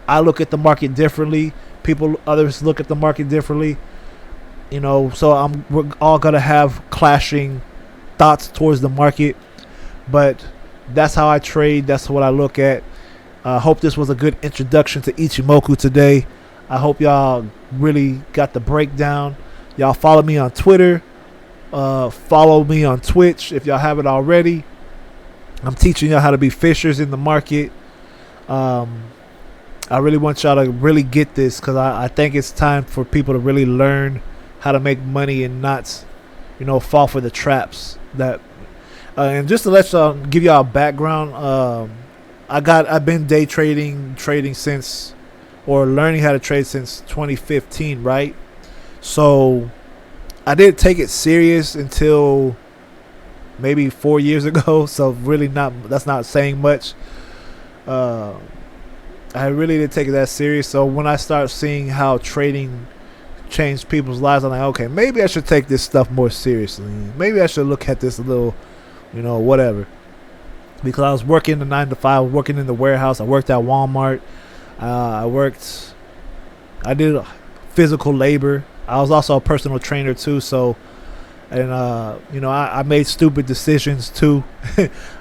I look at the market differently. Others look at the market differently. So we're all gonna have clashing thoughts towards the market, but that's how I trade. That's what I look at. I hope this was a good introduction to Ichimoku today. I hope y'all really got the breakdown. Y'all follow me on Twitter. Follow me on Twitch if y'all haven't already. I'm teaching y'all how to be fishers in the market. I really want y'all to really get this because I think it's time for people to really learn how to make money and not, fall for the traps that. And just to let y'all give y'all a background. I've been day trading since or learning how to trade since 2015, right? So I didn't take it serious until maybe 4 years ago. So really that's not saying much. I really didn't take it that serious. So when I start seeing how trading changed people's lives, I'm like, okay, maybe I should take this stuff more seriously. Maybe I should look at this a little, whatever. Because I was working the 9 to 5, I was working in the warehouse. I worked at Walmart. I did physical labor. I was also a personal trainer too. So, and I made stupid decisions too.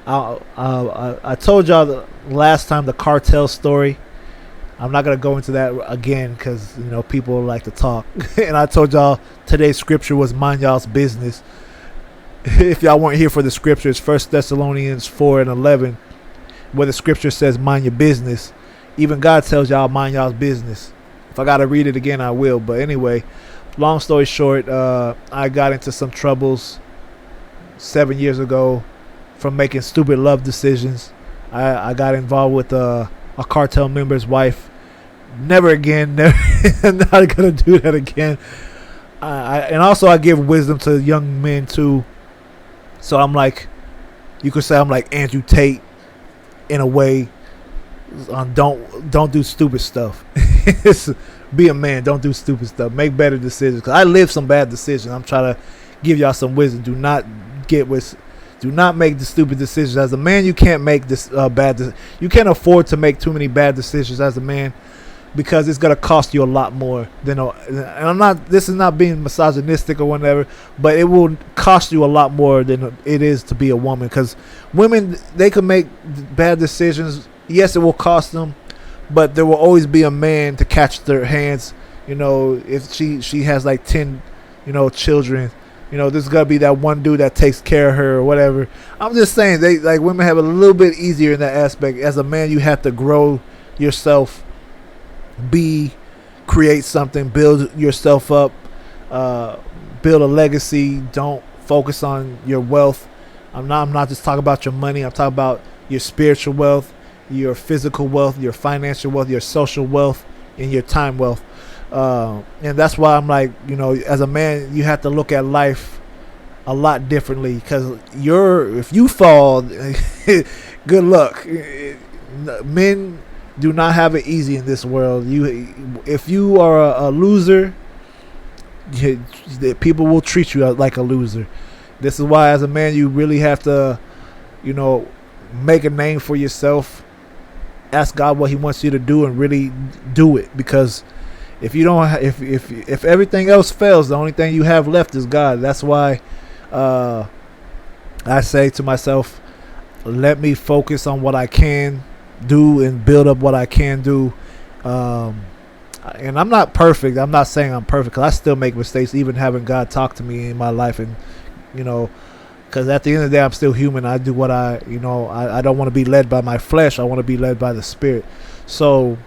I told y'all the last time the cartel story. I'm not gonna go into that again because people like to talk. And I told y'all today's scripture was mind y'all's business. If y'all weren't here for the scriptures, 1 Thessalonians 4:11, where the scripture says mind your business. Even God tells y'all mind y'all's business. If I gotta read it again, I will. But anyway, long story short, I got into some troubles 7 years ago from making stupid love decisions. I got involved with a cartel member's wife. Never again. Never. Not gonna do that again. And also I give wisdom to young men too. So I'm like, you could say I'm like Andrew Tate in a way. Don't do stupid stuff. Be a man. Don't do stupid stuff. Make better decisions. Cause I live some bad decisions. I'm trying to give y'all some wisdom. Do not make the stupid decisions. As a man, you can't make this you can't afford to make too many bad decisions as a man, because it's gonna cost you a lot more than. And this is not being misogynistic or whatever, but it will cost you a lot more than it is to be a woman. Because women, they can make bad decisions. Yes, it will cost them, but there will always be a man to catch their hands. If she has like 10, children. There's gotta be that one dude that takes care of her or whatever. I'm just saying, women have a little bit easier in that aspect. As a man, you have to grow yourself, create something, build yourself up, build a legacy. Don't focus on your wealth. I'm not just talking about your money. I'm talking about your spiritual wealth, your physical wealth, your financial wealth, your social wealth, and your time wealth. And that's why I'm like, as a man, you have to look at life a lot differently, because if you fall, good luck. Men do not have it easy in this world. If you are a loser, people will treat you like a loser. This is why, as a man, you really have to, make a name for yourself. Ask God what He wants you to do and really do it, because if you don't, if everything else fails, the only thing you have left is God. That's why I say to myself, let me focus on what I can do and build up what I can do. And I'm not perfect. I'm not saying I'm perfect, because I still make mistakes, even having God talk to me in my life. And because at the end of the day, I'm still human. I do what I don't want to be led by my flesh. I want to be led by the Spirit. So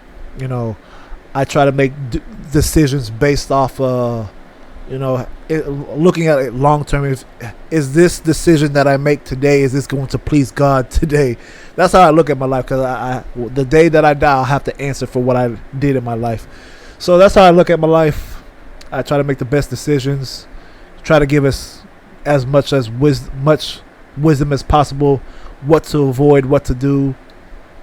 I try to make decisions based off looking at it long term. Is this decision that I make today, is this going to please God today? That's how I look at my life, because the day that I die, I'll have to answer for what I did in my life. So that's how I look at my life. I try to make the best decisions, try to give us as much wisdom as possible, what to avoid, what to do.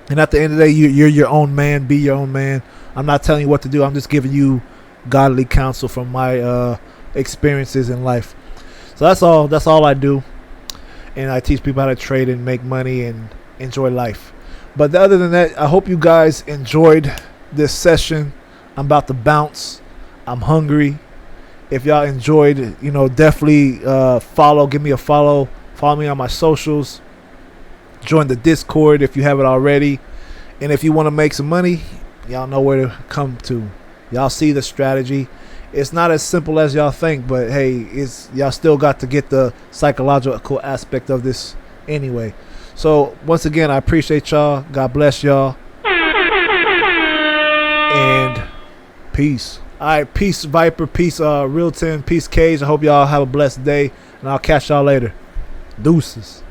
And at the end of the day, you're your own man. Be your own man. I'm not telling you what to do. I'm just giving you godly counsel from my experiences in life. So that's all I do. And I teach people how to trade and make money and enjoy life. But other than that, I hope you guys enjoyed this session. I'm about to bounce. I'm hungry. If y'all enjoyed, definitely give me a follow. Follow me on my socials. Join the Discord if you haven't already. And if you want to make some money, y'all know where to come to. Y'all see the strategy. It's not as simple as y'all think, but hey, y'all still got to get the psychological aspect of this anyway. So once again, I appreciate y'all. God bless y'all. And peace. All right, peace Viper, peace Realton, peace Cage. I hope y'all have a blessed day, and I'll catch y'all later. Deuces.